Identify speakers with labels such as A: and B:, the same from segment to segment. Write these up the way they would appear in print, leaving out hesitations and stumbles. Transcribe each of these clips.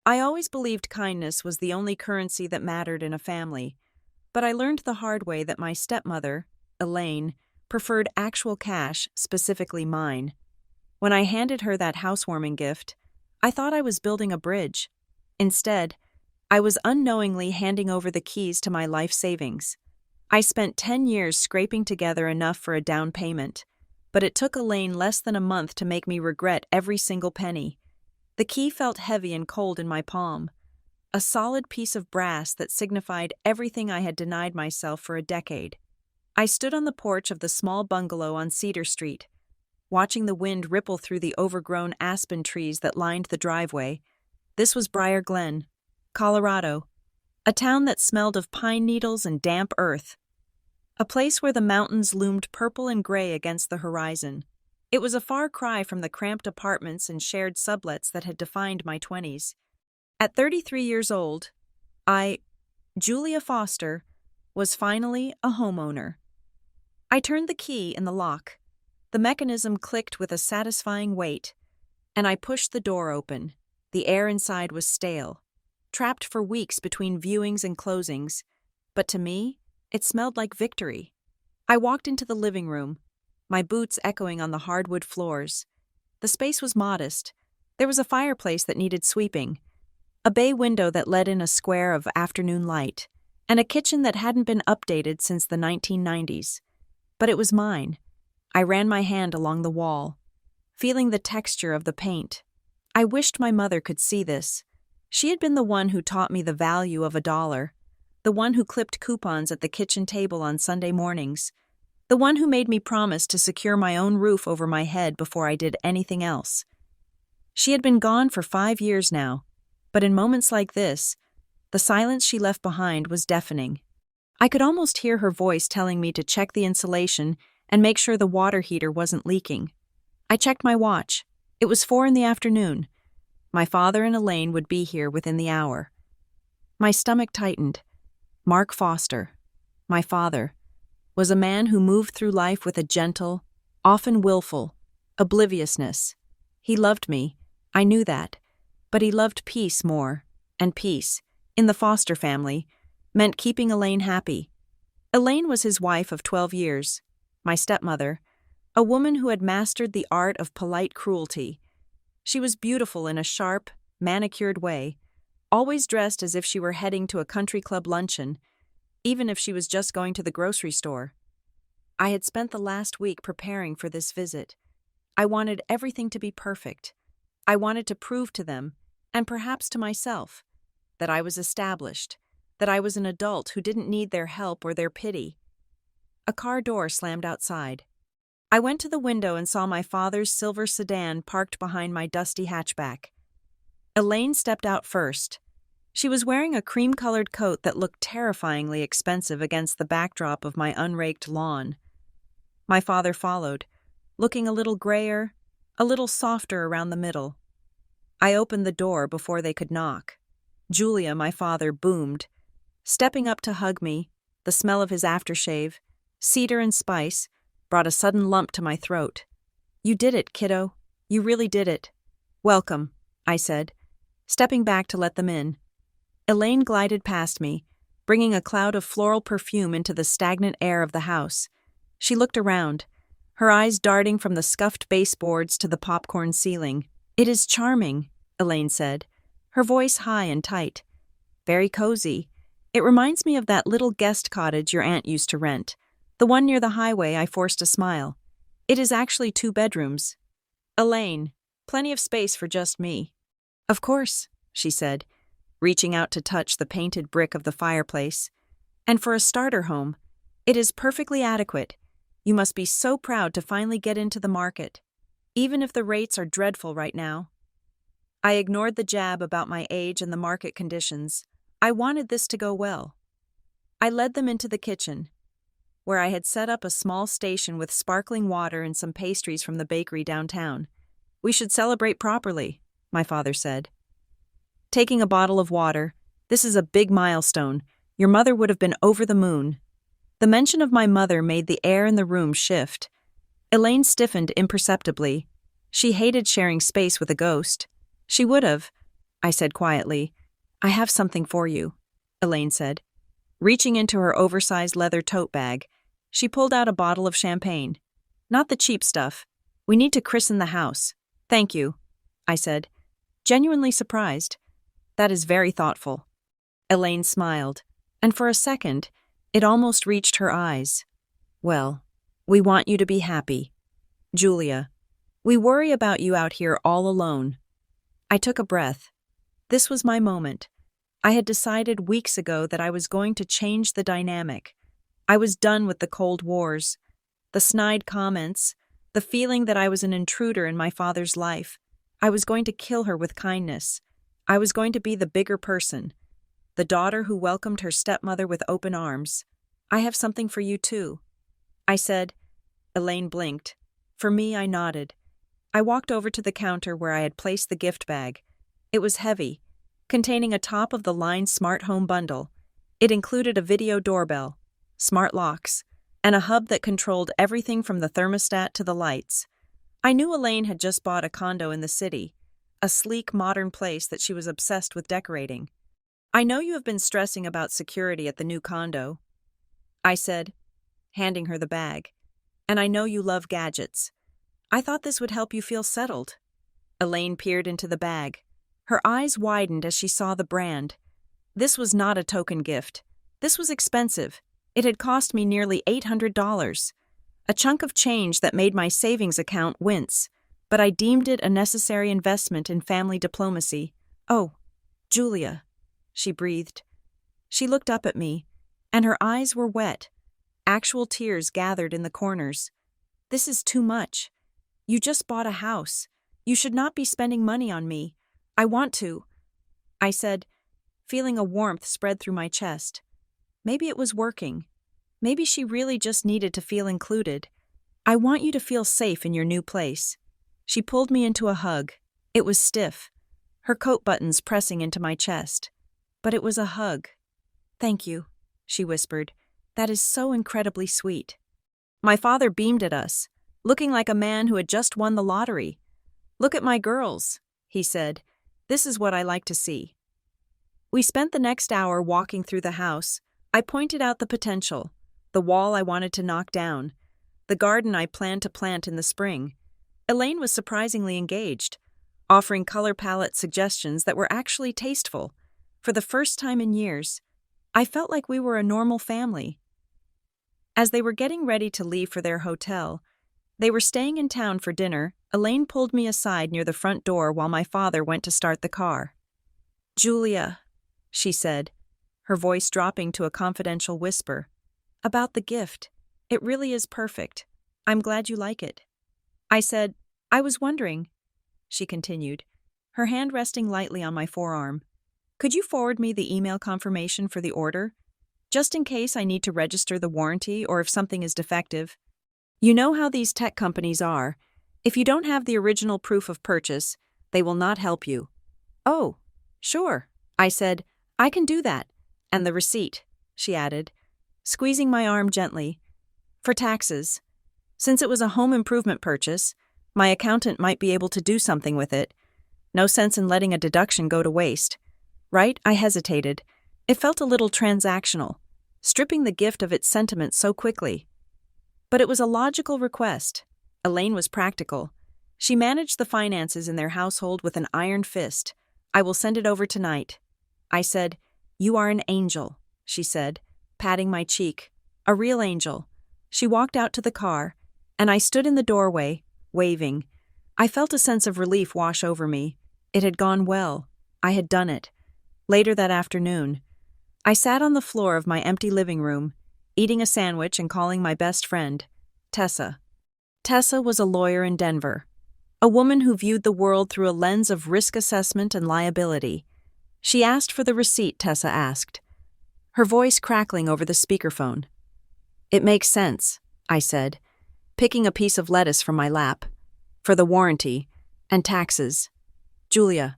A: I always believed kindness was the only currency that mattered in a family, but I learned the hard way that my stepmother, Elaine, preferred actual cash, specifically mine. When I handed her that housewarming gift, I thought I was building a bridge. Instead, I was unknowingly handing over the keys to my life savings. I spent 10 years scraping together enough for a down payment, but it took Elaine less than a month to make me regret every single penny. The key felt heavy and cold in my palm, a solid piece of brass that signified everything I had denied myself for a decade. I stood on the porch of the small bungalow on Cedar Street, watching the wind ripple through the overgrown aspen trees that lined the driveway. This was Briar Glen, Colorado, a town that smelled of pine needles and damp earth, a place where the mountains loomed purple and gray against the horizon. It was a far cry from the cramped apartments and shared sublets that had defined my 20s. At 33 years old, Julia Foster, was finally a homeowner. I turned the key in the lock. The mechanism clicked with a satisfying weight, and I pushed the door open. The air inside was stale, trapped for weeks between viewings and closings, but to me, it smelled like victory. I walked into the living room, my boots echoing on the hardwood floors. The space was modest. There was a fireplace that needed sweeping, a bay window that let in a square of afternoon light, and a kitchen that hadn't been updated since the 1990s. But it was mine. I ran my hand along the wall, feeling the texture of the paint. I wished my mother could see this. She had been the one who taught me the value of $1, the one who clipped coupons at the kitchen table on Sunday mornings, the one who made me promise to secure my own roof over my head before I did anything else. She had been gone for 5 years now, but in moments like this, the silence she left behind was deafening. I could almost hear her voice telling me to check the insulation and make sure the water heater wasn't leaking. I checked my watch. It was 4 in the afternoon. My father and Elaine would be here within the hour. My stomach tightened. Mark Foster, my father, was a man who moved through life with a gentle, often willful, obliviousness. He loved me, I knew that, but he loved peace more, and peace, in the Foster family, meant keeping Elaine happy. Elaine was his wife of 12 years, my stepmother, a woman who had mastered the art of polite cruelty. She was beautiful in a sharp, manicured way, always dressed as if she were heading to a country club luncheon, even if she was just going to the grocery store. I had spent the last week preparing for this visit. I wanted everything to be perfect. I wanted to prove to them, and perhaps to myself, that I was established, that I was an adult who didn't need their help or their pity. A car door slammed outside. I went to the window and saw my father's silver sedan parked behind my dusty hatchback. Elaine stepped out first. She was wearing a cream-colored coat that looked terrifyingly expensive against the backdrop of my unraked lawn. My father followed, looking a little grayer, a little softer around the middle. I opened the door before they could knock. Julia, my father, boomed. Stepping up to hug me, the smell of his aftershave, cedar and spice, brought a sudden lump to my throat. "You did it, kiddo. You really did it." "Welcome," I said, stepping back to let them in. Elaine glided past me, bringing a cloud of floral perfume into the stagnant air of the house. She looked around, her eyes darting from the scuffed baseboards to the popcorn ceiling. "It is charming," Elaine said, her voice high and tight. "Very cozy. It reminds me of that little guest cottage your aunt used to rent, the one near the highway." I forced a smile. "It is actually 2 bedrooms. Elaine, plenty of space for just me." "Of course," she said, reaching out to touch the painted brick of the fireplace. "And for a starter home, it is perfectly adequate. You must be so proud to finally get into the market, even if the rates are dreadful right now." I ignored the jab about my age and the market conditions. I wanted this to go well. I led them into the kitchen, where I had set up a small station with sparkling water and some pastries from the bakery downtown. "We should celebrate properly," my father said. Taking a bottle of water, "This is a big milestone. Your mother would have been over the moon." The mention of my mother made the air in the room shift. Elaine stiffened imperceptibly. She hated sharing space with a ghost. She would have, I said quietly. I have something for you, Elaine said. Reaching into her oversized leather tote bag, she pulled out a bottle of champagne. Not the cheap stuff. We need to christen the house. Thank you, I said, genuinely surprised. That is very thoughtful. Elaine smiled, and for a second, it almost reached her eyes. Well, we want you to be happy. Julia, we worry about you out here all alone. I took a breath. This was my moment. I had decided weeks ago that I was going to change the dynamic. I was done with the Cold Wars, the snide comments, the feeling that I was an intruder in my father's life. I was going to kill her with kindness. I was going to be the bigger person, the daughter who welcomed her stepmother with open arms. I have something for you too, I said. Elaine blinked. For me, I nodded. I walked over to the counter where I had placed the gift bag. It was heavy, containing a top-of-the-line smart home bundle. It included a video doorbell, smart locks, and a hub that controlled everything from the thermostat to the lights. I knew Elaine had just bought a condo in the city, a sleek, modern place that she was obsessed with decorating. I know you have been stressing about security at the new condo, I said, handing her the bag. And I know you love gadgets. I thought this would help you feel settled. Elaine peered into the bag. Her eyes widened as she saw the brand. This was not a token gift. This was expensive. It had cost me nearly $800. A chunk of change that made my savings account wince, but I deemed it a necessary investment in family diplomacy. Oh, Julia, she breathed. She looked up at me, and her eyes were wet. Actual tears gathered in the corners. This is too much. You just bought a house. You should not be spending money on me. I want to, I said, feeling a warmth spread through my chest. Maybe it was working. Maybe she really just needed to feel included. I want you to feel safe in your new place. She pulled me into a hug. It was stiff, her coat buttons pressing into my chest. But it was a hug. Thank you, she whispered. That is so incredibly sweet. My father beamed at us, looking like a man who had just won the lottery. Look at my girls, he said. This is what I like to see. We spent the next hour walking through the house. I pointed out the potential, the wall I wanted to knock down, the garden I planned to plant in the spring. Elaine was surprisingly engaged, offering color palette suggestions that were actually tasteful. For the first time in years, I felt like we were a normal family. As they were getting ready to leave for their hotel, they were staying in town for dinner. Elaine pulled me aside near the front door while my father went to start the car. Julia, she said, her voice dropping to a confidential whisper. About the gift. It really is perfect. I'm glad you like it. I said, I was wondering, she continued, her hand resting lightly on my forearm. Could you forward me the email confirmation for the order? Just in case I need to register the warranty or if something is defective. You know how these tech companies are. If you don't have the original proof of purchase, they will not help you. Oh, sure, I said. I can do that. And the receipt, she added, squeezing my arm gently. For taxes. Since it was a home improvement purchase, my accountant might be able to do something with it. No sense in letting a deduction go to waste. Right? I hesitated. It felt a little transactional, stripping the gift of its sentiment so quickly. But it was a logical request. Elaine was practical. She managed the finances in their household with an iron fist. I will send it over tonight. I said, You are an angel, she said, patting my cheek. A real angel. She walked out to the car, and I stood in the doorway, waving. I felt a sense of relief wash over me. It had gone well. I had done it. Later that afternoon, I sat on the floor of my empty living room, eating a sandwich and calling my best friend, Tessa. Tessa was a lawyer in Denver, a woman who viewed the world through a lens of risk assessment and liability. She asked for the receipt, Tessa asked, her voice crackling over the speakerphone. It makes sense, I said, picking a piece of lettuce from my lap. For the warranty and taxes. Julia,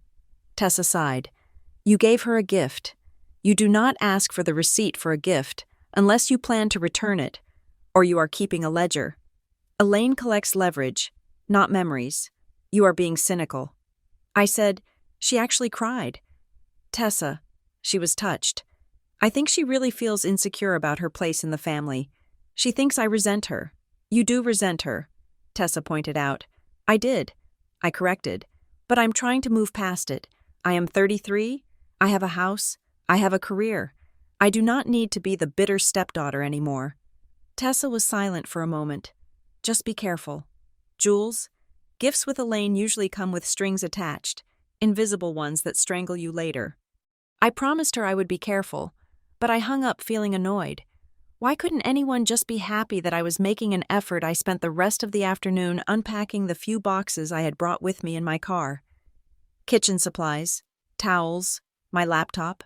A: Tessa sighed. You gave her a gift. You do not ask for the receipt for a gift unless you plan to return it, or you are keeping a ledger. Elaine collects leverage, not memories. You are being cynical. I said, She actually cried. Tessa. She was touched. I think she really feels insecure about her place in the family. She thinks I resent her. You do resent her, Tessa pointed out. I did. I corrected. But I'm trying to move past it. I am 33. I have a house. I have a career. I do not need to be the bitter stepdaughter anymore. Tessa was silent for a moment. Just be careful. Jules, gifts with Elaine usually come with strings attached, invisible ones that strangle you later. I promised her I would be careful, but I hung up feeling annoyed. Why couldn't anyone just be happy that I was making an effort? I spent the rest of the afternoon unpacking the few boxes I had brought with me in my car. Kitchen supplies, towels, my laptop.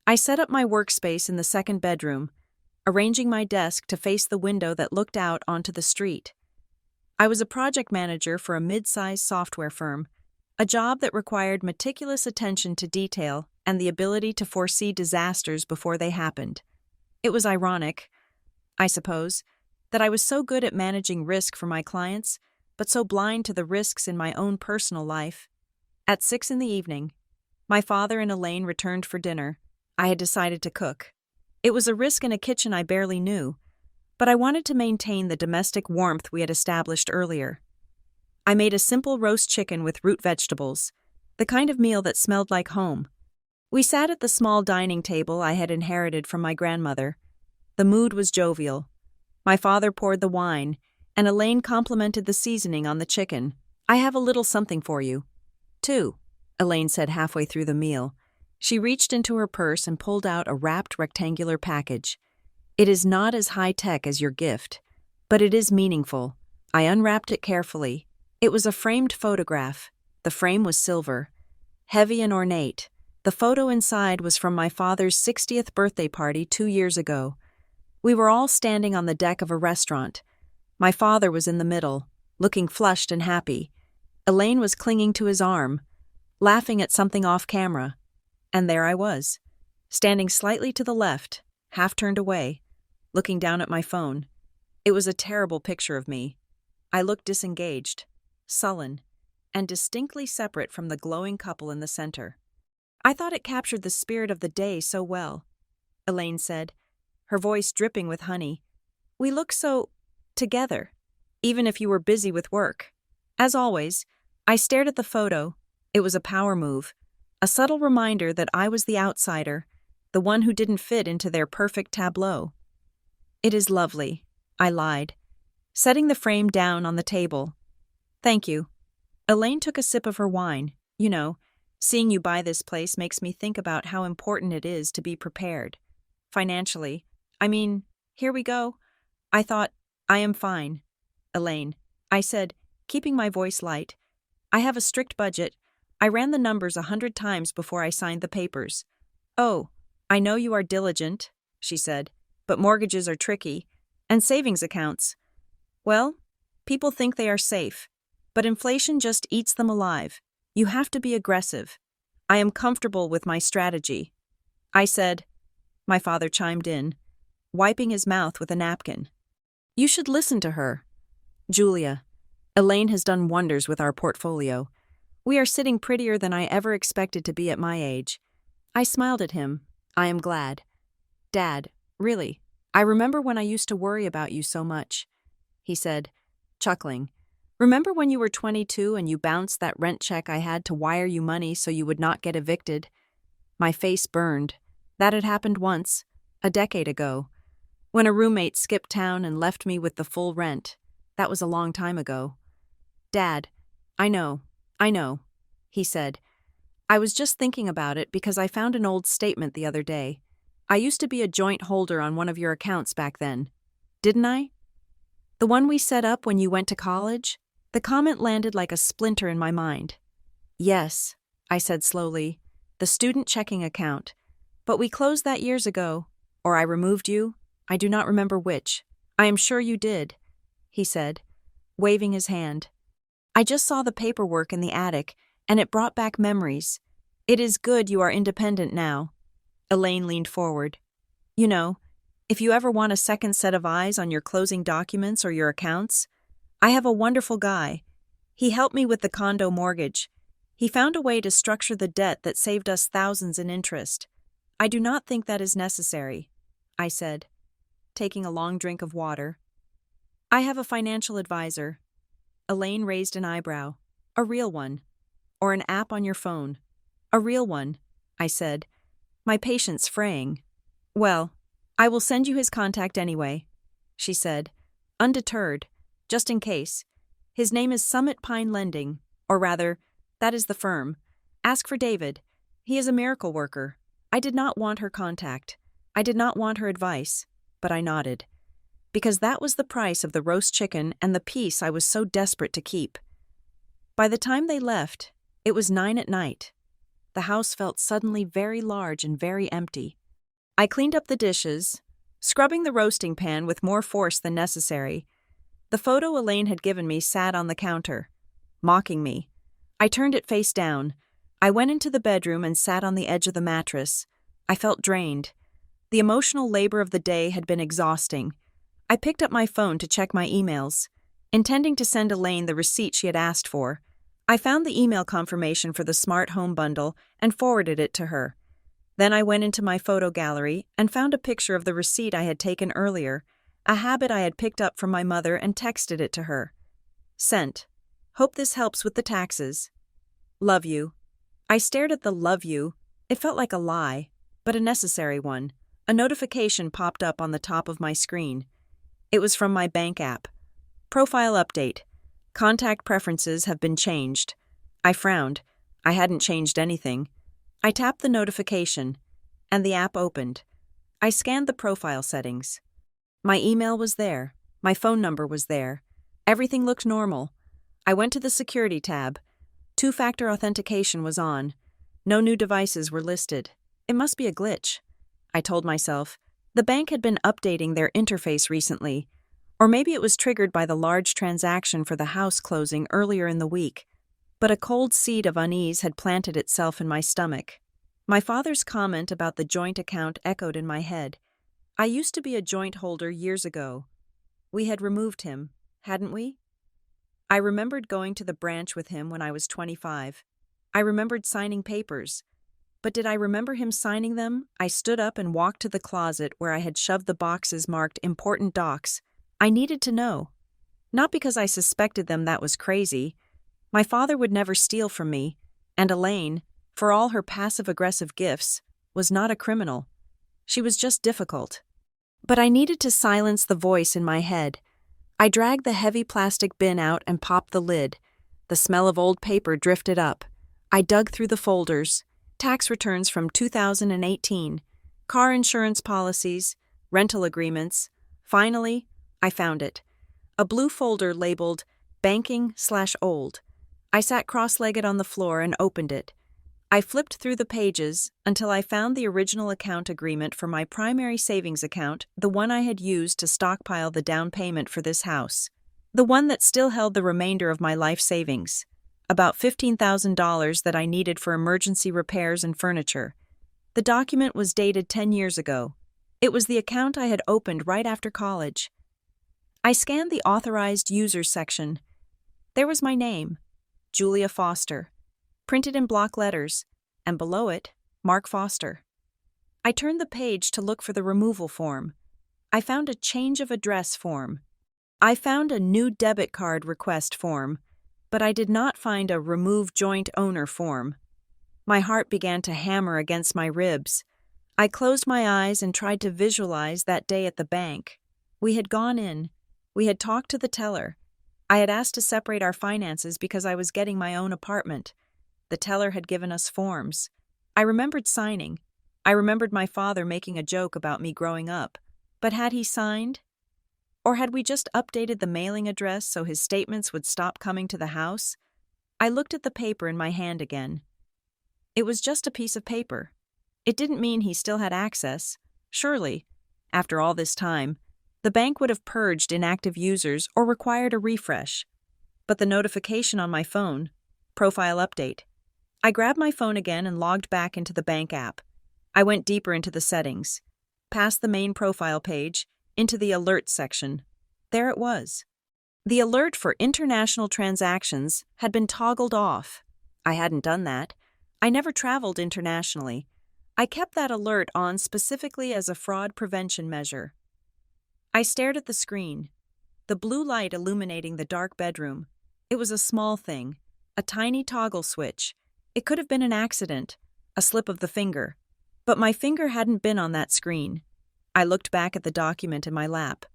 A: I set up my workspace in the second bedroom, arranging my desk to face the window that looked out onto the street. I was a project manager for a mid-sized software firm, a job that required meticulous attention to detail and the ability to foresee disasters before they happened. It was ironic, I suppose, that I was so good at managing risk for my clients, but so blind to the risks in my own personal life. At 6 p.m, my father and Elaine returned for dinner. I had decided to cook. It was a risk in a kitchen I barely knew, but I wanted to maintain the domestic warmth we had established earlier. I made a simple roast chicken with root vegetables, the kind of meal that smelled like home. We sat at the small dining table I had inherited from my grandmother. The mood was jovial. My father poured the wine, and Elaine complimented the seasoning on the chicken. I have a little something for you. Too, Elaine said halfway through the meal. She reached into her purse and pulled out a wrapped rectangular package. It is not as high-tech as your gift, but it is meaningful. I unwrapped it carefully. It was a framed photograph. The frame was silver, heavy and ornate. The photo inside was from my father's 60th birthday party 2 years ago. We were all standing on the deck of a restaurant. My father was in the middle, looking flushed and happy. Elaine was clinging to his arm, laughing at something off camera. And there I was, standing slightly to the left, half turned away, looking down at my phone. It was a terrible picture of me. I looked disengaged, sullen, and distinctly separate from the glowing couple in the center. I thought it captured the spirit of the day so well, Elaine said, her voice dripping with honey. We look so together, even if you were busy with work. As always, I stared at the photo. It was a power move, a subtle reminder that I was the outsider, the one who didn't fit into their perfect tableau. It is lovely, I lied, setting the frame down on the table. Thank you. Elaine took a sip of her wine. You know, seeing you buy this place makes me think about how important it is to be prepared. Financially. I mean, here we go. I thought, I am fine. Elaine, I said, keeping my voice light. I have a strict budget. I ran the numbers 100 times before I signed the papers. Oh, I know you are diligent, she said, but mortgages are tricky. And savings accounts. Well, people think they are safe, but inflation just eats them alive. You have to be aggressive. I am comfortable with my strategy. I said, my father chimed in, wiping his mouth with a napkin. You should listen to her. Julia, Elaine has done wonders with our portfolio. We are sitting prettier than I ever expected to be at my age. I smiled at him. I am glad. Dad, really, I remember when I used to worry about you so much, he said, chuckling. Remember when you were 22 and you bounced that rent check I had to wire you money so you would not get evicted? My face burned. That had happened once, a decade ago, when a roommate skipped town and left me with the full rent. That was a long time ago. Dad, I know, he said. I was just thinking about it because I found an old statement the other day. I used to be a joint holder on one of your accounts back then. Didn't I? The one we set up when you went to college? The comment landed like a splinter in my mind. Yes, I said slowly, the student checking account. But we closed that years ago. Or I removed you. I do not remember which. I am sure you did, he said, waving his hand. I just saw the paperwork in the attic, and it brought back memories. It is good you are independent now. Elaine leaned forward. You know, if you ever want a second set of eyes on your closing documents or your accounts, I have a wonderful guy. He helped me with the condo mortgage. He found a way to structure the debt that saved us thousands in interest. I do not think that is necessary, I said, taking a long drink of water. I have a financial advisor. Elaine raised an eyebrow. A real one. Or an app on your phone. A real one, I said, my patience fraying. Well, I will send you his contact anyway, she said, undeterred, just in case. His name is Summit Pine Lending, or rather, that is the firm. Ask for David. He is a miracle worker. I did not want her contact. I did not want her advice, but I nodded. Because that was the price of the roast chicken and the peace I was so desperate to keep. By the time they left, it was 9 at night. The house felt suddenly very large and very empty. I cleaned up the dishes, scrubbing the roasting pan with more force than necessary. The photo Elaine had given me sat on the counter, mocking me. I turned it face down. I went into the bedroom and sat on the edge of the mattress. I felt drained. The emotional labor of the day had been exhausting. I picked up my phone to check my emails, intending to send Elaine the receipt she had asked for. I found the email confirmation for the smart home bundle and forwarded it to her. Then I went into my photo gallery and found a picture of the receipt I had taken earlier, a habit I had picked up from my mother, and texted it to her. Sent. Hope this helps with the taxes. Love you. I stared at the love you. It felt like a lie, but a necessary one. A notification popped up on the top of my screen. It was from my bank app. Profile update. Contact preferences have been changed. I frowned. I hadn't changed anything. I tapped the notification, and the app opened. I scanned the profile settings. My email was there. My phone number was there. Everything looked normal. I went to the security tab. Two-factor authentication was on. No new devices were listed. It must be a glitch, I told myself. The bank had been updating their interface recently, or maybe it was triggered by the large transaction for the house closing earlier in the week. But a cold seed of unease had planted itself in my stomach. My father's comment about the joint account echoed in my head. I used to be a joint holder years ago. We had removed him, hadn't we? I remembered going to the branch with him when I was 25. I remembered signing papers. But did I remember him signing them? I stood up and walked to the closet where I had shoved the boxes marked important docs. I needed to know. Not because I suspected them, that was crazy. My father would never steal from me, and Elaine, for all her passive-aggressive gifts, was not a criminal. She was just difficult. But I needed to silence the voice in my head. I dragged the heavy plastic bin out and popped the lid. The smell of old paper drifted up. I dug through the folders. Tax returns from 2018, car insurance policies, rental agreements. Finally, I found it. A blue folder labeled Banking/Old. I sat cross-legged on the floor and opened it. I flipped through the pages until I found the original account agreement for my primary savings account, the one I had used to stockpile the down payment for this house. The one that still held the remainder of my life savings, about $15,000 that I needed for emergency repairs and furniture. The document was dated 10 years ago. It was the account I had opened right after college. I scanned the authorized users section. There was my name, Julia Foster, printed in block letters, and below it, Mark Foster. I turned the page to look for the removal form. I found a change of address form. I found a new debit card request form, but I did not find a remove joint owner form. My heart began to hammer against my ribs. I closed my eyes and tried to visualize that day at the bank. We had gone in. We had talked to the teller. I had asked to separate our finances because I was getting my own apartment. The teller had given us forms. I remembered signing. I remembered my father making a joke about me growing up. But had he signed? Or had we just updated the mailing address so his statements would stop coming to the house? I looked at the paper in my hand again. It was just a piece of paper. It didn't mean he still had access. Surely, after all this time, the bank would have purged inactive users or required a refresh. But the notification on my phone, profile update. I grabbed my phone again and logged back into the bank app. I went deeper into the settings, past the main profile page, into the alert section. There it was. The alert for international transactions had been toggled off. I hadn't done that. I never traveled internationally. I kept that alert on specifically as a fraud prevention measure. I stared at the screen, the blue light illuminating the dark bedroom. It was a small thing, a tiny toggle switch. It could have been an accident, a slip of the finger. But my finger hadn't been on that screen. I looked back at the document in my lap,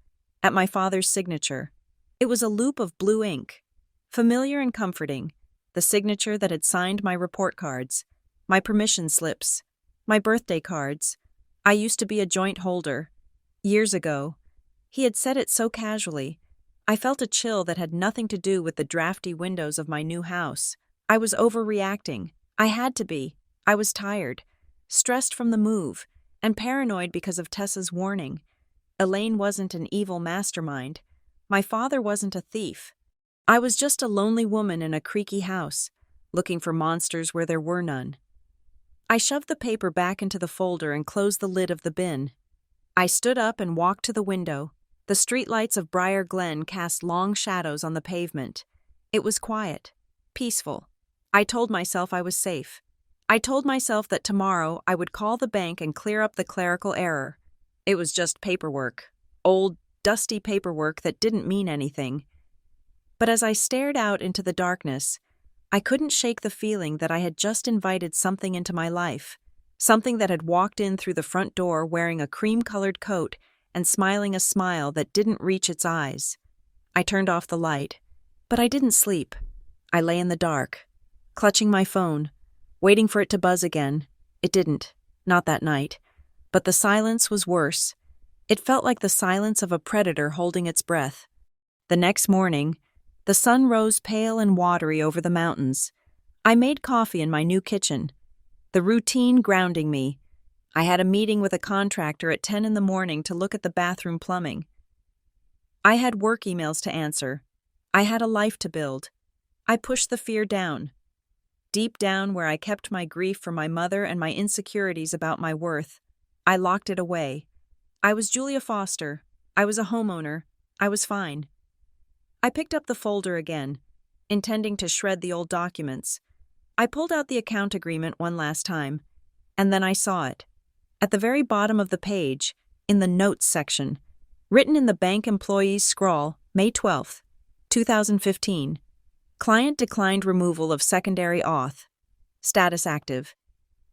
A: at my father's signature. It was a loop of blue ink, familiar and comforting, the signature that had signed my report cards, my permission slips, my birthday cards. I used to be a joint holder. Years ago. He had said it so casually. I felt a chill that had nothing to do with the drafty windows of my new house. I was overreacting. I had to be. I was tired, stressed from the move, and paranoid because of Tessa's warning. Elaine wasn't an evil mastermind. My father wasn't a thief. I was just a lonely woman in a creaky house, looking for monsters where there were none. I shoved the paper back into the folder and closed the lid of the bin. I stood up and walked to the window. The streetlights of Briar Glen cast long shadows on the pavement. It was quiet, peaceful. I told myself I was safe. I told myself that tomorrow I would call the bank and clear up the clerical error. It was just paperwork, old, dusty paperwork that didn't mean anything. But as I stared out into the darkness, I couldn't shake the feeling that I had just invited something into my life, something that had walked in through the front door wearing a cream-colored coat and smiling a smile that didn't reach its eyes. I turned off the light, but I didn't sleep. I lay in the dark, clutching my phone, waiting for it to buzz again. It didn't, not that night. But the silence was worse. It felt like the silence of a predator holding its breath. The next morning, the sun rose pale and watery over the mountains. I made coffee in my new kitchen, the routine grounding me. I had a meeting with a contractor at 10 in the morning to look at the bathroom plumbing. I had work emails to answer. I had a life to build. I pushed the fear down. Deep down where I kept my grief for my mother and my insecurities about my worth, I locked it away. I was Julia Foster. I was a homeowner. I was fine. I picked up the folder again, intending to shred the old documents. I pulled out the account agreement one last time, and then I saw it. At the very bottom of the page, in the notes section, written in the bank employee's scrawl, May 12th, 2015. Client declined removal of secondary auth. Status active.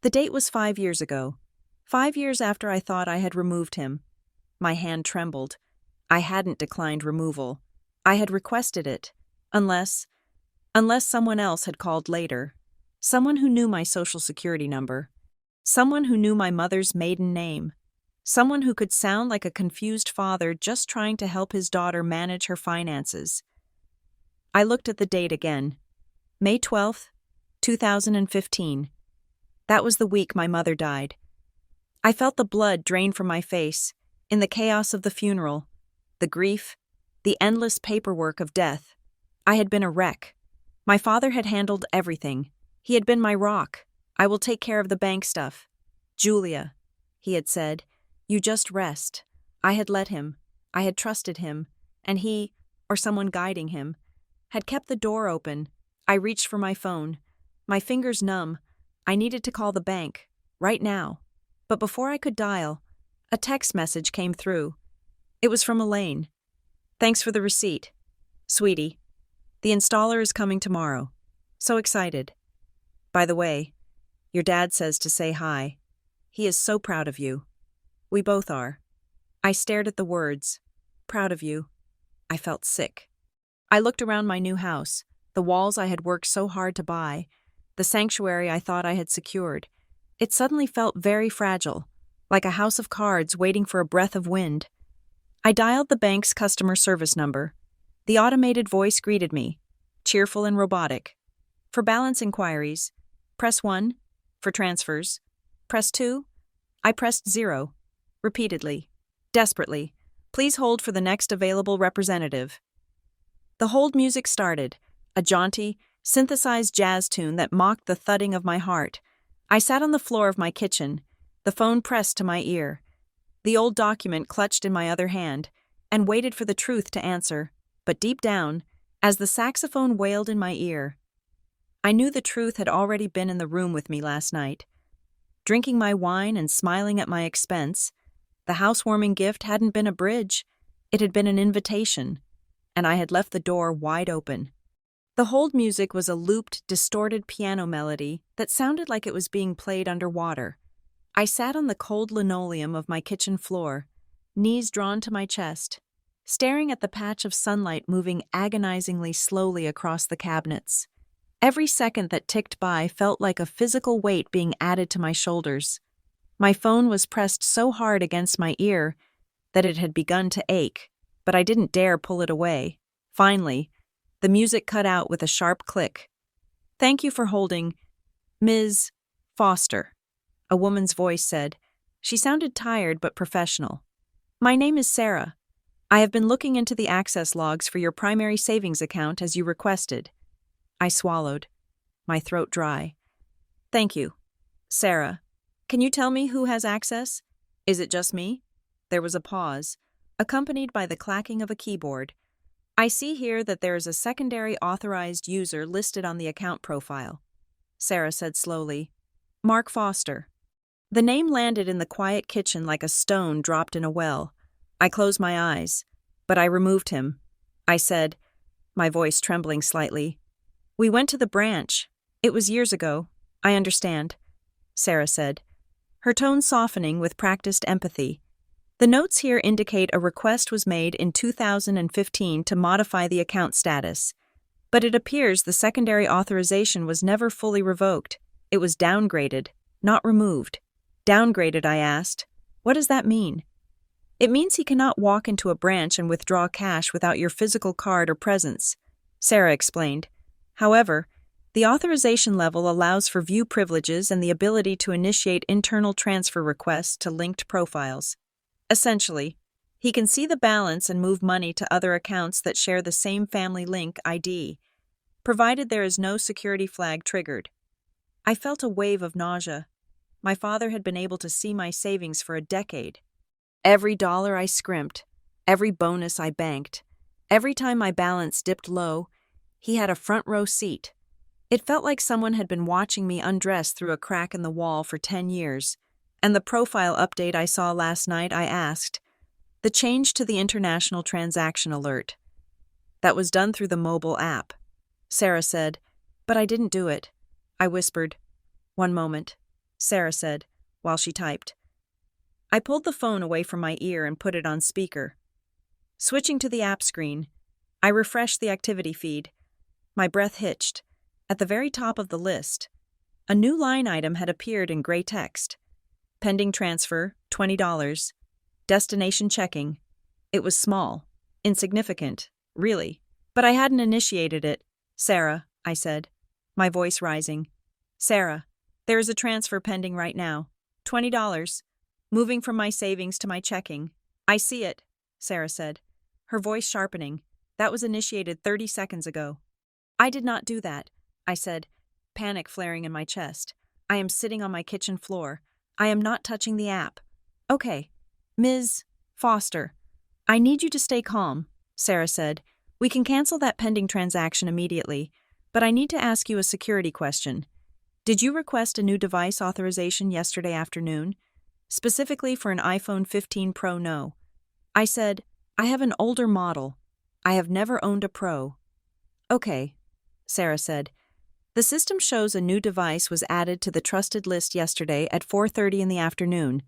A: The date was 5 years ago. 5 years after I thought I had removed him. My hand trembled. I hadn't declined removal. I had requested it. Unless someone else had called later. Someone who knew my social security number. Someone who knew my mother's maiden name. Someone who could sound like a confused father just trying to help his daughter manage her finances. I looked at the date again. May 12th, 2015. That was the week my mother died. I felt the blood drain from my face, in the chaos of the funeral, the grief, the endless paperwork of death. I had been a wreck. My father had handled everything. He had been my rock. I will take care of the bank stuff. Julia, he had said, you just rest. I had let him. I had trusted him. And he, or someone guiding him, had kept the door open. I reached for my phone. My fingers numb. I needed to call the bank, right now. But before I could dial, a text message came through. It was from Elaine. Thanks for the receipt. Sweetie, the installer is coming tomorrow. So excited. By the way, your dad says to say hi. He is so proud of you. We both are. I stared at the words. Proud of you. I felt sick. I looked around my new house, the walls I had worked so hard to buy, the sanctuary I thought I had secured. It suddenly felt very fragile, like a house of cards waiting for a breath of wind. I dialed the bank's customer service number. The automated voice greeted me, cheerful and robotic. For balance inquiries, press 1. For transfers, press 2. I pressed 0. Repeatedly. Desperately. Please hold for the next available representative. The hold music started, a jaunty, synthesized jazz tune that mocked the thudding of my heart. I sat on the floor of my kitchen, the phone pressed to my ear, the old document clutched in my other hand, and waited for the truth to answer. But deep down, as the saxophone wailed in my ear, I knew the truth had already been in the room with me last night. Drinking my wine and smiling at my expense, the housewarming gift hadn't been a bridge, it had been an invitation, and I had left the door wide open. The hold music was a looped, distorted piano melody that sounded like it was being played underwater. I sat on the cold linoleum of my kitchen floor, knees drawn to my chest, staring at the patch of sunlight moving agonizingly slowly across the cabinets. Every second that ticked by felt like a physical weight being added to my shoulders. My phone was pressed so hard against my ear that it had begun to ache, but I didn't dare pull it away. Finally, the music cut out with a sharp click. "Thank you for holding, Ms. Foster," a woman's voice said. She sounded tired but professional. "My name is Sarah. I have been looking into the access logs for your primary savings account as you requested." I swallowed, my throat dry. "Thank you. Sarah, can you tell me who has access? Is it just me?" There was a pause, accompanied by the clacking of a keyboard. "I see here that there is a secondary authorized user listed on the account profile," Sarah said slowly. "Mark Foster." The name landed in the quiet kitchen like a stone dropped in a well. I closed my eyes, but I removed him. I said, my voice trembling slightly, "We went to the branch. It was years ago. I understand," Sarah said, her tone softening with practiced empathy. "The notes here indicate a request was made in 2015 to modify the account status, but it appears the secondary authorization was never fully revoked. It was downgraded, not removed." "Downgraded?" I asked. "What does that mean?" "It means he cannot walk into a branch and withdraw cash without your physical card or presence," Sarah explained. "However, the authorization level allows for view privileges and the ability to initiate internal transfer requests to linked profiles. Essentially, he can see the balance and move money to other accounts that share the same family link ID, provided there is no security flag triggered." I felt a wave of nausea. My father had been able to see my savings for a decade. Every dollar I scrimped, every bonus I banked, every time my balance dipped low, he had a front-row seat. It felt like someone had been watching me undress through a crack in the wall for 10 years. And the profile update I saw last night, I asked. The change to the international transaction alert. That was done through the mobile app. Sarah said, "But I didn't do it." I whispered. "One moment," Sarah said, while she typed. I pulled the phone away from my ear and put it on speaker. Switching to the app screen, I refreshed the activity feed. My breath hitched. At the very top of the list, a new line item had appeared in gray text. Pending transfer, $20. Destination checking. It was small, insignificant, really, but I hadn't initiated it. "Sarah," I said, my voice rising. "Sarah, there is a transfer pending right now. $20. Moving from my savings to my checking." "I see it," Sarah said, her voice sharpening. "That was initiated 30 seconds ago." "I did not do that," I said, panic flaring in my chest. "I am sitting on my kitchen floor. I am not touching the app." "Okay, Ms. Foster, I need you to stay calm," Sarah said. "We can cancel that pending transaction immediately, but I need to ask you a security question. Did you request a new device authorization yesterday afternoon? Specifically for an iPhone 15 Pro? No." I said, "I have an older model. I have never owned a Pro." "Okay," Sarah said. "The system shows a new device was added to the trusted list yesterday at 4:30 in the afternoon.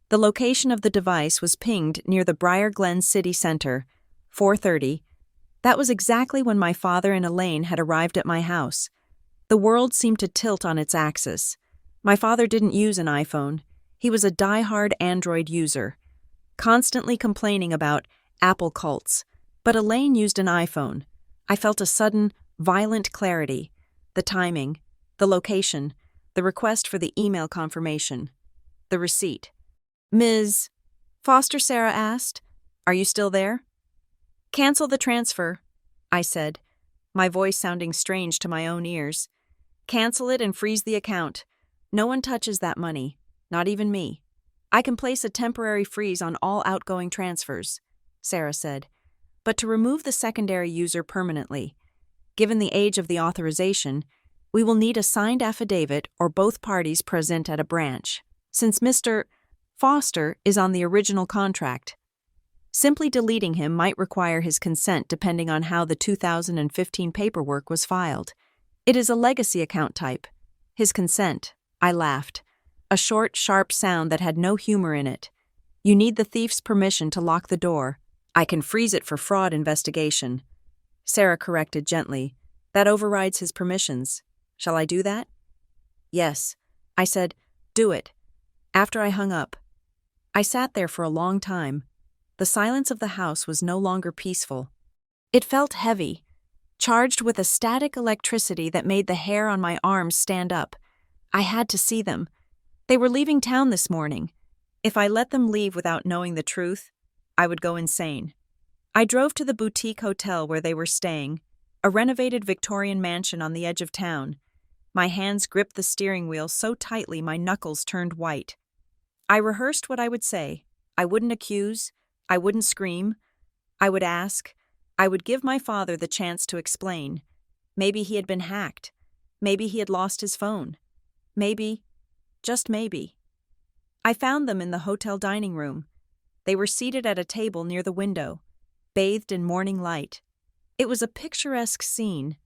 A: The location of the device was pinged near the Briar Glen City Center, 4:30. That was exactly when my father and Elaine had arrived at my house. The world seemed to tilt on its axis. My father didn't use an iPhone. He was a die-hard Android user, constantly complaining about Apple cults. But Elaine used an iPhone. I felt a sudden, violent clarity. The timing, the location, the request for the email confirmation, the receipt. "Ms. Foster," Sarah asked, "are you still there?" "Cancel the transfer," I said, my voice sounding strange to my own ears. "Cancel it and freeze the account. No one touches that money, not even me. I can place a temporary freeze on all outgoing transfers," Sarah said, "but to remove the secondary user permanently. Given the age of the authorization, We will need a signed affidavit or both parties present at a branch, since Mr. Foster is on the original contract. Simply deleting him might require his consent depending on how the 2015 paperwork was filed. It is a legacy account type. His consent. I laughed. A short, sharp sound that had no humor in it. You need the thief's permission to lock the door. I can freeze it for fraud investigation. Sarah corrected gently. That overrides his permissions. Shall I do that? Yes. I said, do it. After I hung up. I sat there for a long time. The silence of the house was no longer peaceful. It felt heavy, charged with a static electricity that made the hair on my arms stand up. I had to see them. They were leaving town this morning. If I let them leave without knowing the truth, I would go insane. I drove to the boutique hotel where they were staying, a renovated Victorian mansion on the edge of town. My hands gripped the steering wheel so tightly my knuckles turned white. I rehearsed what I would say. I wouldn't accuse. I wouldn't scream. I would ask. I would give my father the chance to explain. Maybe he had been hacked. Maybe he had lost his phone. Maybe, just maybe. I found them in the hotel dining room. They were seated at a table near the window, bathed in morning light. It was a picturesque scene.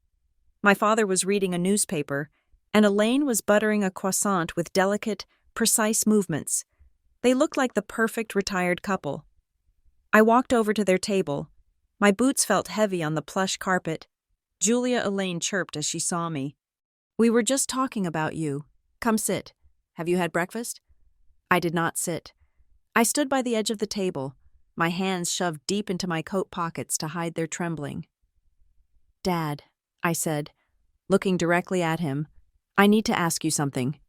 A: My father was reading a newspaper, and Elaine was buttering a croissant with delicate, precise movements. They looked like the perfect retired couple. I walked over to their table. My boots felt heavy on the plush carpet. Julia Elaine chirped as she saw me. We were just talking about you. Come sit. Have you had breakfast? I did not sit. I stood by the edge of the table, my hands shoved deep into my coat pockets to hide their trembling. Dad, I said, looking directly at him, I need to ask you something.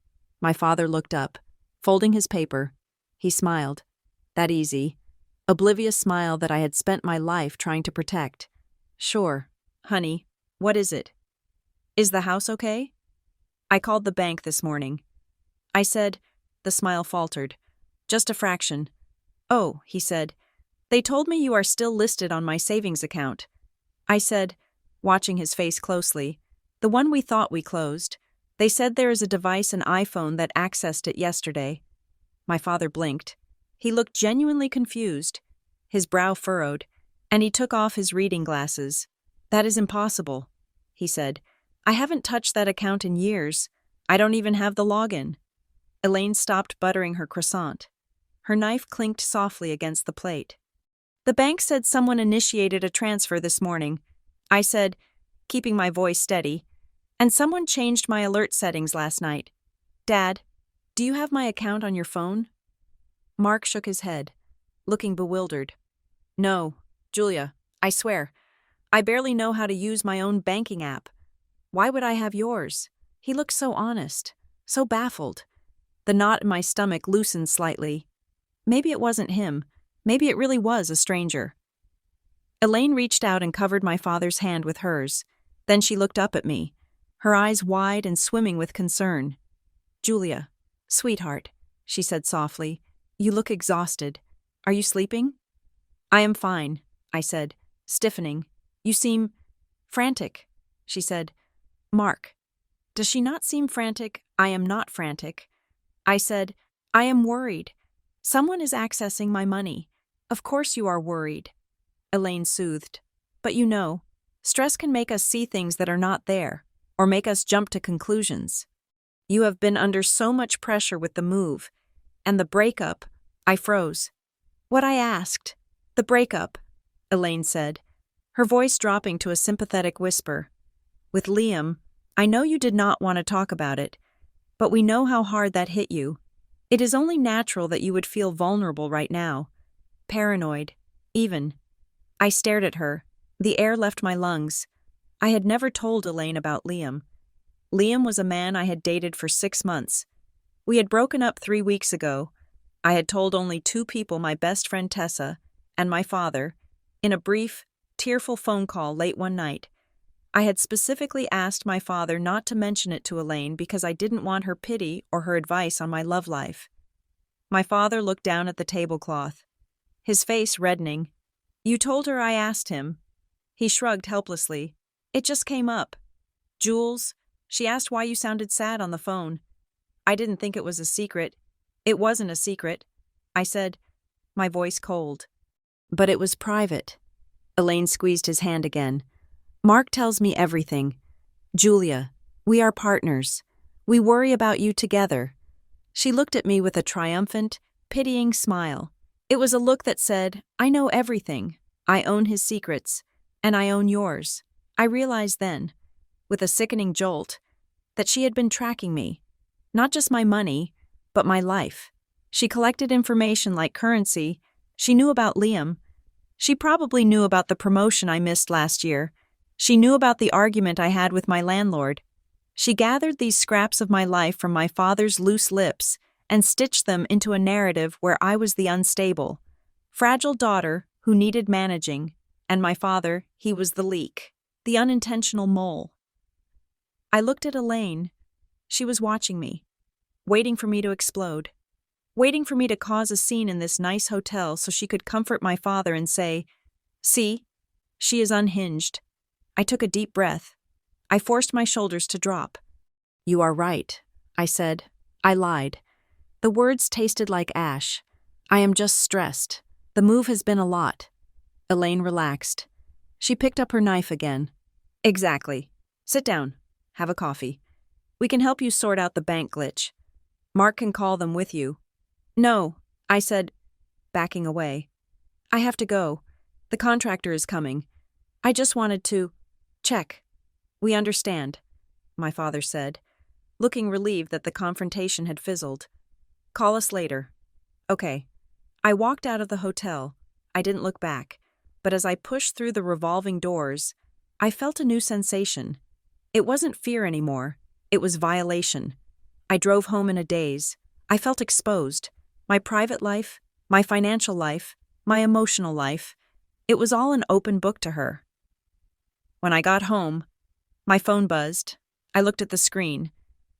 A: My father looked up, folding his paper. He smiled. That easy, oblivious smile that I had spent my life trying to protect. Sure, honey, what is it? Is the house okay? I called the bank this morning. I said, the smile faltered. Just a fraction. Oh, he said, they told me you are still listed on my savings account. I said, watching his face closely, the one we thought we closed. They said there is a device, an iPhone, that accessed it yesterday. My father blinked. He looked genuinely confused. His brow furrowed, and he took off his reading glasses. That is impossible, he said. I haven't touched that account in years. I don't even have the login. Elaine stopped buttering her croissant. Her knife clinked softly against the plate. The bank said someone initiated a transfer this morning. I said, keeping my voice steady, and someone changed my alert settings last night. Dad, do you have my account on your phone? Mark shook his head, looking bewildered. No, Julia, I swear. I barely know how to use my own banking app. Why would I have yours? He looked so honest, so baffled. The knot in my stomach loosened slightly. Maybe it wasn't him. Maybe it really was a stranger. Elaine reached out and covered my father's hand with hers. Then she looked up at me, her eyes wide and swimming with concern. Julia, sweetheart, she said softly, you look exhausted. Are you sleeping? I am fine, I said, stiffening. You seem frantic, she said. Mark, does she not seem frantic? I am not frantic. I said, I am worried. Someone is accessing my money. Of course you are worried. Elaine soothed. But you know, stress can make us see things that are not there, or make us jump to conclusions. You have been under so much pressure with the move, and the breakup. I froze. What I asked. The breakup, Elaine said, her voice dropping to a sympathetic whisper. With Liam, I know you did not want to talk about it, but we know how hard that hit you. It is only natural that you would feel vulnerable right now. Paranoid, even. I stared at her. The air left my lungs. I had never told Elaine about Liam. Liam was a man I had dated for 6 months. We had broken up 3 weeks ago. I had told only 2 people, my best friend Tessa and my father, in a brief, tearful phone call late one night. I had specifically asked my father not to mention it to Elaine because I didn't want her pity or her advice on my love life. My father looked down at the tablecloth, his face reddening. You told her I asked him. He shrugged helplessly. It just came up. Jules, She asked why you sounded sad on the phone. I didn't think it was a secret. It wasn't a secret, I said, my voice cold. But it was private. Elaine squeezed his hand again. Mark tells me everything. Julia, we are partners. We worry about you together. She looked at me with a triumphant, pitying smile. It was a look that said, I know everything. I own his secrets, and I own yours. I realized then, with a sickening jolt, that she had been tracking me. Not just my money, but my life. She collected information like currency. She knew about Liam. She probably knew about the promotion I missed last year. She knew about the argument I had with my landlord. She gathered these scraps of my life from my father's loose lips and stitched them into a narrative where I was the unstable, fragile daughter who needed managing, and my father, he was the leak, the unintentional mole. I looked at Elaine. She was watching me, waiting for me to explode, waiting for me to cause a scene in this nice hotel so she could comfort my father and say, see, she is unhinged. I took a deep breath. I forced my shoulders to drop. You are right, I said. I lied. The words tasted like ash. I am just stressed. The move has been a lot. Elaine relaxed. She picked up her knife again. Exactly. Sit down. Have a coffee. We can help you sort out the bank glitch. Mark can call them with you. No, I said, backing away. I have to go. The contractor is coming. I just wanted to check. We understand, my father said, looking relieved that the confrontation had fizzled. Call us later. Okay. I walked out of the hotel. I didn't look back, but as I pushed through the revolving doors, I felt a new sensation. It wasn't fear anymore. It was violation. I drove home in a daze. I felt exposed. My private life, my financial life, my emotional life. It was all an open book to her. When I got home, my phone buzzed. I looked at the screen.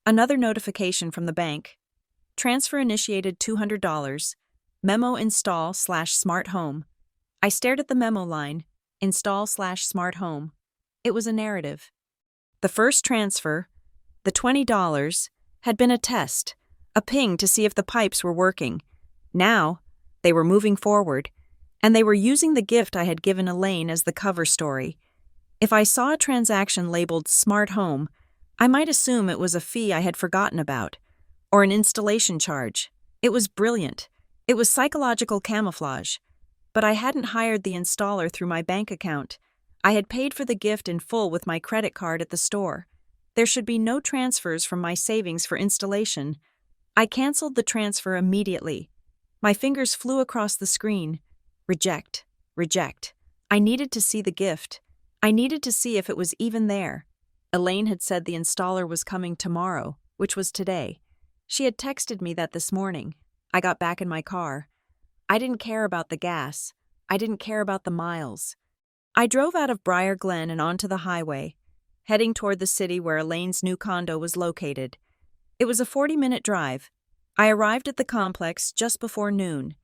A: Another notification from the bank. Transfer initiated $200. Memo install/smart home. I stared at the memo line. Install/smart home. It was a narrative. The first transfer, the $20, had been a test, a ping to see if the pipes were working. Now, they were moving forward, and they were using the gift I had given Elaine as the cover story. If I saw a transaction labeled Smart Home, I might assume it was a fee I had forgotten about, or an installation charge. It was brilliant. It was psychological camouflage. But I hadn't hired the installer through my bank account. I had paid for the gift in full with my credit card at the store. There should be no transfers from my savings for installation. I canceled the transfer immediately. My fingers flew across the screen. Reject. Reject. I needed to see the gift. I needed to see if it was even there. Elaine had said the installer was coming tomorrow, which was today. She had texted me that this morning. I got back in my car. I didn't care about the gas. I didn't care about the miles. I drove out of Briar Glen and onto the highway, heading toward the city where Elaine's new condo was located. It was a 40-minute drive. I arrived at the complex just before noon.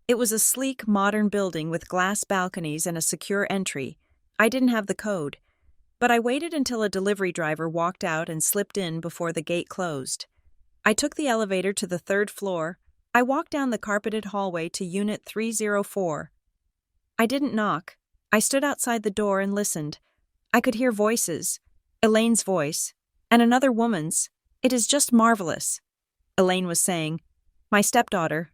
A: It was a sleek, modern building with glass balconies and a secure entry. I didn't have the code, but I waited until a delivery driver walked out and slipped in before the gate closed. I took the elevator to the third floor. I walked down the carpeted hallway to Unit 304. I didn't knock. I stood outside the door and listened. I could hear voices. Elaine's voice, and another woman's. It is just marvelous, Elaine was saying. My stepdaughter,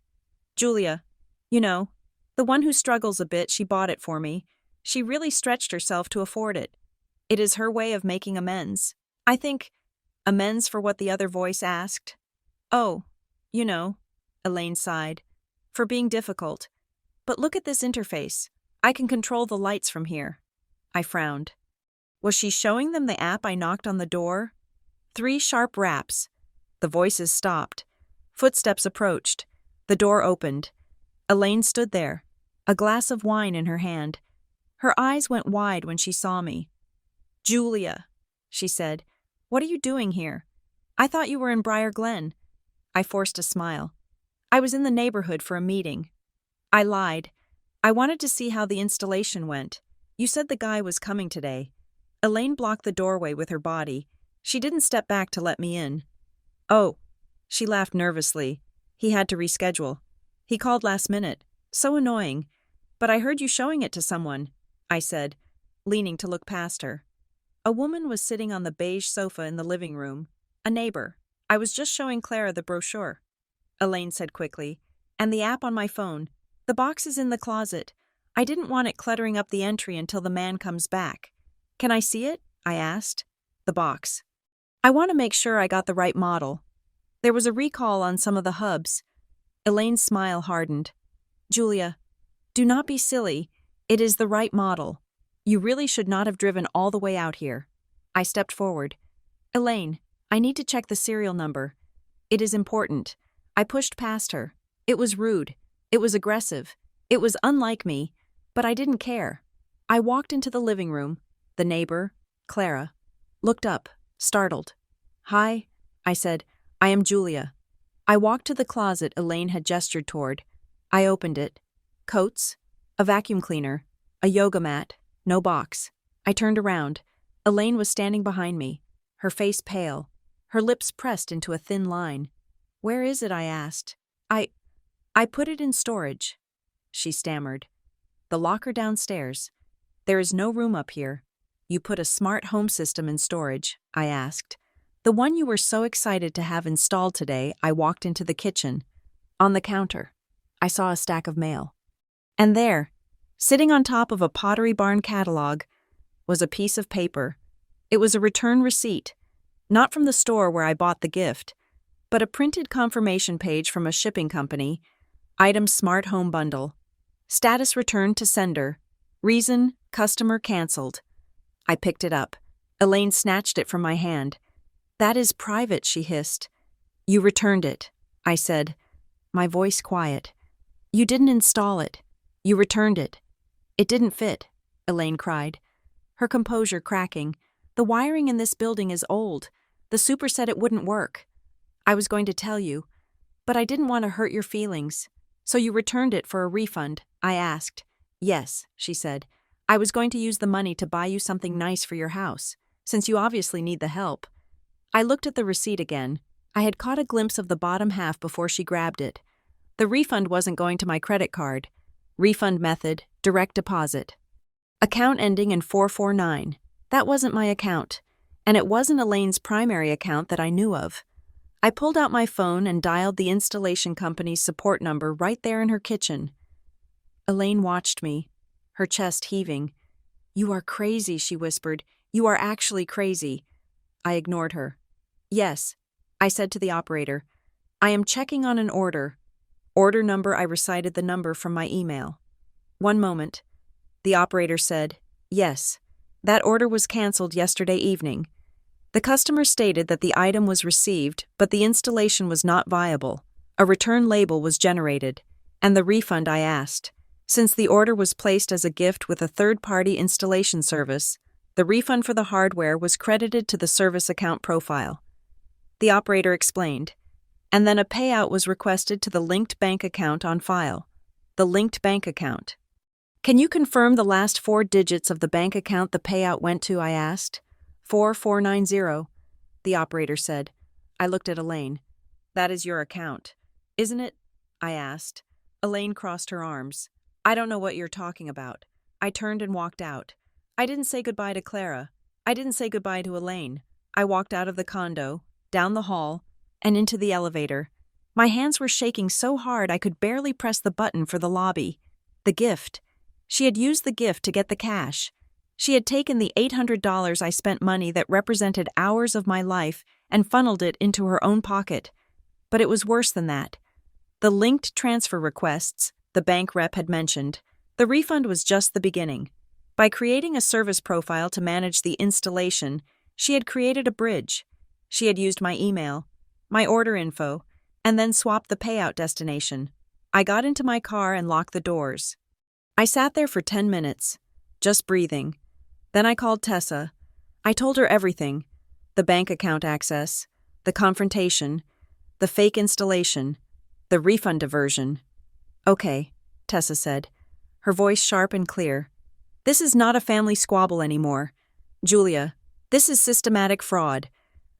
A: Julia, you know, the one who struggles a bit, she bought it for me. She really stretched herself to afford it. It is her way of making amends. I think, amends for what the other voice asked. Oh, you know, Elaine sighed, for being difficult. But look at this interface. I can control the lights from here. I frowned. Was she showing them the app I knocked on the door? 3 sharp raps. The voices stopped. Footsteps approached. The door opened. Elaine stood there, a glass of wine in her hand. Her eyes went wide when she saw me. Julia, she said, what are you doing here? I thought you were in Briar Glen. I forced a smile. I was in the neighborhood for a meeting. I lied. I wanted to see how the installation went. You said the guy was coming today. Elaine blocked the doorway with her body. She didn't step back to let me in. Oh, she laughed nervously. He had to reschedule. He called last minute. So annoying. But I heard you showing it to someone, I said, leaning to look past her. A woman was sitting on the beige sofa in the living room. A neighbor. I was just showing Clara the brochure, Elaine said quickly. And the app on my phone. The box is in the closet. I didn't want it cluttering up the entry until the man comes back. Can I see it? I asked. The box. I want to make sure I got the right model. There was a recall on some of the hubs. Elaine's smile hardened. Julia, do not be silly. It is the right model. You really should not have driven all the way out here. I stepped forward. Elaine, I need to check the serial number. It is important. I pushed past her. It was rude. It was aggressive. It was unlike me, but I didn't care. I walked into the living room. The neighbor, Clara, looked up, startled. Hi, I said. I am Julia. I walked to the closet Elaine had gestured toward. I opened it. Coats, a vacuum cleaner, a yoga mat, no box. I turned around. Elaine was standing behind me, her face pale, her lips pressed into a thin line. Where is it? I asked. I put it in storage, she stammered. The locker downstairs. There is no room up here. You put a smart home system in storage, I asked. The one you were so excited to have installed today. I walked into the kitchen. On the counter, I saw a stack of mail. And there, sitting on top of a Pottery Barn catalog, was a piece of paper. It was a return receipt, not from the store where I bought the gift, but a printed confirmation page from a shipping company. Item Smart Home Bundle. Status returned to sender. Reason, customer canceled. I picked it up. Elaine snatched it from my hand. That is private, she hissed. You returned it, I said, my voice quiet. You didn't install it. You returned it. It didn't fit, Elaine cried, her composure cracking. The wiring in this building is old. The super said it wouldn't work. I was going to tell you, but I didn't want to hurt your feelings. So you returned it for a refund, I asked. Yes, she said. I was going to use the money to buy you something nice for your house, since you obviously need the help. I looked at the receipt again. I had caught a glimpse of the bottom half before she grabbed it. The refund wasn't going to my credit card. Refund method, direct deposit. Account ending in 449. That wasn't my account, and it wasn't Elaine's primary account that I knew of. I pulled out my phone and dialed the installation company's support number right there in her kitchen. Elaine watched me, her chest heaving. You are crazy, she whispered. You are actually crazy. I ignored her. Yes, I said to the operator. I am checking on an order. Order number. I recited the number from my email. One moment. The operator said, yes, that order was canceled yesterday evening. The customer stated that the item was received, but the installation was not viable. A return label was generated, and the refund I asked. Since the order was placed as a gift with a third-party installation service, the refund for the hardware was credited to the service account profile. The operator explained, and then a payout was requested to the linked bank account on file. The linked bank account. Can you confirm the last 4 digits of the bank account the payout went to? I asked. 4490, the operator said. I looked at Elaine. That is your account, isn't it? I asked. Elaine crossed her arms. I don't know what you're talking about. I turned and walked out. I didn't say goodbye to Clara. I didn't say goodbye to Elaine. I walked out of the condo, down the hall, and into the elevator. My hands were shaking so hard I could barely press the button for the lobby. The gift. She had used the gift to get the cash. She had taken the $800 I spent, money that represented hours of my life, and funneled it into her own pocket. But it was worse than that. The linked transfer requests the bank rep had mentioned. The refund was just the beginning. By creating a service profile to manage the installation, she had created a bridge. She had used my email, my order info, and then swapped the payout destination. I got into my car and locked the doors. I sat there for 10 minutes, just breathing. Then I called Tessa. I told her everything. The bank account access, the confrontation, the fake installation, the refund diversion. Okay, Tessa said, her voice sharp and clear. This is not a family squabble anymore. Julia, this is systematic fraud.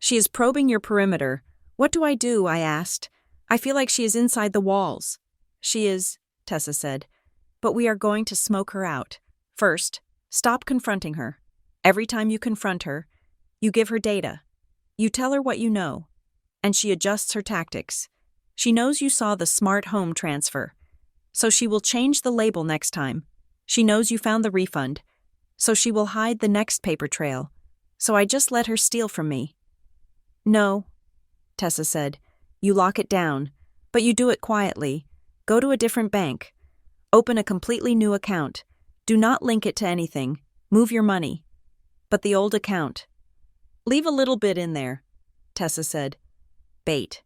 A: She is probing your perimeter. What do? I asked. I feel like she is inside the walls. She is, Tessa said. But we are going to smoke her out. First, stop confronting her. Every time you confront her, you give her data. You tell her what you know, and she adjusts her tactics. She knows you saw the smart home transfer, so she will change the label next time. She knows you found the refund, so she will hide the next paper trail. So I just let her steal from me. No, Tessa said. You lock it down, but you do it quietly. Go to a different bank. Open a completely new account. Do not link it to anything. Move your money. But the old account. Leave a little bit in there, Tessa said. Bait.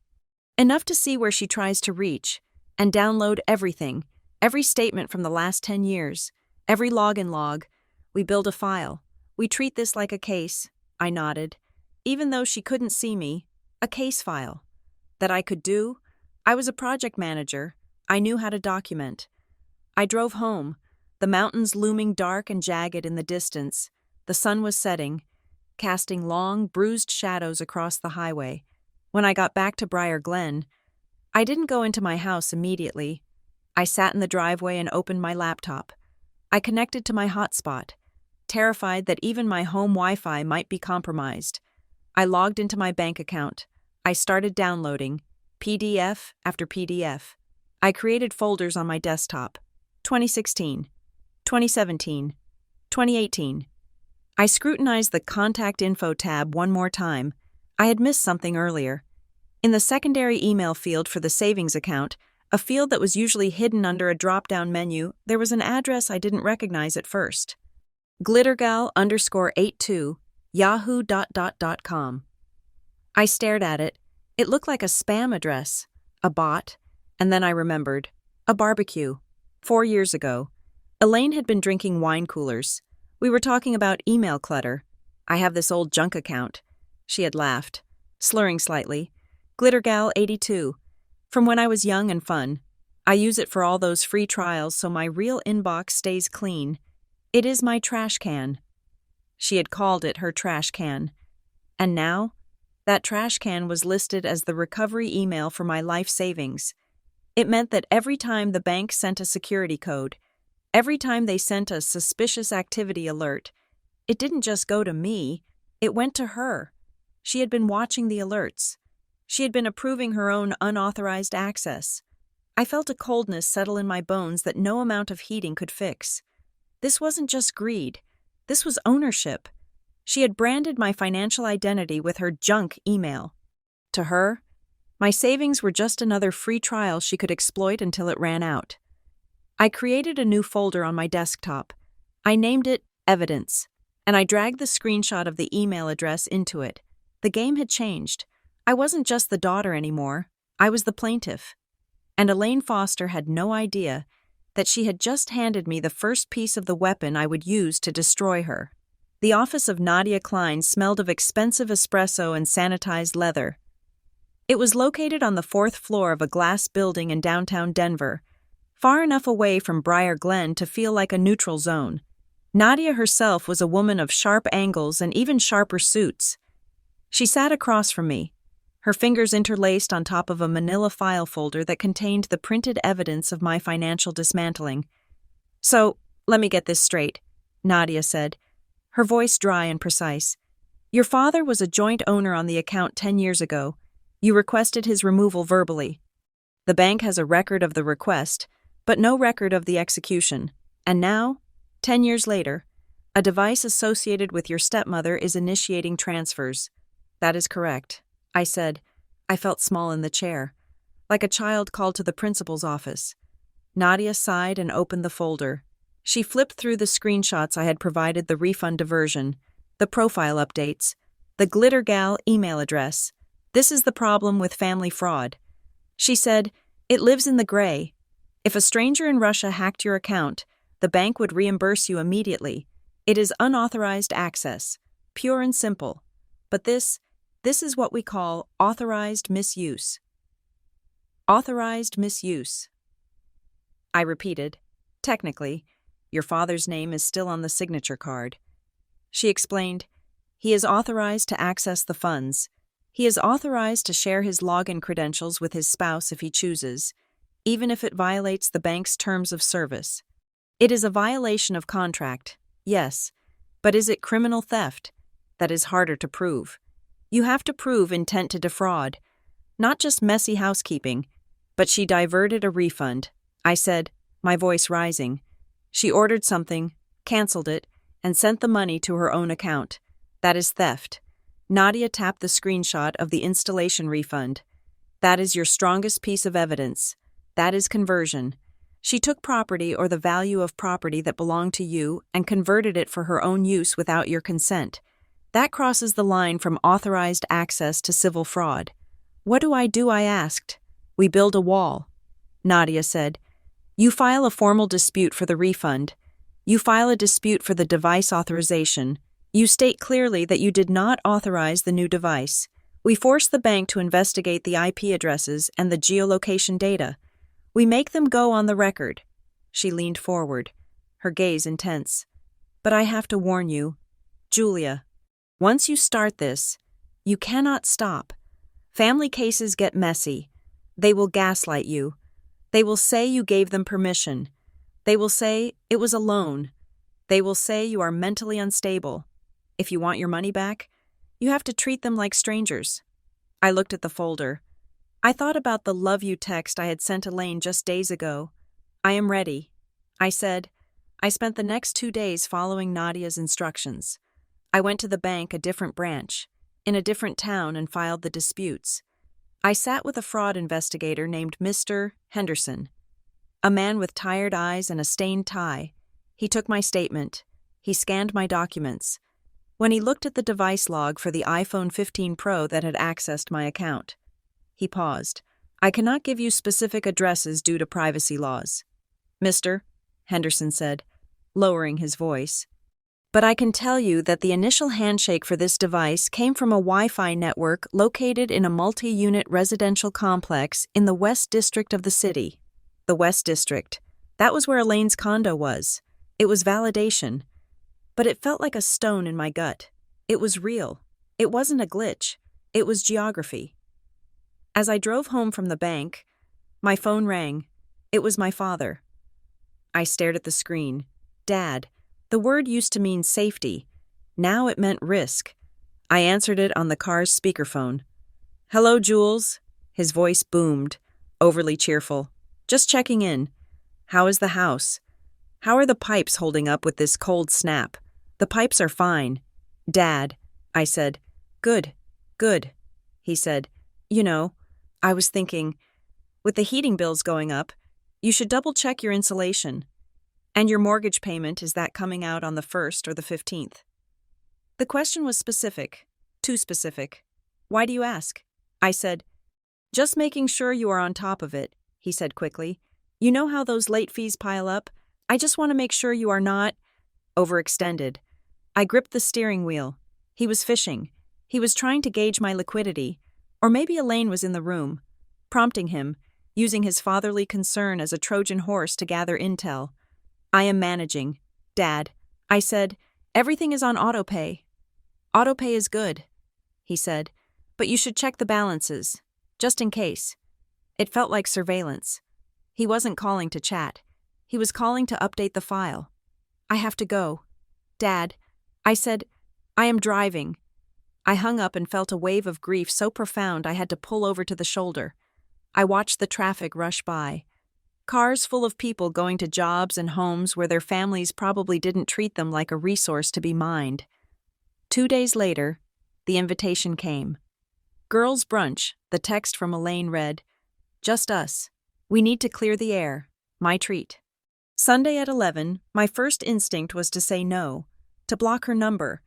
A: Enough to see where she tries to reach, and download everything, every statement from the last 10 years, every login log. We build a file. We treat this like a case. I nodded. Even though she couldn't see me, a case file. That I could do? I was a project manager. I knew how to document. I drove home, the mountains looming dark and jagged in the distance. The sun was setting, casting long, bruised shadows across the highway. When I got back to Briar Glen, I didn't go into my house immediately. I sat in the driveway and opened my laptop. I connected to my hotspot, terrified that even my home Wi-Fi might be compromised. I logged into my bank account. I started downloading, PDF after PDF. I created folders on my desktop. 2016, 2017, 2018. I scrutinized the Contact Info tab one more time. I had missed something earlier. In the secondary email field for the savings account, a field that was usually hidden under a drop-down menu, there was an address I didn't recognize at first. glittergal_82 yahoo.com. I stared at it. It looked like a spam address, a bot, and then I remembered. A barbecue. 4 years ago. Elaine had been drinking wine coolers. We were talking about email clutter. I have this old junk account. She had laughed, slurring slightly. Glittergal82. From when I was young and fun. I use it for all those free trials so my real inbox stays clean. It is my trash can. She had called it her trash can. And now, that trash can was listed as the recovery email for my life savings. It meant that every time the bank sent a security code, every time they sent a suspicious activity alert, it didn't just go to me, it went to her. She had been watching the alerts. She had been approving her own unauthorized access. I felt a coldness settle in my bones that no amount of heating could fix. This wasn't just greed. This was ownership. She had branded my financial identity with her junk email. To her, my savings were just another free trial she could exploit until it ran out. I created a new folder on my desktop. I named it Evidence, and I dragged the screenshot of the email address into it. The game had changed. I wasn't just the daughter anymore. I was the plaintiff. And Elaine Foster had no idea that she had just handed me the first piece of the weapon I would use to destroy her. The office of Nadia Klein smelled of expensive espresso and sanitized leather. It was located on the 4th floor of a glass building in downtown Denver, far enough away from Briar Glen to feel like a neutral zone. Nadia herself was a woman of sharp angles and even sharper suits. She sat across from me, her fingers interlaced on top of a manila file folder that contained the printed evidence of my financial dismantling. So, let me get this straight, Nadia said, her voice dry and precise. Your father was a joint owner on the account 10 years ago. You requested his removal verbally. The bank has a record of the request, but no record of the execution. And now, 10 years later, a device associated with your stepmother is initiating transfers. That is correct, I said. I felt small in the chair, like a child called to the principal's office. Nadia sighed and opened the folder. She flipped through the screenshots I had provided, the refund diversion, the profile updates, the Glittergal email address. This is the problem with family fraud. She said, it lives in the gray. If a stranger in Russia hacked your account, the bank would reimburse you immediately. It is unauthorized access, pure and simple. But this is what we call authorized misuse. Authorized misuse. I repeated, technically, your father's name is still on the signature card. She explained, he is authorized to access the funds. He is authorized to share his login credentials with his spouse if he chooses, even if it violates the bank's terms of service. It is a violation of contract, yes, but is it criminal theft? That is harder to prove. You have to prove intent to defraud, not just messy housekeeping. But she diverted a refund, I said, my voice rising. She ordered something, canceled it, and sent the money to her own account. That is theft. Nadia tapped the screenshot of the installation refund. That is your strongest piece of evidence. That is conversion. She took property or the value of property that belonged to you and converted it for her own use without your consent. That crosses the line from authorized access to civil fraud. What do? I asked. We build a wall. Nadia said. You file a formal dispute for the refund. You file a dispute for the device authorization. You state clearly that you did not authorize the new device. We force the bank to investigate the IP addresses and the geolocation data. We make them go on the record. She leaned forward, her gaze intense. But I have to warn you, Julia, once you start this, you cannot stop. Family cases get messy. They will gaslight you. They will say you gave them permission. They will say it was a loan. They will say you are mentally unstable. If you want your money back, you have to treat them like strangers. I looked at the folder. I thought about the love you text I had sent Elaine just days ago. I am ready, I said. I spent the next 2 days following Nadia's instructions. I went to the bank, a different branch, in a different town, and filed the disputes. I sat with a fraud investigator named Mr. Henderson, a man with tired eyes and a stained tie. He took my statement. He scanned my documents. When he looked at the device log for the iPhone 15 Pro that had accessed my account, he paused. I cannot give you specific addresses due to privacy laws, Mr. Henderson said, lowering his voice. But I can tell you that the initial handshake for this device came from a Wi-Fi network located in a multi-unit residential complex in the West District of the city. The West District. That was where Elaine's condo was. It was validation. But it felt like a stone in my gut. It was real. It wasn't a glitch. It was geography. As I drove home from the bank, my phone rang. It was my father. I stared at the screen. Dad. The word used to mean safety. Now it meant risk. I answered it on the car's speakerphone. Hello, Jules. His voice boomed, overly cheerful. Just checking in. How is the house? How are the pipes holding up with this cold snap? The pipes are fine. Dad, I said. Good, good, he said. You know, I was thinking, with the heating bills going up, you should double-check your insulation. And your mortgage payment, is that coming out on the 1st or the 15th? The question was specific, too specific. Why do you ask? I said. Just making sure you are on top of it, he said quickly. You know how those late fees pile up? I just want to make sure you are not overextended. I gripped the steering wheel. He was fishing. He was trying to gauge my liquidity. Or maybe Elaine was in the room, prompting him, using his fatherly concern as a Trojan horse to gather intel. I am managing, Dad. I said, everything is on autopay. Autopay is good, he said, but you should check the balances, just in case. It felt like surveillance. He wasn't calling to chat. He was calling to update the file. I have to go. Dad, I said, I am driving. I hung up and felt a wave of grief so profound I had to pull over to the shoulder. I watched the traffic rush by. Cars full of people going to jobs and homes where their families probably didn't treat them like a resource to be mined. 2 days later, the invitation came. Girls' brunch, the text from Elaine read, Just us. We need to clear the air. My treat. Sunday at 11, my first instinct was to say no, to block her number,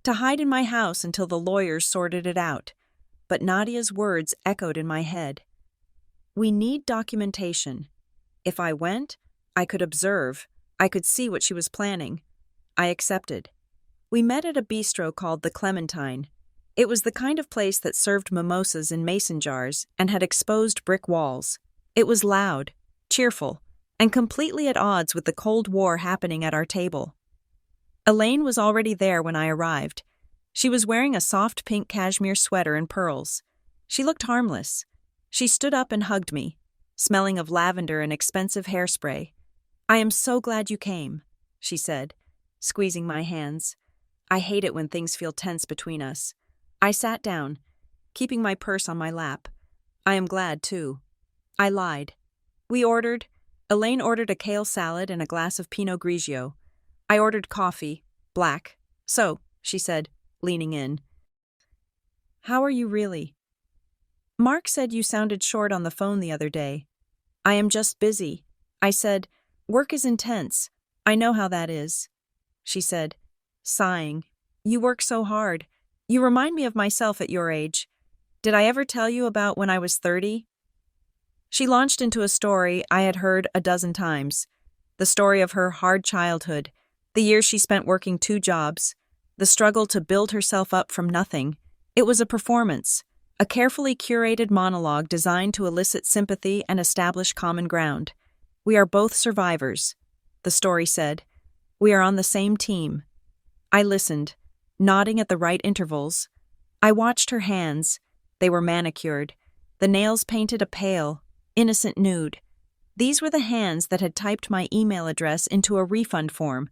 A: to hide in my house until the lawyers sorted it out. But Nadia's words echoed in my head. We need documentation. If I went, I could observe. I could see what she was planning. I accepted. We met at a bistro called the Clementine. It was the kind of place that served mimosas in mason jars and had exposed brick walls. It was loud, cheerful, and completely at odds with the Cold War happening at our table. Elaine was already there when I arrived. She was wearing a soft pink cashmere sweater and pearls. She looked harmless. She stood up and hugged me, smelling of lavender and expensive hairspray. "I am so glad you came," she said, squeezing my hands. I hate it when things feel tense between us. I sat down, keeping my purse on my lap. "I am glad, too." I lied. Elaine ordered a kale salad and a glass of Pinot Grigio. I ordered coffee, black. "So," she said, leaning in. "How are you really?" "Mark said you sounded short on the phone the other day." "I am just busy." I said, "Work is intense. I know how that is." She said, sighing, "You work so hard. You remind me of myself at your age. Did I ever tell you about when I was 30? She launched into a story I had heard a dozen times. The story of her hard childhood, the years she spent working 2 jobs, the struggle to build herself up from nothing. It was a performance, a carefully curated monologue designed to elicit sympathy and establish common ground. "We are both survivors," the story said. "We are on the same team." I listened, nodding at the right intervals. I watched her hands. They were manicured, the nails painted a pale, innocent nude. These were the hands that had typed my email address into a refund form.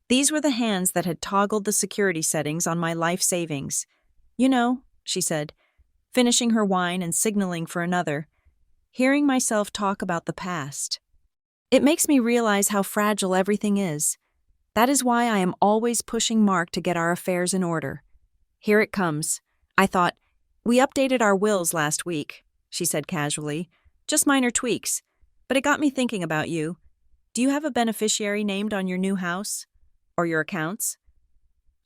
A: These were the hands that had toggled the security settings on my life savings. "You know," she said, finishing her wine and signaling for another, hearing myself talk about the past. "It makes me realize how fragile everything is. That is why I am always pushing Mark to get our affairs in order. Here it comes." I thought, "We updated our wills last week," she said casually. "Just minor tweaks. But it got me thinking about you. Do you have a beneficiary named on your new house? Or your accounts?"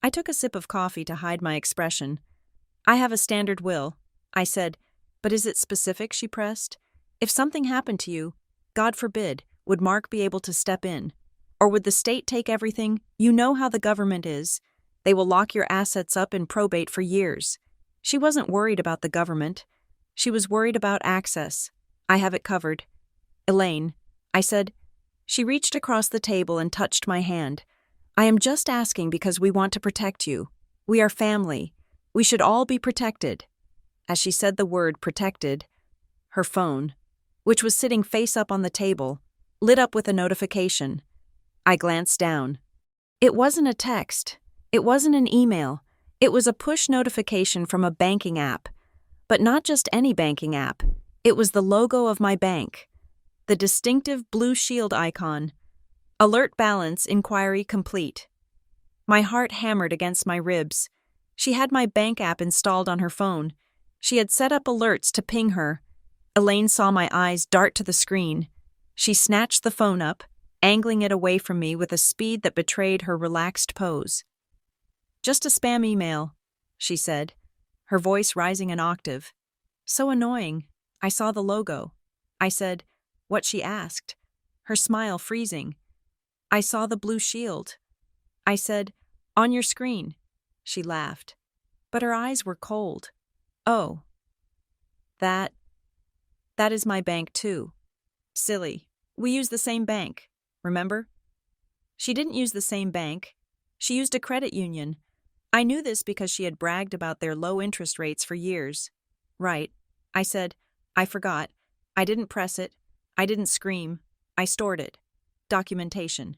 A: I took a sip of coffee to hide my expression. "I have a standard will," I said. "But is it specific?" she pressed. "If something happened to you, God forbid, would Mark be able to step in? Or would the state take everything? You know how the government is. They will lock your assets up in probate for years." She wasn't worried about the government. She was worried about access. "I have it covered." "Elaine," I said. She reached across the table and touched my hand. "I am just asking because we want to protect you. We are family. We should all be protected." As she said the word protected, her phone, which was sitting face up on the table, lit up with a notification. I glanced down. It wasn't a text. It wasn't an email. It was a push notification from a banking app. But not just any banking app. It was the logo of my bank. The distinctive blue shield icon. "Alert balance inquiry complete." My heart hammered against my ribs. She had my bank app installed on her phone. She had set up alerts to ping her. Elaine saw my eyes dart to the screen. She snatched the phone up, angling it away from me with a speed that betrayed her relaxed pose. "Just a spam email," she said, her voice rising an octave. "So annoying." I saw the logo. I said, "What?" she asked, her smile freezing. "I saw the blue shield." I said, "On your screen." She laughed, but her eyes were cold. "Oh. That is my bank too. Silly. We use the same bank, remember?" She didn't use the same bank. She used a credit union. I knew this because she had bragged about their low interest rates for years. "Right." I said, "I forgot. I didn't press it. I didn't scream. I stored it. Documentation."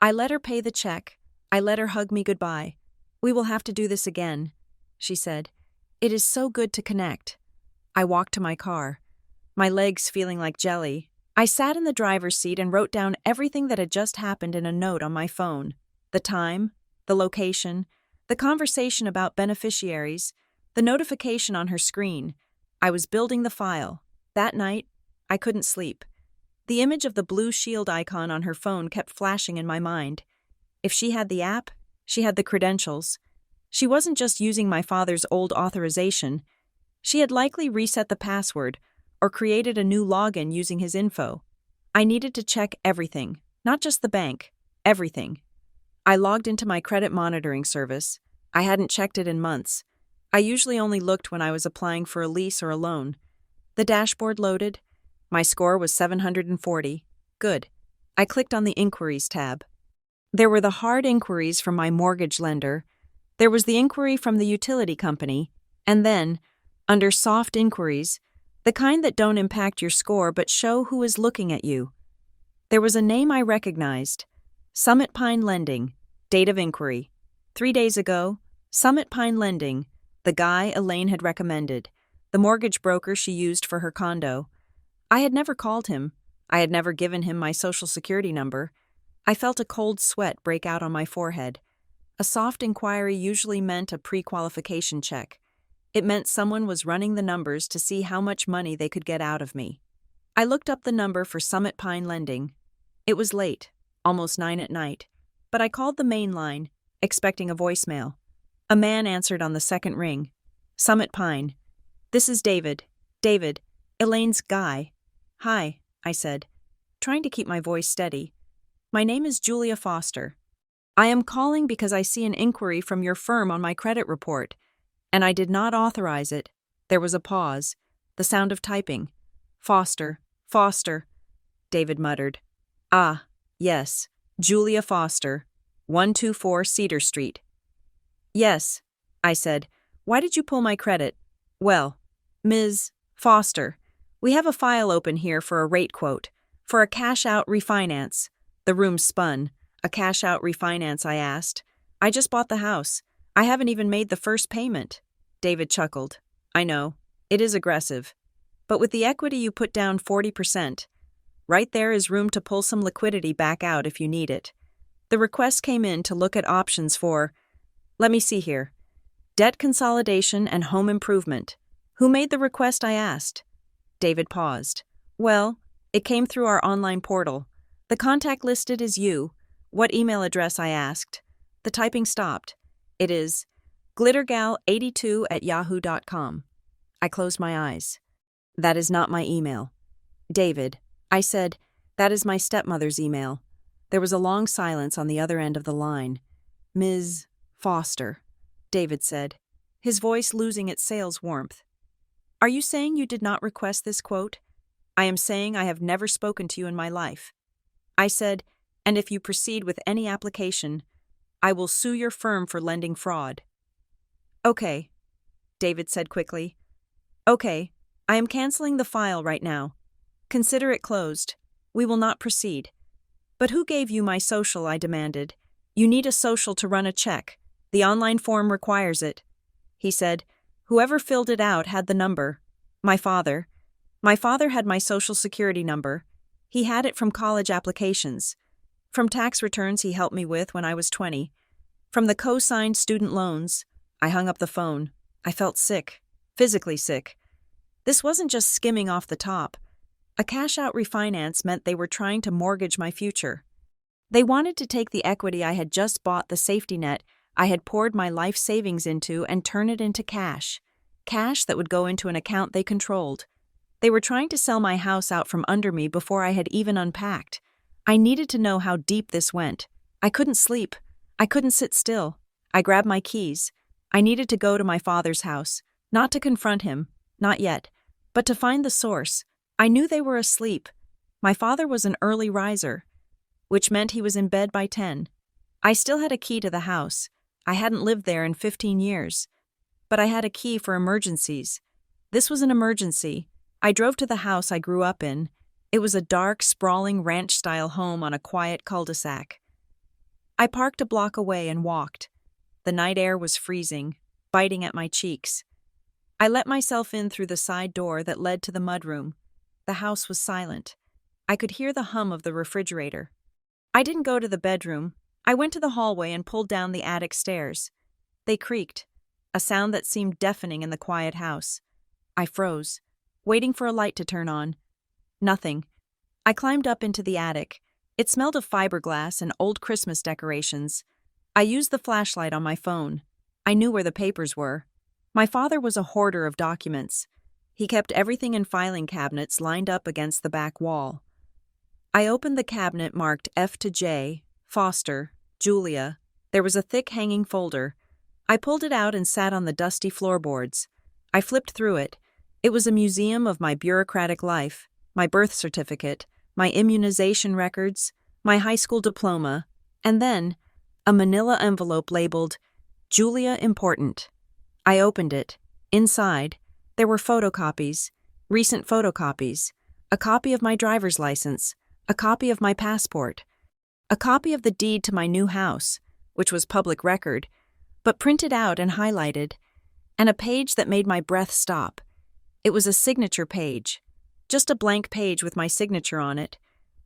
A: I let her pay the check. I let her hug me goodbye. "We will have to do this again," she said. "It is so good to connect." I walked to my car, my legs feeling like jelly. I sat in the driver's seat and wrote down everything that had just happened in a note on my phone. The time, the location, the conversation about beneficiaries, the notification on her screen. I was building the file. That night, I couldn't sleep. The image of the blue shield icon on her phone kept flashing in my mind. If she had the app, she had the credentials. She wasn't just using my father's old authorization. She had likely reset the password or created a new login using his info. I needed to check everything, not just the bank, everything. I logged into my credit monitoring service. I hadn't checked it in months. I usually only looked when I was applying for a lease or a loan. The dashboard loaded. My score was 740. Good. I clicked on the Inquiries tab. There were the hard inquiries from my mortgage lender, There was the inquiry from the utility company, and then, under soft inquiries, the kind that don't impact your score but show who is looking at you, there was a name I recognized: Summit Pine Lending. Date of inquiry: 3 days ago. Summit Pine Lending, the guy Elaine had recommended, the mortgage broker she used for her condo. I had never called him. I had never given him my social security number. I felt a cold sweat break out on my forehead. A soft inquiry usually meant a pre-qualification check. It meant someone was running the numbers to see how much money they could get out of me. I looked up the number for Summit Pine Lending. It was late, almost 9 at night, but I called the main line, expecting a voicemail. A man answered on the second ring. Summit Pine. This is David. David, Elaine's guy. Hi, I said, trying to keep my voice steady. My name is Julia Foster. I am calling because I see an inquiry from your firm on my credit report, and I did not authorize it. There was a pause, the sound of typing. Foster, David muttered. Ah, yes, Julia Foster, 124 Cedar Street. Yes, I said. Why did you pull my credit? Well, Ms. Foster, we have a file open here for a rate quote, for a cash-out refinance. The room spun. A cash-out refinance, I asked. I just bought the house. I haven't even made the first payment. David chuckled. I know. It is aggressive. But with the equity you put down 40%, right there is room to pull some liquidity back out if you need it. The request came in to look at options for, let me see here, debt consolidation and home improvement. Who made the request, I asked. David paused. Well, it came through our online portal. The contact listed is you. What email address, I asked. The typing stopped. It is glittergal82@yahoo.com. I closed my eyes. That is not my email. David, I said, that is my stepmother's email. There was a long silence on the other end of the line. Ms. Foster, David said, his voice losing its sales warmth. Are you saying you did not request this quote? I am saying I have never spoken to you in my life. I said, and if you proceed with any application, I will sue your firm for lending fraud. Okay, David said quickly. Okay, I am canceling the file right now. Consider it closed. We will not proceed. But who gave you my social, I demanded. You need a social to run a check. The online form requires it. He said, whoever filled it out had the number. My father. My father had my social security number. He had it from college applications. From tax returns he helped me with when I was 20. From the co-signed student loans. I hung up the phone. I felt sick. Physically sick. This wasn't just skimming off the top. A cash-out refinance meant they were trying to mortgage my future. They wanted to take the equity I had just bought, the safety net I had poured my life savings into, and turn it into cash. Cash that would go into an account they controlled. They were trying to sell my house out from under me before I had even unpacked. I needed to know how deep this went. I couldn't sleep. I couldn't sit still. I grabbed my keys. I needed to go to my father's house, not to confront him, not yet, but to find the source. I knew they were asleep. My father was an early riser, which meant he was in bed by 10. I still had a key to the house. I hadn't lived there in 15 years. But I had a key for emergencies. This was an emergency. I drove to the house I grew up in. It was a dark, sprawling ranch-style home on a quiet cul-de-sac. I parked a block away and walked. The night air was freezing, biting at my cheeks. I let myself in through the side door that led to the mudroom. The house was silent. I could hear the hum of the refrigerator. I didn't go to the bedroom. I went to the hallway and pulled down the attic stairs. They creaked, a sound that seemed deafening in the quiet house. I froze, waiting for a light to turn on. Nothing. I climbed up into the attic. It smelled of fiberglass and old Christmas decorations. I used the flashlight on my phone. I knew where the papers were. My father was a hoarder of documents. He kept everything in filing cabinets lined up against the back wall. I opened the cabinet marked F to J, Foster, Julia. There was a thick hanging folder. I pulled it out and sat on the dusty floorboards. I flipped through it. It was a museum of my bureaucratic life, my birth certificate, my immunization records, my high school diploma, and then a manila envelope labeled, Julia important. I opened it. Inside, there were photocopies, recent photocopies, a copy of my driver's license, a copy of my passport, a copy of the deed to my new house, which was public record, but printed out and highlighted, and a page that made my breath stop. It was a signature page, just a blank page with my signature on it,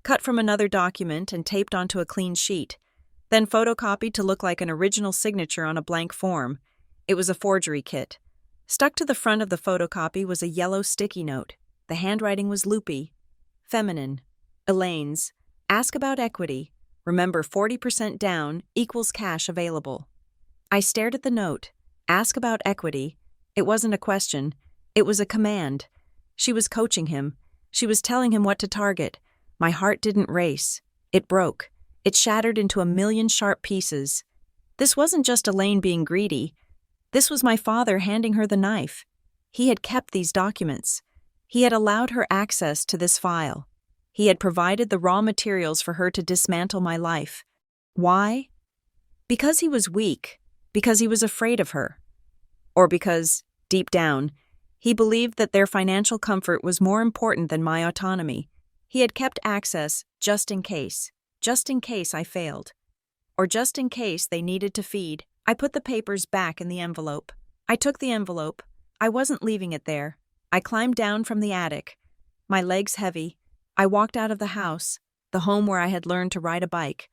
A: cut from another document and taped onto a clean sheet, then photocopied to look like an original signature on a blank form. It was a forgery kit. Stuck to the front of the photocopy was a yellow sticky note. The handwriting was loopy. Feminine. Elaine's. Ask about equity. Remember 40% down equals cash available. I stared at the note. Ask about equity. It wasn't a question. It was a command. She was coaching him. She was telling him what to target. My heart didn't race. It broke. It shattered into a million sharp pieces. This wasn't just Elaine being greedy. This was my father handing her the knife. He had kept these documents. He had allowed her access to this file. He had provided the raw materials for her to dismantle my life. Why? Because he was weak. Because he was afraid of her. Or because, deep down, he believed that their financial comfort was more important than my autonomy. He had kept access just in case I failed. Or just in case they needed to feed. I put the papers back in the envelope. I took the envelope. I wasn't leaving it there. I climbed down from the attic. My legs heavy. I walked out of the house, the home where I had learned to ride a bike,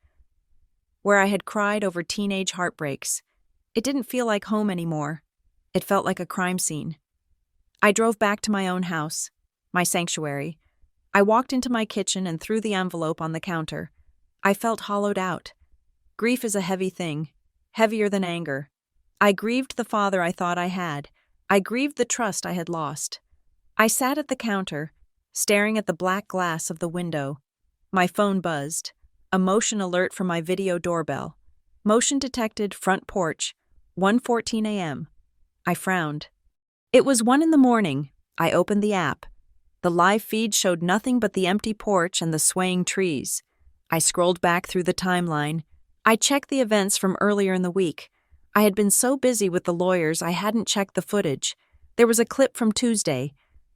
A: where I had cried over teenage heartbreaks. It didn't feel like home anymore. It felt like a crime scene. I drove back to my own house, my sanctuary. I walked into my kitchen and threw the envelope on the counter. I felt hollowed out. Grief is a heavy thing, heavier than anger. I grieved the father I thought I had. I grieved the trust I had lost. I sat at the counter, staring at the black glass of the window. My phone buzzed. A motion alert from my video doorbell. Motion detected, front porch, 1:14 a.m. I frowned. It was 1 a.m. I opened the app. The live feed showed nothing but the empty porch and the swaying trees. I scrolled back through the timeline. I checked the events from earlier in the week. I had been so busy with the lawyers I hadn't checked the footage. There was a clip from Tuesday,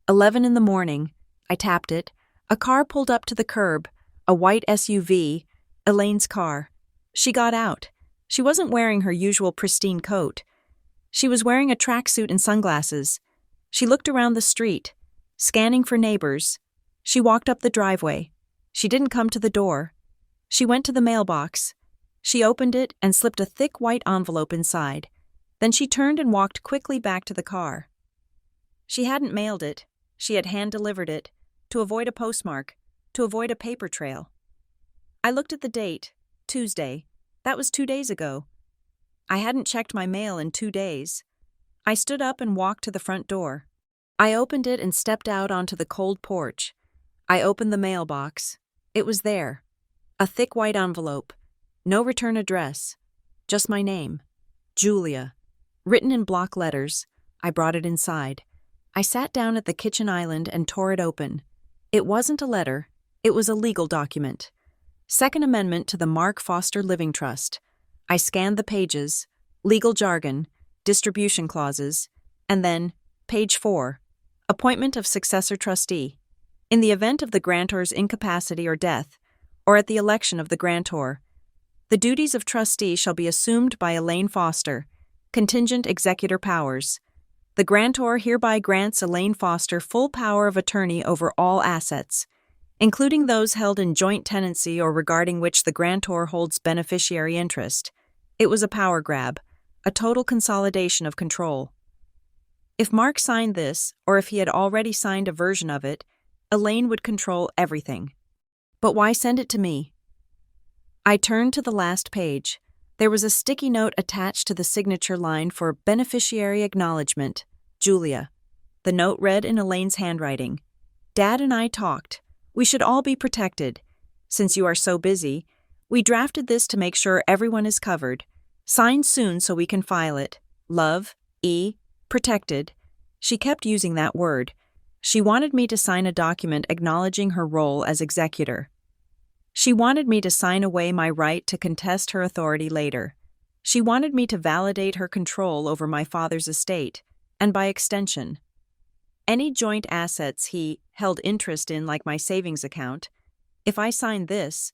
A: 11 a.m. I tapped it. A car pulled up to the curb, a white SUV, Elaine's car. She got out. She wasn't wearing her usual pristine coat. She was wearing a tracksuit and sunglasses. She looked around the street, scanning for neighbors. She walked up the driveway. She didn't come to the door. She went to the mailbox. She opened it and slipped a thick white envelope inside. Then she turned and walked quickly back to the car. She hadn't mailed it. She had hand-delivered it, to avoid a postmark, to avoid a paper trail. I looked at the date, Tuesday. That was 2 days ago. I hadn't checked my mail in 2 days. I stood up and walked to the front door. I opened it and stepped out onto the cold porch. I opened the mailbox. It was there. A thick white envelope. No return address. Just my name. Julia. Written in block letters. I brought it inside. I sat down at the kitchen island and tore it open. It wasn't a letter. It was a legal document. Second Amendment to the Mark Foster Living Trust. I scanned the pages, legal jargon, distribution clauses, and then, page 4, appointment of successor trustee. In the event of the grantor's incapacity or death, or at the election of the grantor, the duties of trustee shall be assumed by Elaine Foster, contingent executor powers. The grantor hereby grants Elaine Foster full power of attorney over all assets, including those held in joint tenancy or regarding which the grantor holds beneficiary interest. It was a power grab, a total consolidation of control. If Mark signed this, or if he had already signed a version of it, Elaine would control everything. But why send it to me? I turned to the last page. There was a sticky note attached to the signature line for beneficiary acknowledgement, Julia. The note read in Elaine's handwriting. Dad and I talked. We should all be protected. Since you are so busy, we drafted this to make sure everyone is covered. Sign soon so we can file it. Love, E. Protected. She kept using that word. She wanted me to sign a document acknowledging her role as executor. She wanted me to sign away my right to contest her authority later. She wanted me to validate her control over my father's estate, and by extension, any joint assets he held interest in, like my savings account. If I signed this,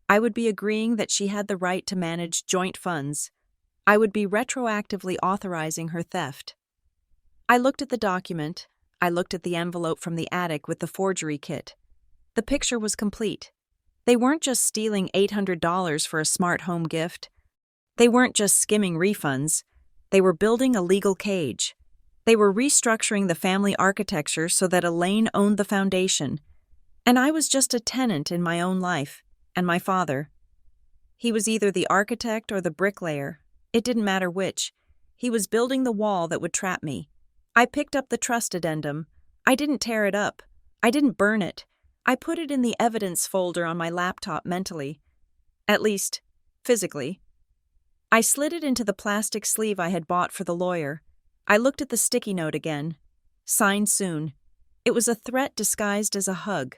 A: I would be agreeing that she had the right to manage joint funds. I would be retroactively authorizing her theft. I looked at the document. I looked at the envelope from the attic with the forgery kit. The picture was complete. They weren't just stealing $800 for a smart home gift. They weren't just skimming refunds. They were building a legal cage. They were restructuring the family architecture so that Elaine owned the foundation. And I was just a tenant in my own life, and my father. He was either the architect or the bricklayer. It didn't matter which. He was building the wall that would trap me. I picked up the trust addendum. I didn't tear it up. I didn't burn it. I put it in the evidence folder on my laptop mentally. At least, physically. I slid it into the plastic sleeve I had bought for the lawyer. I looked at the sticky note again. Signed soon. It was a threat disguised as a hug.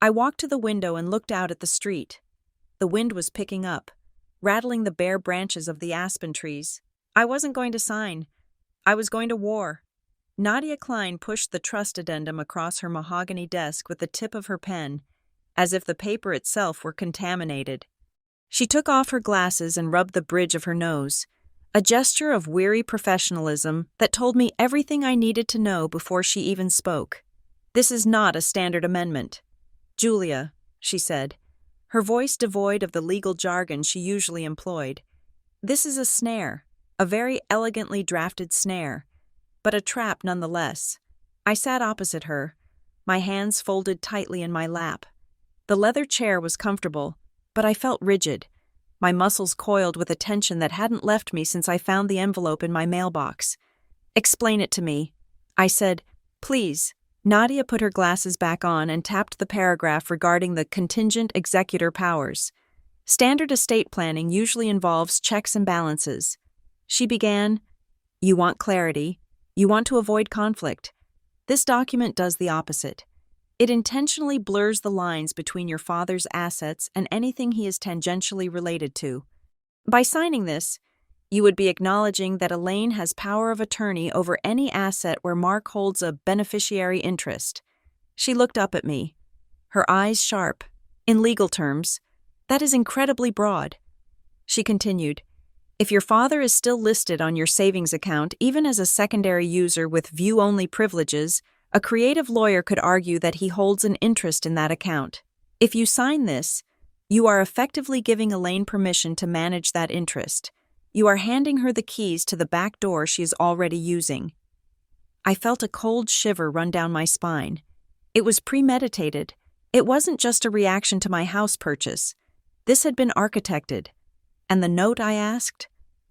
A: I walked to the window and looked out at the street. The wind was picking up, rattling the bare branches of the aspen trees. I wasn't going to sign. I was going to war. Nadia Klein pushed the trust addendum across her mahogany desk with the tip of her pen, as if the paper itself were contaminated. She took off her glasses and rubbed the bridge of her nose, a gesture of weary professionalism that told me everything I needed to know before she even spoke. "This is not a standard amendment. Julia," she said, her voice devoid of the legal jargon she usually employed. "This is a snare, a very elegantly drafted snare, but a trap nonetheless." I sat opposite her, my hands folded tightly in my lap. The leather chair was comfortable, but I felt rigid, my muscles coiled with a tension that hadn't left me since I found the envelope in my mailbox. "Explain it to me," I said. "Please." Nadia put her glasses back on and tapped the paragraph regarding the contingent executor powers. "Standard estate planning usually involves checks and balances." She began, "You want clarity. You want to avoid conflict. This document does the opposite. It intentionally blurs the lines between your father's assets and anything he is tangentially related to. By signing this, you would be acknowledging that Elaine has power of attorney over any asset where Mark holds a beneficiary interest." She looked up at me, her eyes sharp. "In legal terms, that is incredibly broad." She continued, "If your father is still listed on your savings account, even as a secondary user with view-only privileges, a creative lawyer could argue that he holds an interest in that account. If you sign this, you are effectively giving Elaine permission to manage that interest. You are handing her the keys to the back door she is already using." I felt a cold shiver run down my spine. It was premeditated. It wasn't just a reaction to my house purchase. This had been architected. "And the note?" I asked.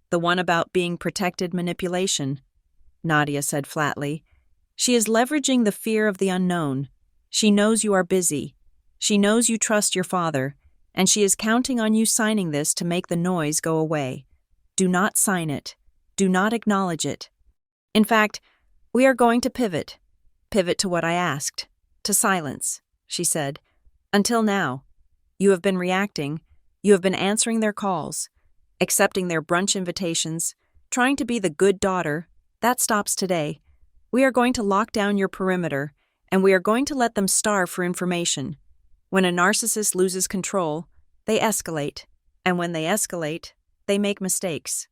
A: "The one about being protected manipulation," Nadia said flatly. "She is leveraging the fear of the unknown. She knows you are busy. She knows you trust your father, and she is counting on you signing this to make the noise go away. Do not sign it. Do not acknowledge it. In fact, we are going to pivot. Pivot to what I asked. To silence," she said. "Until now, you have been reacting. You have been answering their calls, accepting their brunch invitations, trying to be the good daughter. That stops today. We are going to lock down your perimeter, and we are going to let them starve for information. When a narcissist loses control, they escalate, and when they escalate, they make mistakes."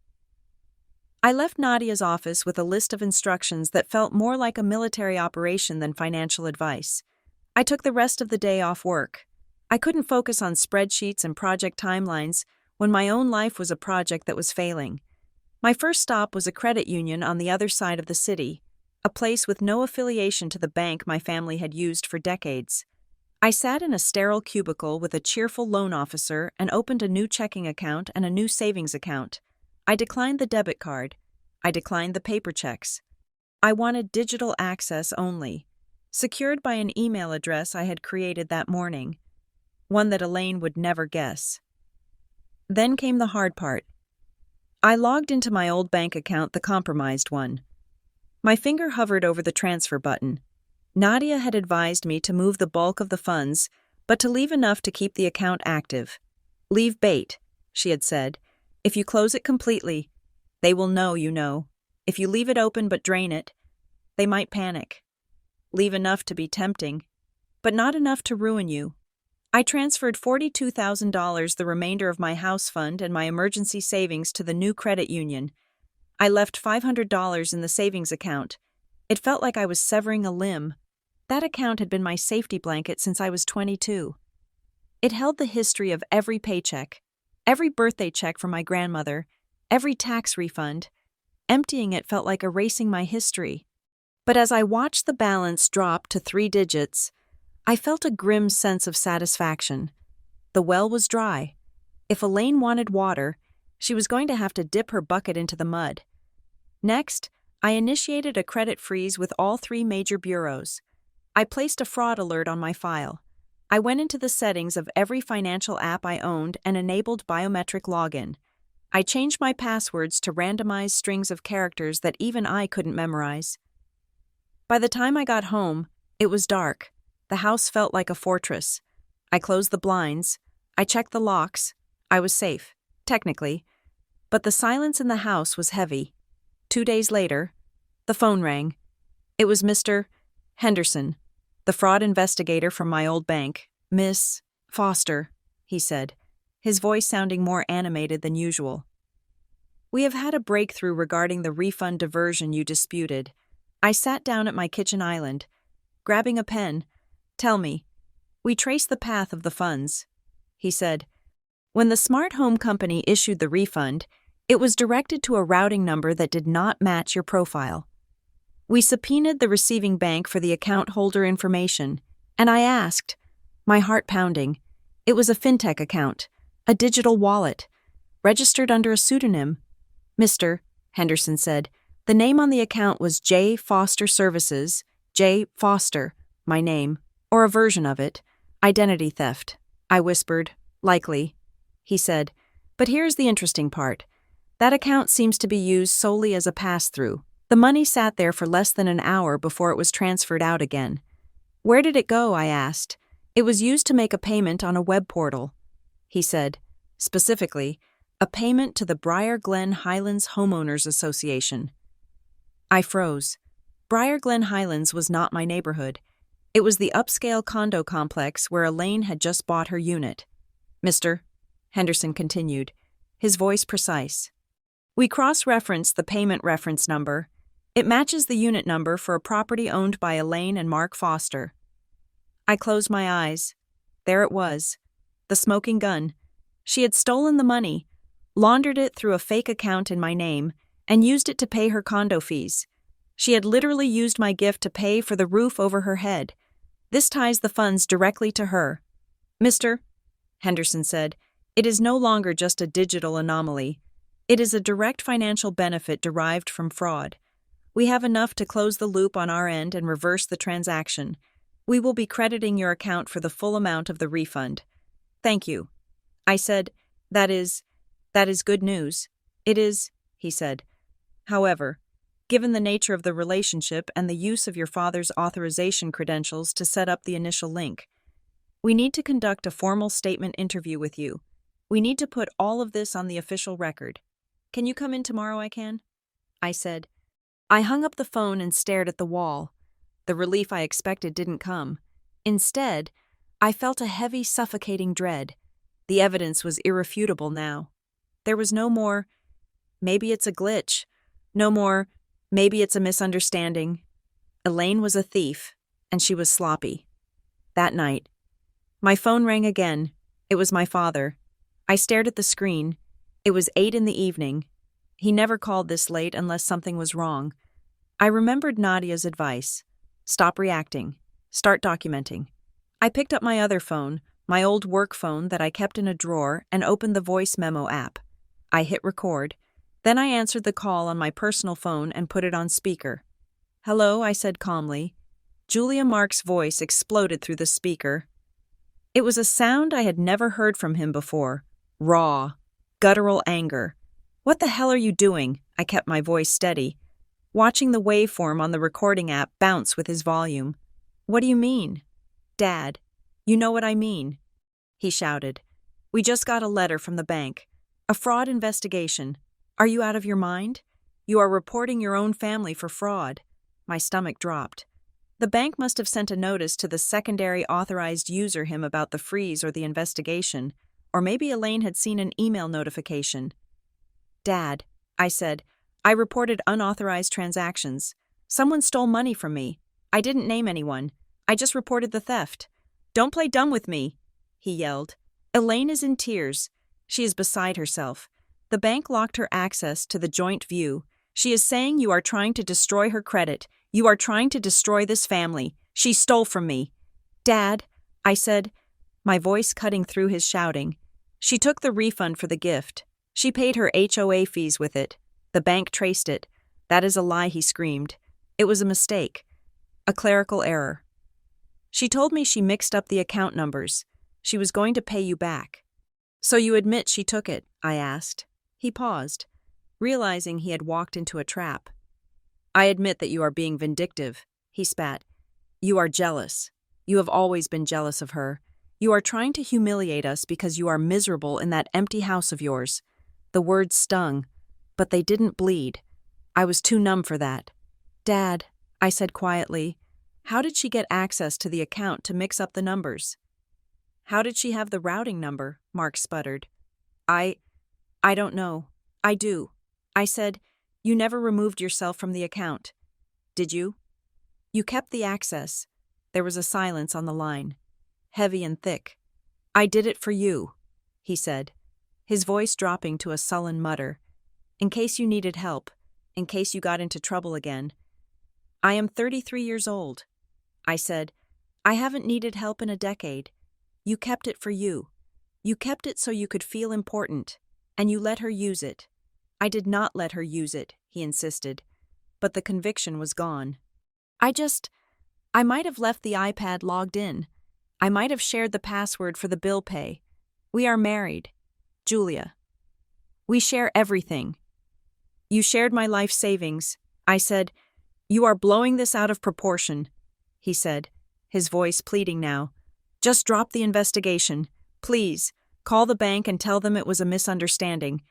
A: I left Nadia's office with a list of instructions that felt more like a military operation than financial advice. I took the rest of the day off work. I couldn't focus on spreadsheets and project timelines when my own life was a project that was failing. My first stop was a credit union on the other side of the city, a place with no affiliation to the bank my family had used for decades. I sat in a sterile cubicle with a cheerful loan officer and opened a new checking account and a new savings account. I declined the debit card. I declined the paper checks. I wanted digital access only, secured by an email address I had created that morning, one that Elaine would never guess. Then came the hard part. I logged into my old bank account, the compromised one. My finger hovered over the transfer button. Nadia had advised me to move the bulk of the funds, but to leave enough to keep the account active. "Leave bait," she had said. If you close it completely, they will know you know. If you leave it open but drain it, they might panic. Leave enough to be tempting, but not enough to ruin you. I transferred $42,000, the remainder of my house fund and my emergency savings, to the new credit union. I left $500 in the savings account. It felt like I was severing a limb. That account had been my safety blanket since I was 22. It held the history of every paycheck, every birthday check from my grandmother, every tax refund. Emptying it felt like erasing my history. But as I watched the balance drop to 3 digits, I felt a grim sense of satisfaction. The well was dry. If Elaine wanted water, she was going to have to dip her bucket into the mud. Next, I initiated a credit freeze with all 3 major bureaus. I placed a fraud alert on my file. I went into the settings of every financial app I owned and enabled biometric login. I changed my passwords to randomized strings of characters that even I couldn't memorize. By the time I got home, it was dark. The house felt like a fortress. I closed the blinds. I checked the locks. I was safe, technically. But the silence in the house was heavy. 2 days later, the phone rang. It was Mr. Henderson, the fraud investigator from my old bank. "Miss Foster," he said, his voice sounding more animated than usual. "We have had a breakthrough regarding the refund diversion you disputed." I sat down at my kitchen island, grabbing a pen. "Tell me." "We traced the path of the funds," he said. "When the smart home company issued the refund, it was directed to a routing number that did not match your profile. We subpoenaed the receiving bank for the account holder information, and I asked, my heart pounding. It was a fintech account, a digital wallet, registered under a pseudonym. "Mr. Henderson said, "The name on the account was J. Foster Services, J. Foster, my name, or a version of it. Identity theft." I whispered, "Likely." He said, "But here's the interesting part. That account seems to be used solely as a pass-through. The money sat there for less than an hour before it was transferred out again." "Where did it go?" I asked. "It was used to make a payment on a web portal," he said. "Specifically, a payment to the Briar Glen Highlands Homeowners Association." I froze. Briar Glen Highlands was not my neighborhood. It was the upscale condo complex where Elaine had just bought her unit. "Mr. Henderson continued, his voice precise. "We cross-referenced the payment reference number. It matches the unit number for a property owned by Elaine and Mark Foster." I closed my eyes. There it was, the smoking gun. She had stolen the money, laundered it through a fake account in my name, and used it to pay her condo fees. She had literally used my gift to pay for the roof over her head. This ties the funds directly to her. "Mr. Henderson said, "It is no longer just a digital anomaly. It is a direct financial benefit derived from fraud. We have enough to close the loop on our end and reverse the transaction. We will be crediting your account for the full amount of the refund." "Thank you." I said, that is good news." "It is," he said. "However, given the nature of the relationship and the use of your father's authorization credentials to set up the initial link, we need to conduct a formal statement interview with you. We need to put all of this on the official record. Can you come in tomorrow? I can?" I said. I hung up the phone and stared at the wall. The relief I expected didn't come. Instead, I felt a heavy, suffocating dread. The evidence was irrefutable now. There was no more, "Maybe it's a glitch." No more, "Maybe it's a misunderstanding." Elaine was a thief, and she was sloppy. That night, my phone rang again. It was my father. I stared at the screen. It was 8 in the evening. He never called this late unless something was wrong. I remembered Nadia's advice. Stop reacting. Start documenting. I picked up my other phone, my old work phone that I kept in a drawer, and opened the voice memo app. I hit record. Then I answered the call on my personal phone and put it on speaker. "Hello," I said calmly. Julia Mark's voice exploded through the speaker. It was a sound I had never heard from him before. Raw, guttural anger. "What the hell are you doing?" I kept my voice steady, watching the waveform on the recording app bounce with his volume. "What do you mean?" "Dad, you know what I mean," he shouted. "We just got a letter from the bank. A fraud investigation. Are you out of your mind? You are reporting your own family for fraud. My stomach dropped. The bank must have sent a notice to the secondary authorized user him about the freeze or the investigation, or maybe Elaine had seen an email notification. Dad, I said, I reported unauthorized transactions. Someone stole money from me. I didn't name anyone. I just reported the theft. Don't play dumb with me, he yelled. Elaine is in tears. She is beside herself. The bank locked her access to the joint view. She is saying you are trying to destroy her credit. You are trying to destroy this family. She stole from me. Dad, I said, my voice cutting through his shouting. She took the refund for the gift. She paid her HOA fees with it. The bank traced it. That is a lie, he screamed. It was a mistake. A clerical error. She told me she mixed up the account numbers. She was going to pay you back. So you admit she took it? I asked. He paused, realizing he had walked into a trap. I admit that you are being vindictive, he spat. You are jealous. You have always been jealous of her. You are trying to humiliate us because you are miserable in that empty house of yours. The words stung, but they didn't bleed. I was too numb for that. Dad, I said quietly, how did she get access to the account to mix up the numbers? How did she have the routing number? Mark sputtered. I don't know. I do. I said, you never removed yourself from the account. Did you? You kept the access. There was a silence on the line, heavy and thick. I did it for you, he said, his voice dropping to a sullen mutter. In case you needed help, in case you got into trouble again. I am 33 years old. I said, I haven't needed help in a decade. You kept it for you. You kept it so you could feel important, and you let her use it. I did not let her use it, he insisted, but the conviction was gone. I might have left the iPad logged in. I might have shared the password for the bill pay. We are married. Julia. We share everything. You shared my life savings. I said, you are blowing this out of proportion, he said, his voice pleading now. Just drop the investigation. Please, call the bank and tell them it was a misunderstanding.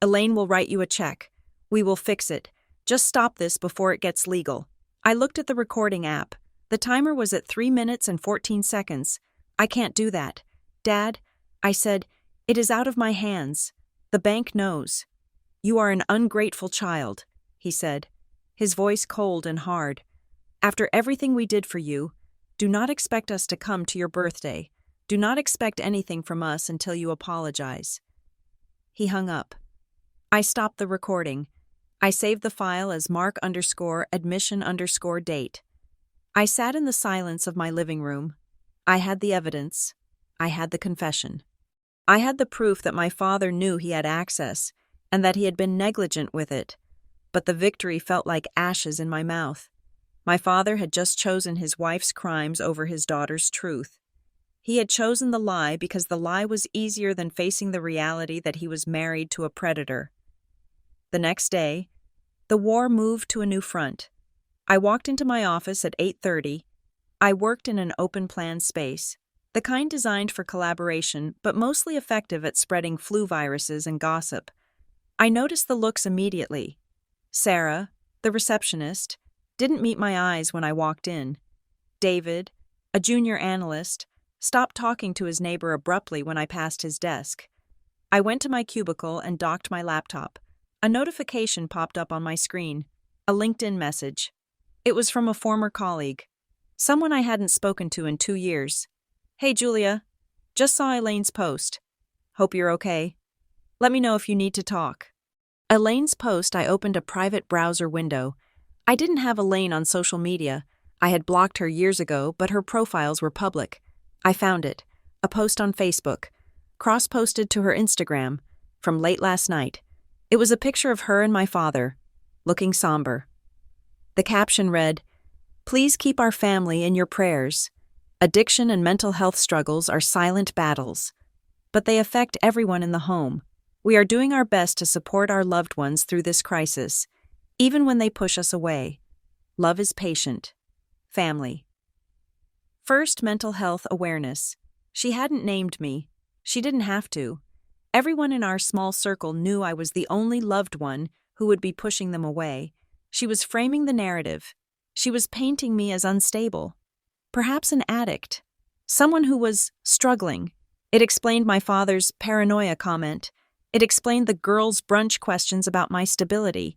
A: Elaine will write you a check. We will fix it. Just stop this before it gets legal. I looked at the recording app. The timer was at 3 minutes and 14 seconds. I can't do that. Dad, I said, it is out of my hands. The bank knows. You are an ungrateful child, he said, his voice cold and hard. After everything we did for you, do not expect us to come to your birthday. Do not expect anything from us until you apologize. He hung up. I stopped the recording. I saved the file as mark_admission_date. I sat in the silence of my living room. I had the evidence. I had the confession. I had the proof that my father knew he had access and that he had been negligent with it, but the victory felt like ashes in my mouth. My father had just chosen his wife's crimes over his daughter's truth. He had chosen the lie because the lie was easier than facing the reality that he was married to a predator. The next day, the war moved to a new front. I walked into my office at 8:30. I worked in an open-plan space, the kind designed for collaboration but mostly effective at spreading flu viruses and gossip. I noticed the looks immediately. Sarah, the receptionist, didn't meet my eyes when I walked in. David, a junior analyst, stopped talking to his neighbor abruptly when I passed his desk. I went to my cubicle and docked my laptop. A notification popped up on my screen, a LinkedIn message. It was from a former colleague, someone I hadn't spoken to in 2 years. Hey, Julia. Just saw Elaine's post. Hope you're okay. Let me know if you need to talk. Elaine's post. I opened a private browser window. I didn't have Elaine on social media. I had blocked her years ago, but her profiles were public. I found it. A post on Facebook, cross-posted to her Instagram, from late last night. It was a picture of her and my father, looking somber. The caption read, "Please keep our family in your prayers. Addiction and mental health struggles are silent battles, but they affect everyone in the home. We are doing our best to support our loved ones through this crisis, even when they push us away. Love is patient. Family." First, mental health awareness. She hadn't named me. She didn't have to. Everyone in our small circle knew I was the only loved one who would be pushing them away. She was framing the narrative. She was painting me as unstable. Perhaps an addict. Someone who was struggling. It explained my father's paranoia comment. It explained the girls' brunch questions about my stability.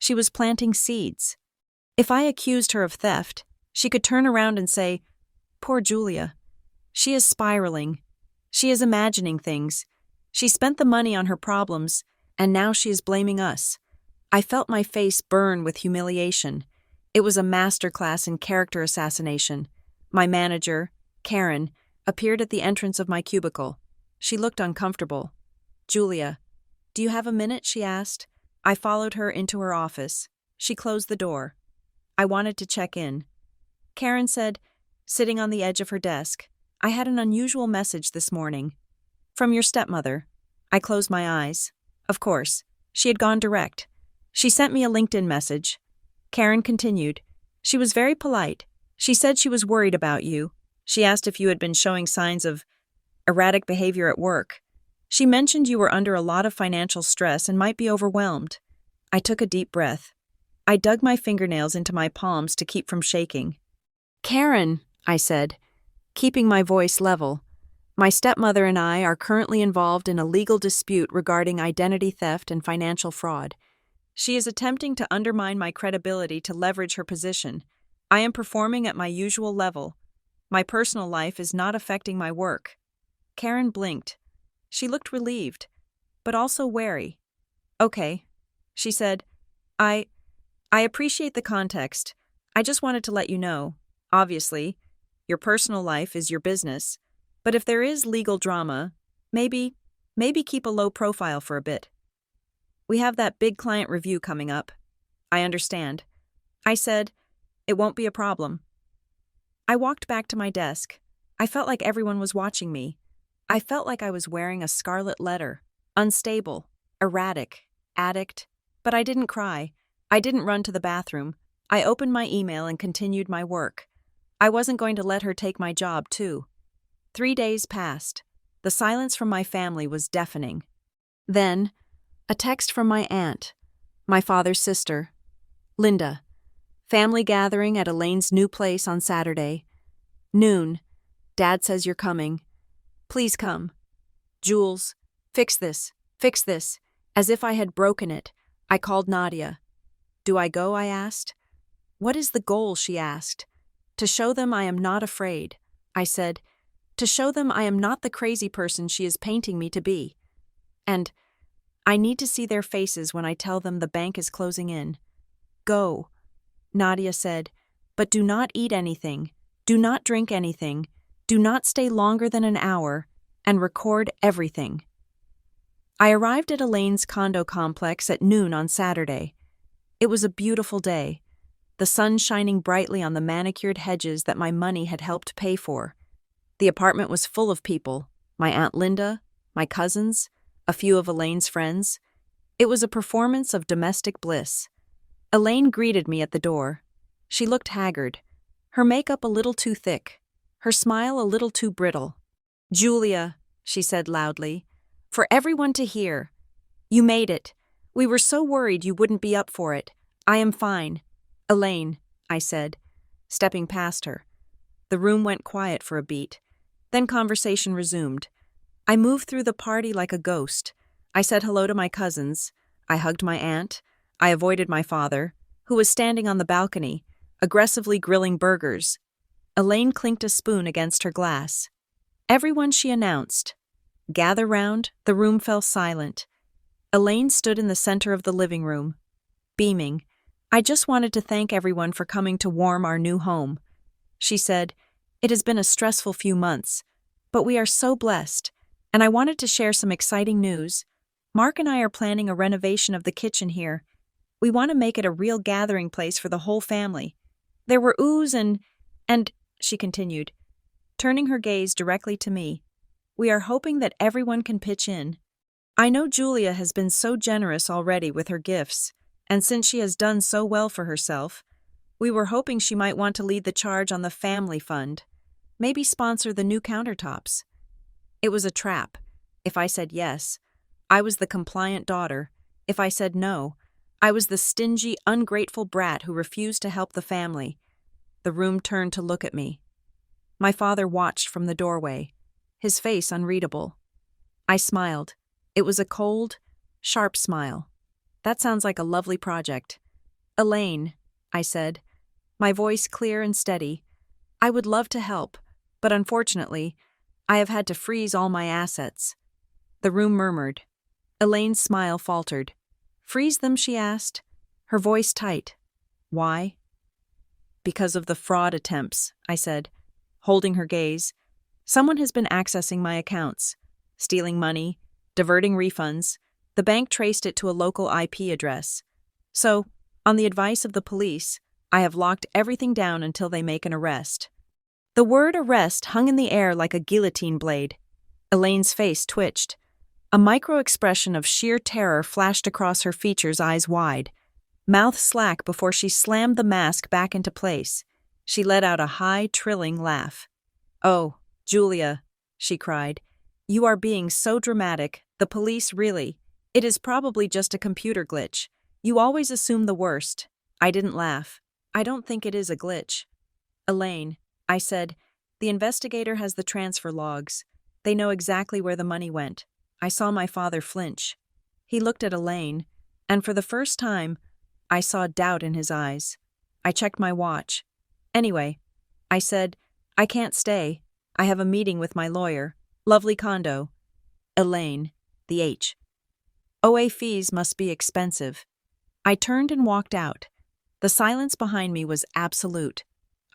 A: She was planting seeds. If I accused her of theft, she could turn around and say, "Poor Julia. She is spiraling. She is imagining things. She spent the money on her problems, and now she is blaming us." I felt my face burn with humiliation. It was a masterclass in character assassination. My manager, Karen, appeared at the entrance of my cubicle. She looked uncomfortable. "Julia, do you have a minute?" she asked. I followed her into her office. She closed the door. I wanted to check in. Karen said, sitting on the edge of her desk, "I had an unusual message this morning. From your stepmother." I closed my eyes. Of course, she had gone direct. She sent me a LinkedIn message. Karen continued. "She was very polite. She said she was worried about you. She asked if you had been showing signs of erratic behavior at work. She mentioned you were under a lot of financial stress and might be overwhelmed." I took a deep breath. I dug my fingernails into my palms to keep from shaking. "Karen," I said, keeping my voice level, "my stepmother and I are currently involved in a legal dispute regarding identity theft and financial fraud. She is attempting to undermine my credibility to leverage her position. I am performing at my usual level. My personal life is not affecting my work." Karen blinked. She looked relieved, but also wary. "Okay," she said. I appreciate the context. I just wanted to let you know, obviously, your personal life is your business, but if there is legal drama, maybe keep a low profile for a bit. We have that big client review coming up." "I understand." I said, "It won't be a problem." I walked back to my desk. I felt like everyone was watching me. I felt like I was wearing a scarlet letter. Unstable, erratic, addict. But I didn't cry. I didn't run to the bathroom. I opened my email and continued my work. I wasn't going to let her take my job, too. 3 days passed. The silence from my family was deafening. Then, a text from my aunt, my father's sister. "Linda, family gathering at Elaine's new place on Saturday. Noon. Dad says you're coming. Please come. Jules, fix this. As if I had broken it, I called Nadia. "Do I go?" I asked. "What is the goal?" she asked. "To show them I am not afraid." I said, "To show them I am not the crazy person she is painting me to be. And I need to see their faces when I tell them the bank is closing in." "Go," Nadia said, "but do not eat anything. Do not drink anything. Do not stay longer than an hour, and record everything." I arrived at Elaine's condo complex at noon on Saturday. It was a beautiful day, the sun shining brightly on the manicured hedges that my money had helped pay for. The apartment was full of people, my Aunt Linda, my cousins, a few of Elaine's friends. It was a performance of domestic bliss. Elaine greeted me at the door. She looked haggard, her makeup a little too thick, her smile a little too brittle. "Julia," she said loudly, "for everyone to hear. You made it. We were so worried you wouldn't be up for it. I am fine." "Elaine," I said, stepping past her. The room went quiet for a beat. Then conversation resumed. I moved through the party like a ghost. I said hello to my cousins. I hugged my aunt. I avoided my father, who was standing on the balcony, aggressively grilling burgers. Elaine clinked a spoon against her glass. "Everyone," she announced. "Gather round." The room fell silent. Elaine stood in the center of the living room, beaming. "I just wanted to thank everyone for coming to warm our new home." She said, "It has been a stressful few months, but we are so blessed, and I wanted to share some exciting news. Mark and I are planning a renovation of the kitchen here. We want to make it a real gathering place for the whole family. There were oohs and, she continued, turning her gaze directly to me. "We are hoping that everyone can pitch in. I know Julia has been so generous already with her gifts, and since she has done so well for herself, we were hoping she might want to lead the charge on the family fund, maybe sponsor the new countertops." It was a trap. If I said yes, I was the compliant daughter. If I said no, I was the stingy, ungrateful brat who refused to help the family. The room turned to look at me. My father watched from the doorway, his face unreadable. I smiled. It was a cold, sharp smile. That sounds like a lovely project. Elaine, I said, my voice clear and steady. I would love to help, but unfortunately, I have had to freeze all my assets. The room murmured. Elaine's smile faltered. Freeze them, she asked, her voice tight. Why? Because of the fraud attempts, I said, holding her gaze. Someone has been accessing my accounts, stealing money, diverting refunds. The bank traced it to a local IP address. So, on the advice of the police, I have locked everything down until they make an arrest. The word arrest hung in the air like a guillotine blade. Elaine's face twitched. A micro-expression of sheer terror flashed across her features, eyes wide. Mouth slack before she slammed the mask back into place. She let out a high, trilling laugh. Oh, Julia, she cried. You are being so dramatic. The police really. It is probably just a computer glitch. You always assume the worst. I didn't laugh. I don't think it is a glitch. Elaine, I said, the investigator has the transfer logs. They know exactly where the money went. I saw my father flinch. He looked at Elaine, and for the first time, I saw doubt in his eyes. I checked my watch. Anyway, I said, I can't stay. I have a meeting with my lawyer. Lovely condo. Elaine, the H. OA fees must be expensive. I turned and walked out. The silence behind me was absolute.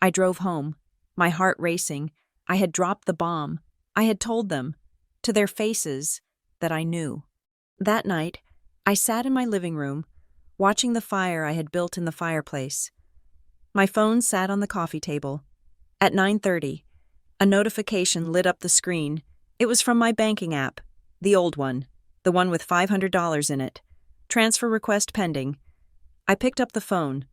A: I drove home, my heart racing. I had dropped the bomb. I had told them, to their faces, that I knew. That night, I sat in my living room, watching the fire I had built in the fireplace. My phone sat on the coffee table. At 9:30, a notification lit up the screen. It was from my banking app, the old one, the one with $500 in it. Transfer request pending. I picked up the phone.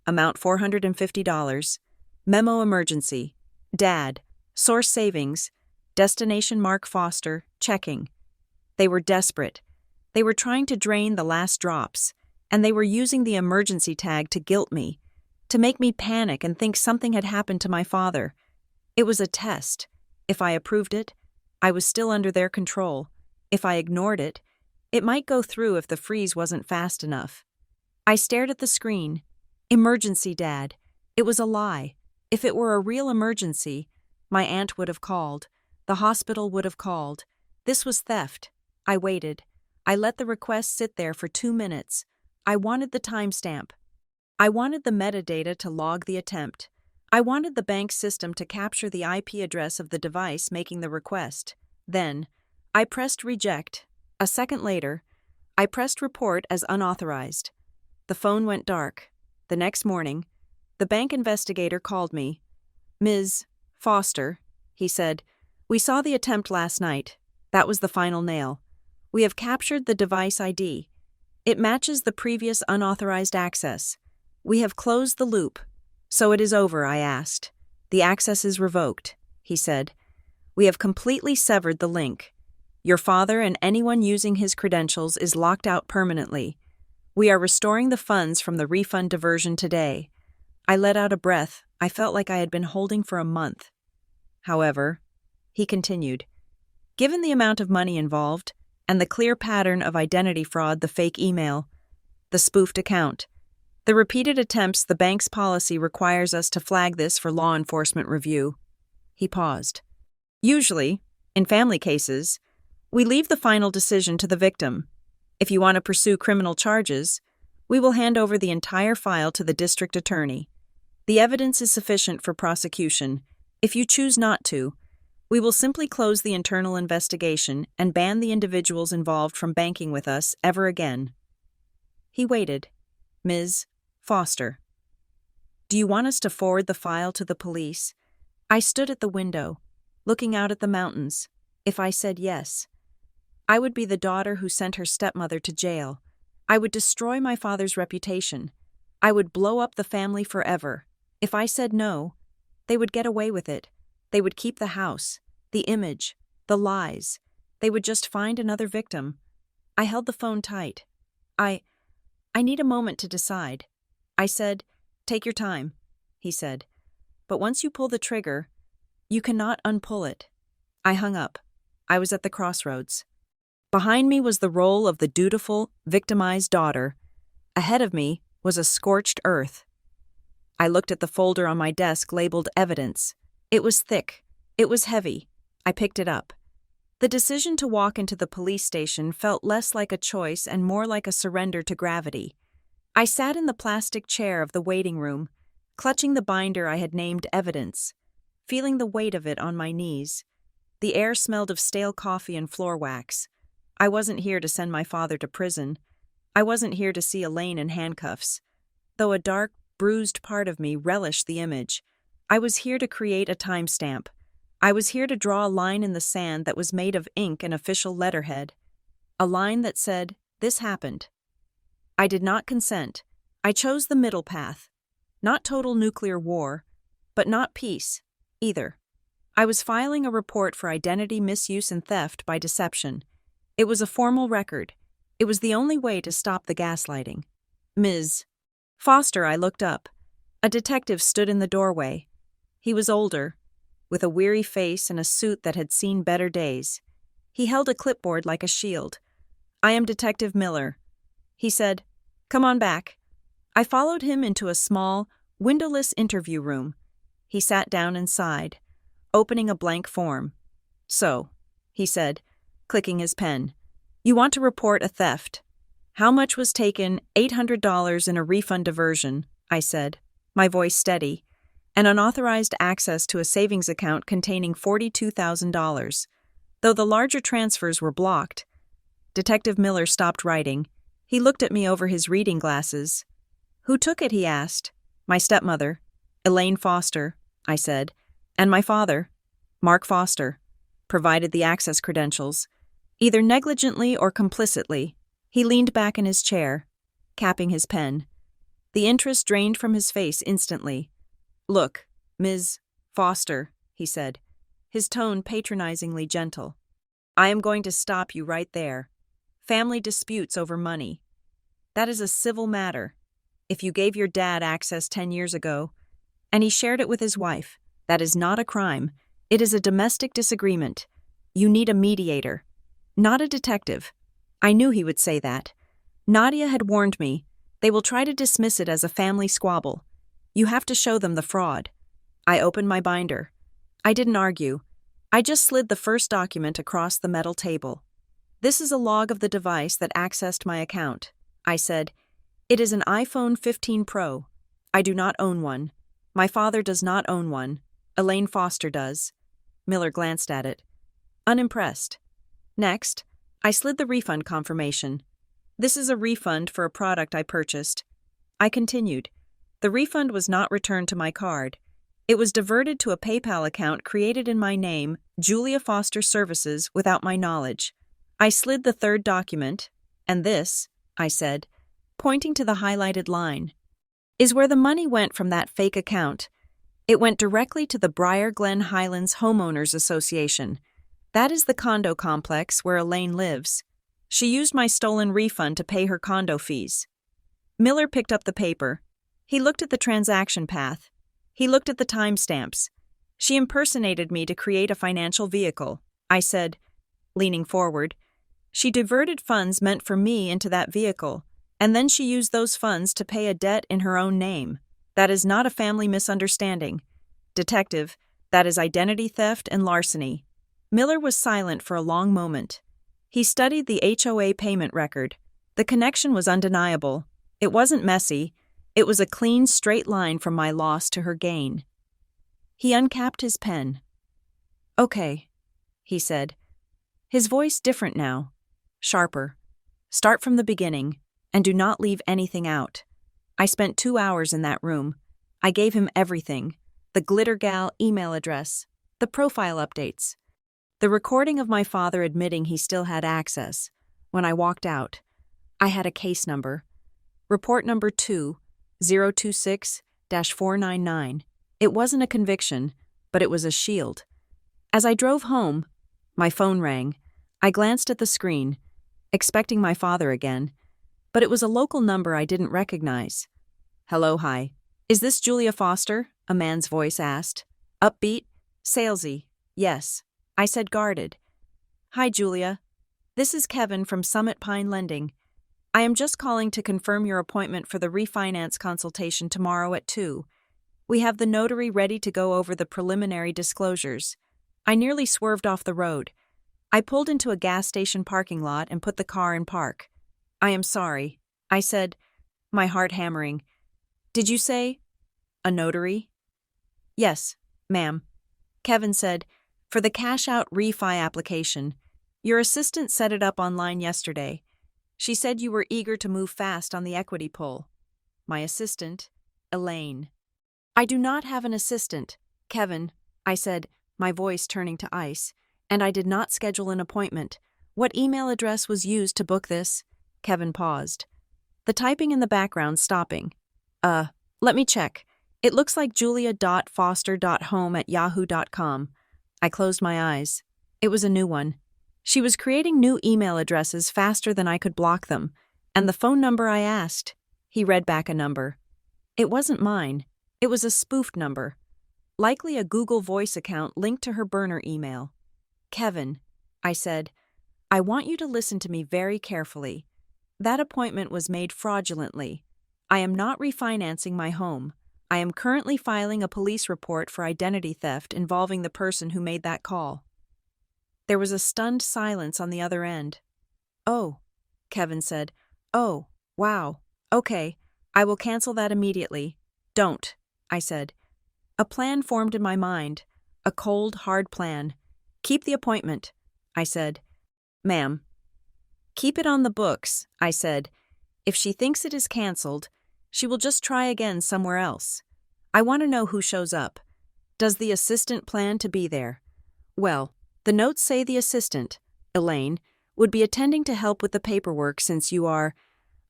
A: Amount $450. Memo emergency. Dad. Source savings. Destination Mark Foster. Checking. They were desperate. They were trying to drain the last drops, and they were using the emergency tag to guilt me, to make me panic and think something had happened to my father. It was a test. If I approved it, I was still under their control. If I ignored it, it might go through if the freeze wasn't fast enough. I stared at the screen. Emergency, Dad. It was a lie. If it were a real emergency, my aunt would have called. The hospital would have called. This was theft. I waited. I let the request sit there for 2 minutes. I wanted the timestamp. I wanted the metadata to log the attempt. I wanted the bank system to capture the IP address of the device making the request. Then, I pressed reject. A second later, I pressed report as unauthorized. The phone went dark. The next morning, the bank investigator called me. Ms. Foster, he said, we saw the attempt last night. That was the final nail. We have captured the device ID. It matches the previous unauthorized access. We have closed the loop. So it is over, I asked. The access is revoked, he said. We have completely severed the link. Your father and anyone using his credentials is locked out permanently. We are restoring the funds from the refund diversion today. I let out a breath I felt like I had been holding for a month. However, he continued, given the amount of money involved, and the clear pattern of identity fraud, the fake email, the spoofed account, the repeated attempts, the bank's policy requires us to flag this for law enforcement review. He paused. Usually, in family cases, we leave the final decision to the victim. If you want to pursue criminal charges, we will hand over the entire file to the district attorney. The evidence is sufficient for prosecution. If you choose not to, we will simply close the internal investigation and ban the individuals involved from banking with us ever again. He waited. Ms. Foster. Do you want us to forward the file to the police? I stood at the window, looking out at the mountains. If I said yes, I would be the daughter who sent her stepmother to jail. I would destroy my father's reputation. I would blow up the family forever. If I said no, they would get away with it. They would keep the house, the image, the lies. They would just find another victim. I held the phone tight. I need a moment to decide. I said, "Take your time," he said. "But once you pull the trigger, you cannot unpull it." I hung up. I was at the crossroads. Behind me was the role of the dutiful, victimized daughter. Ahead of me was a scorched earth. I looked at the folder on my desk labeled evidence. It was thick. It was heavy. I picked it up. The decision to walk into the police station felt less like a choice and more like a surrender to gravity. I sat in the plastic chair of the waiting room, clutching the binder I had named evidence, feeling the weight of it on my knees. The air smelled of stale coffee and floor wax. I wasn't here to send my father to prison. I wasn't here to see Elaine in handcuffs. Though a dark, bruised part of me relished the image, I was here to create a timestamp. I was here to draw a line in the sand that was made of ink and official letterhead. A line that said, "This happened." I did not consent. I chose the middle path. Not total nuclear war, but not peace, either. I was filing a report for identity misuse and theft by deception. It was a formal record. It was the only way to stop the gaslighting. Ms. Foster, I looked up. A detective stood in the doorway. He was older, with a weary face and a suit that had seen better days. He held a clipboard like a shield. "I am Detective Miller," he said. "Come on back." I followed him into a small, windowless interview room. He sat down and sighed, opening a blank form. "So," he said, clicking his pen, "you want to report a theft. How much was taken? $800 in a refund diversion," I said, my voice steady, and unauthorized access to a savings account containing $42,000, though the larger transfers were blocked. Detective Miller stopped writing. He looked at me over his reading glasses. "Who took it?" he asked. "My stepmother, Elaine Foster," I said, "and my father, Mark Foster, provided the access credentials, either negligently or complicitly." He leaned back in his chair, capping his pen. The interest drained from his face instantly. "Look, Ms. Foster," he said, his tone patronizingly gentle. "I am going to stop you right there. Family disputes over money. That is a civil matter. If you gave your dad access 10 years ago, and he shared it with his wife, that is not a crime. It is a domestic disagreement. You need a mediator, not a detective." I knew he would say that. Nadia had warned me. They will try to dismiss it as a family squabble. You have to show them the fraud. I opened my binder. I didn't argue. I just slid the first document across the metal table. "This is a log of the device that accessed my account," I said. "It is an iPhone 15 Pro. I do not own one. My father does not own one. Elaine Foster does." Miller glanced at it, unimpressed. Next, I slid the refund confirmation. "This is a refund for a product I purchased." I continued. The refund was not returned to my card. It was diverted to a PayPal account created in my name, Julia Foster Services, without my knowledge. I slid the third document, and this, I said, pointing to the highlighted line, is where the money went from that fake account. It went directly to the Briar Glen Highlands Homeowners Association. That is the condo complex where Elaine lives. She used my stolen refund to pay her condo fees. Miller picked up the paper. He looked at the transaction path. He looked at the timestamps. "She impersonated me to create a financial vehicle," I said, leaning forward. "She diverted funds meant for me into that vehicle, and then she used those funds to pay a debt in her own name. That is not a family misunderstanding. Detective, that is identity theft and larceny." Miller was silent for a long moment. He studied the HOA payment record. The connection was undeniable. It wasn't messy. It was a clean, straight line from my loss to her gain. He uncapped his pen. "Okay," he said, his voice different now, sharper. "Start from the beginning, and do not leave anything out." I spent 2 hours in that room. I gave him everything: the Glitter Gal email address, the profile updates, the recording of my father admitting he still had access. When I walked out, I had a case number. Report number 2026-499. It wasn't a conviction, but it was a shield. As I drove home, my phone rang. I glanced at the screen. expecting my father again, but it was a local number I didn't recognize. "Hello, hi. Is this Julia Foster?" a man's voice asked. Upbeat, salesy. "Yes." I said, guarded. "Hi, Julia. This is Kevin from Summit Pine Lending. I am just calling to confirm your appointment for the refinance consultation tomorrow at 2. We have the notary ready to go over the preliminary disclosures." I nearly swerved off the road. I pulled into a gas station parking lot and put the car in park. "I am sorry," I said, my heart hammering. "Did you say a notary?" "Yes, ma'am," Kevin said, "for the cash-out refi application. Your assistant set it up online yesterday. She said you were eager to move fast on the equity pull." My assistant, Elaine. "I do not have an assistant, Kevin," I said, my voice turning to ice, "and I did not schedule an appointment. What email address was used to book this?" Kevin paused, the typing in the background stopping. Let me check. It looks like julia.foster.home@yahoo.com. I closed my eyes. It was a new one. She was creating new email addresses faster than I could block them, and the phone number I asked. He read back a number. It wasn't mine. It was a spoofed number. Likely a Google Voice account linked to her burner email. "Kevin," I said, "I want you to listen to me very carefully. That appointment was made fraudulently. I am not refinancing my home. I am currently filing a police report for identity theft involving the person who made that call." There was a stunned silence on the other end. "Oh," Kevin said. "Oh, wow. Okay, I will cancel that immediately." "Don't," I said. A plan formed in my mind, a cold, hard plan. "Keep the appointment," I said. "Ma'am." "Keep it on the books," I said. "If she thinks it is canceled, she will just try again somewhere else. I want to know who shows up. Does the assistant plan to be there?" "Well, the notes say the assistant, Elaine, would be attending to help with the paperwork since you are,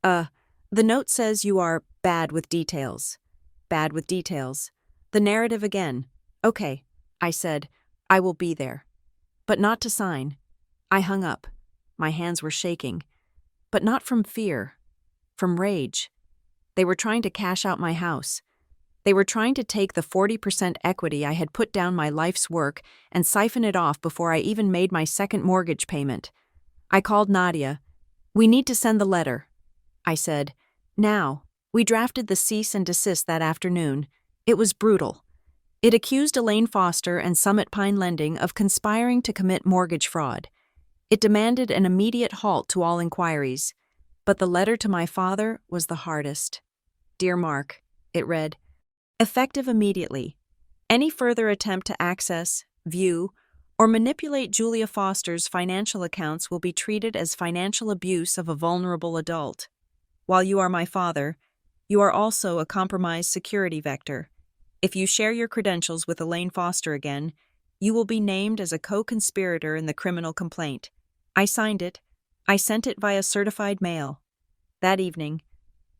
A: the note says you are bad with details." Bad with details. The narrative again. "Okay," I said, "I will be there." But not to sign. I hung up. My hands were shaking. But not from fear. From rage. They were trying to cash out my house. They were trying to take the 40% equity I had put down my life's work and siphon it off before I even made my second mortgage payment. I called Nadia. "We need to send the letter," I said. "Now." We drafted the cease and desist that afternoon. It was brutal. It accused Elaine Foster and Summit Pine Lending of conspiring to commit mortgage fraud. It demanded an immediate halt to all inquiries. But the letter to my father was the hardest. "Dear Mark," it read, "effective immediately. Any further attempt to access, view, or manipulate Julia Foster's financial accounts will be treated as financial abuse of a vulnerable adult. While you are my father, you are also a compromised security vector. If you share your credentials with Elaine Foster again, you will be named as a co-conspirator in the criminal complaint." I signed it. I sent it via certified mail. That evening,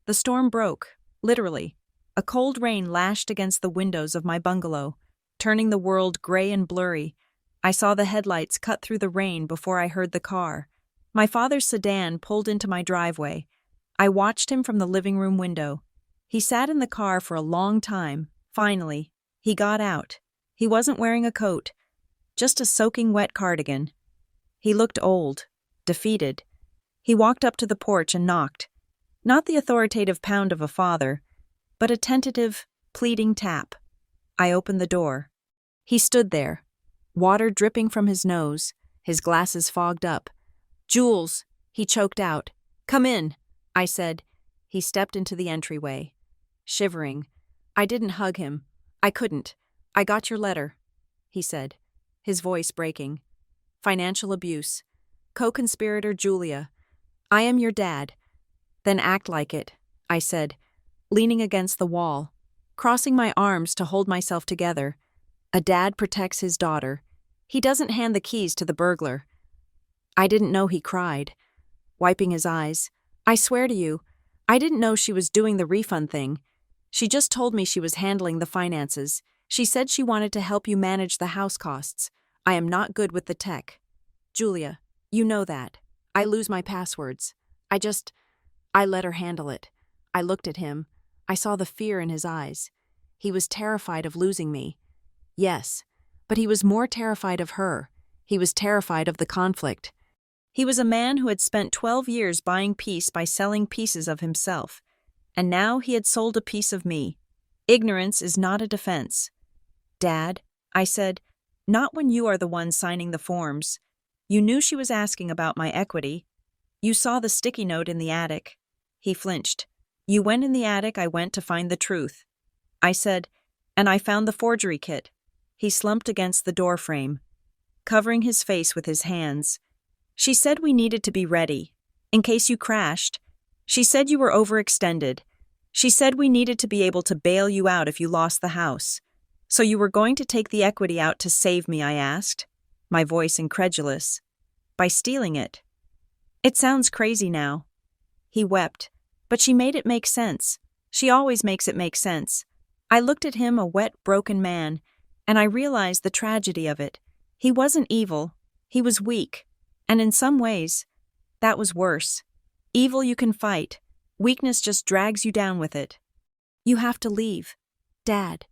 A: the storm broke, literally. A cold rain lashed against the windows of my bungalow, turning the world gray and blurry. I saw the headlights cut through the rain before I heard the car. My father's sedan pulled into my driveway. I watched him from the living room window. He sat in the car for a long time. Finally, he got out. He wasn't wearing a coat, just a soaking wet cardigan. He looked old, defeated. He walked up to the porch and knocked. Not the authoritative pound of a father, but a tentative, pleading tap. I opened the door. He stood there, water dripping from his nose, his glasses fogged up. "Jules," he choked out. "Come in," I said. He stepped into the entryway. Shivering, I didn't hug him. I couldn't. "I got your letter," he said, his voice breaking. "Financial abuse. Co-conspirator Julia. I am your dad." "Then act like it," I said, leaning against the wall, crossing my arms to hold myself together. A dad protects his daughter. He doesn't hand the keys to the burglar. I didn't know he cried, wiping his eyes. "I swear to you, I didn't know she was doing the refund thing. She just told me she was handling the finances. She said she wanted to help you manage the house costs. I am not good with the tech. Julia, you know that. I lose my passwords. I let her handle it. I looked at him. I saw the fear in his eyes. He was terrified of losing me. Yes, but he was more terrified of her. He was terrified of the conflict. He was a man who had spent 12 years buying peace by selling pieces of himself. And now he had sold a piece of me. Ignorance is not a defense. Dad, I said, not when you are the one signing the forms. You knew she was asking about my equity. You saw the sticky note in the attic. He flinched. You went in the attic, I went to find the truth. I said, and I found the forgery kit. He slumped against the door frame, covering his face with his hands. She said we needed to be ready, in case you crashed. She said you were overextended. She said we needed to be able to bail you out if you lost the house. So you were going to take the equity out to save me, I asked, my voice incredulous. By stealing it. It sounds crazy now. He wept, but she made it make sense. She always makes it make sense. I looked at him, a wet, broken man, and I realized the tragedy of it. He wasn't evil. He was weak. And in some ways, that was worse. Evil you can fight. Weakness just drags you down with it. You have to leave. Dad,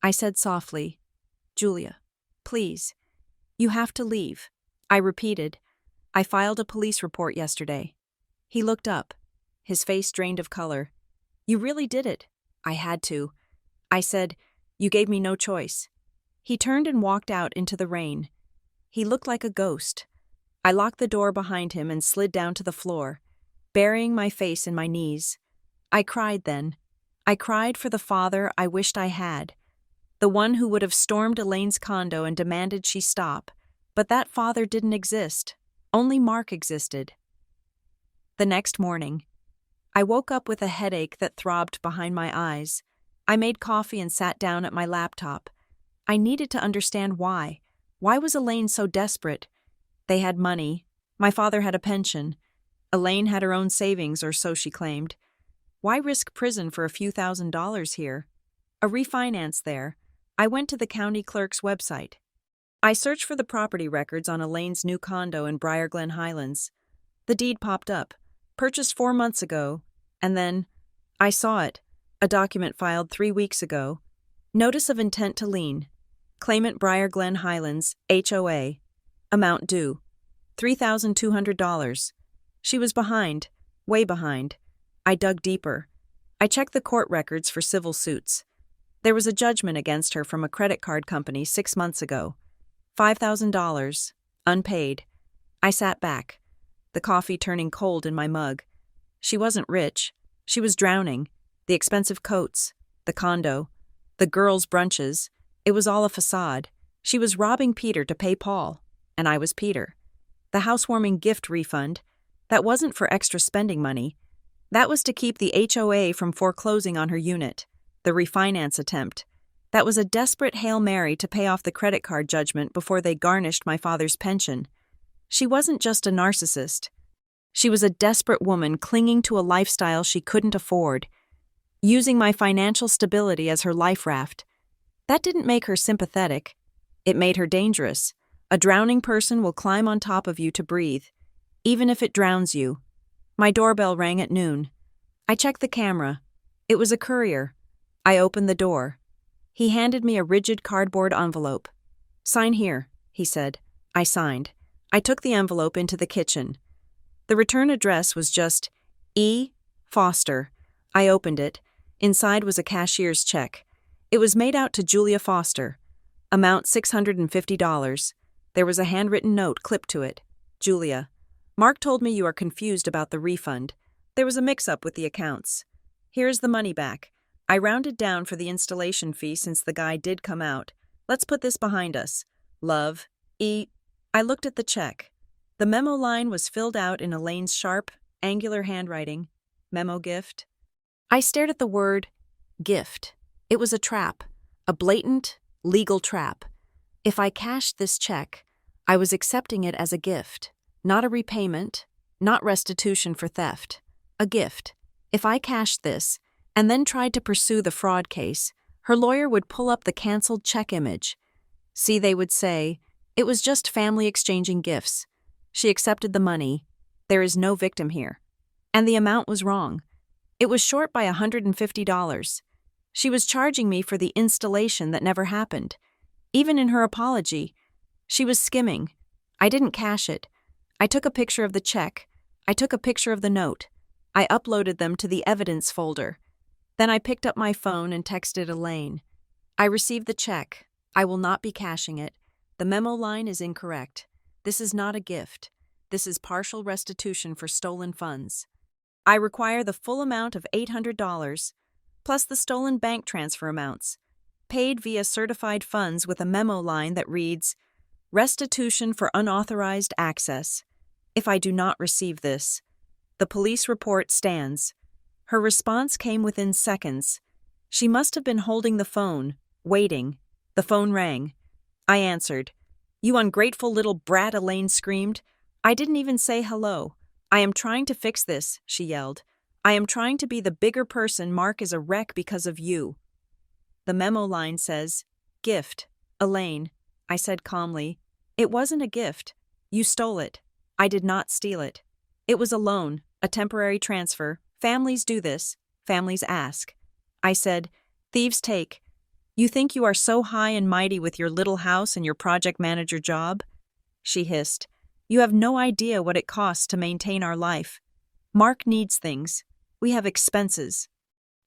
A: I said softly. Julia, please. You have to leave. I repeated. I filed a police report yesterday. He looked up. His face drained of color. You really did it. I had to. I said, you gave me no choice. He turned and walked out into the rain. He looked like a ghost. I locked the door behind him and slid down to the floor, burying my face in my knees. I cried then. I cried for the father I wished I had, the one who would have stormed Elaine's condo and demanded she stop. But that father didn't exist. Only Mark existed. The next morning, I woke up with a headache that throbbed behind my eyes. I made coffee and sat down at my laptop. I needed to understand why. Why was Elaine so desperate? They had money. My father had a pension. Elaine had her own savings, or so she claimed. Why risk prison for a few $1,000s here? A refinance there. I went to the county clerk's website. I searched for the property records on Elaine's new condo in Briarglen Highlands. The deed popped up. Purchased 4 months ago. And then, I saw it. A document filed 3 weeks ago. Notice of intent to lien. Claimant Briarglen Highlands, HOA. Amount due. $3,200. She was behind. Way behind. I dug deeper. I checked the court records for civil suits. There was a judgment against her from a credit card company 6 months ago. $5,000. Unpaid. I sat back, the coffee turning cold in my mug. She wasn't rich. She was drowning. The expensive coats, the condo, the girls' brunches. It was all a facade. She was robbing Peter to pay Paul, and I was Peter. The housewarming gift refund, that wasn't for extra spending money. That was to keep the HOA from foreclosing on her unit. The refinance attempt. That was a desperate Hail Mary to pay off the credit card judgment before they garnished my father's pension. She wasn't just a narcissist. She was a desperate woman clinging to a lifestyle she couldn't afford, using my financial stability as her life raft. That didn't make her sympathetic. It made her dangerous. A drowning person will climb on top of you to breathe, even if it drowns you. My doorbell rang at noon. I checked the camera. It was a courier. I opened the door. He handed me a rigid cardboard envelope. Sign here, he said. I signed. I took the envelope into the kitchen. The return address was just E. Foster. I opened it. Inside was a cashier's check. It was made out to Julia Foster. Amount $650. There was a handwritten note clipped to it. Julia, Mark told me you are confused about the refund. There was a mix-up with the accounts. Here is the money back. I rounded down for the installation fee since the guy did come out. Let's put this behind us. Love, E. I looked at the check. The memo line was filled out in Elaine's sharp, angular handwriting. Memo gift. I stared at the word gift. It was a trap. A blatant, legal trap. If I cashed this check, I was accepting it as a gift. Not a repayment, not restitution for theft. A gift. If I cashed this, and then tried to pursue the fraud case, her lawyer would pull up the canceled check image. See, they would say, it was just family exchanging gifts. She accepted the money. There is no victim here. And the amount was wrong. It was short by $150. She was charging me for the installation that never happened. Even in her apology, she was skimming. I didn't cash it. I took a picture of the check. I took a picture of the note. I uploaded them to the evidence folder. Then I picked up my phone and texted Elaine. I received the check. I will not be cashing it. The memo line is incorrect. This is not a gift. This is partial restitution for stolen funds. I require the full amount of $800, plus the stolen bank transfer amounts, paid via certified funds with a memo line that reads, restitution for unauthorized access. If I do not receive this, the police report stands. Her response came within seconds. She must have been holding the phone, waiting. The phone rang. I answered. You ungrateful little brat, Elaine screamed. I didn't even say hello. I am trying to fix this, she yelled. I am trying to be the bigger person. Mark is a wreck because of you. The memo line says, gift, Elaine. I said calmly. It wasn't a gift. You stole it. I did not steal it. It was a loan, a temporary transfer. Families do this. Families ask. I said, thieves take. You think you are so high and mighty with your little house and your project manager job? She hissed. You have no idea what it costs to maintain our life. Mark needs things. We have expenses.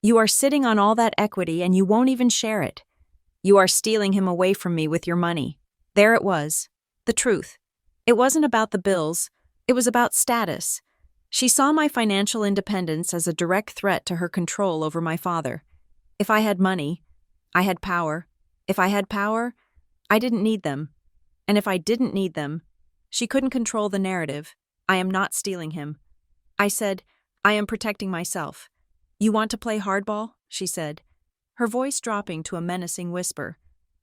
A: You are sitting on all that equity and you won't even share it. You are stealing him away from me with your money. There it was. The truth. It wasn't about the bills. It was about status. She saw my financial independence as a direct threat to her control over my father. If I had money, I had power. If I had power, I didn't need them. And if I didn't need them, she couldn't control the narrative. I am not stealing him. I said, I am protecting myself. You want to play hardball? She said, her voice dropping to a menacing whisper.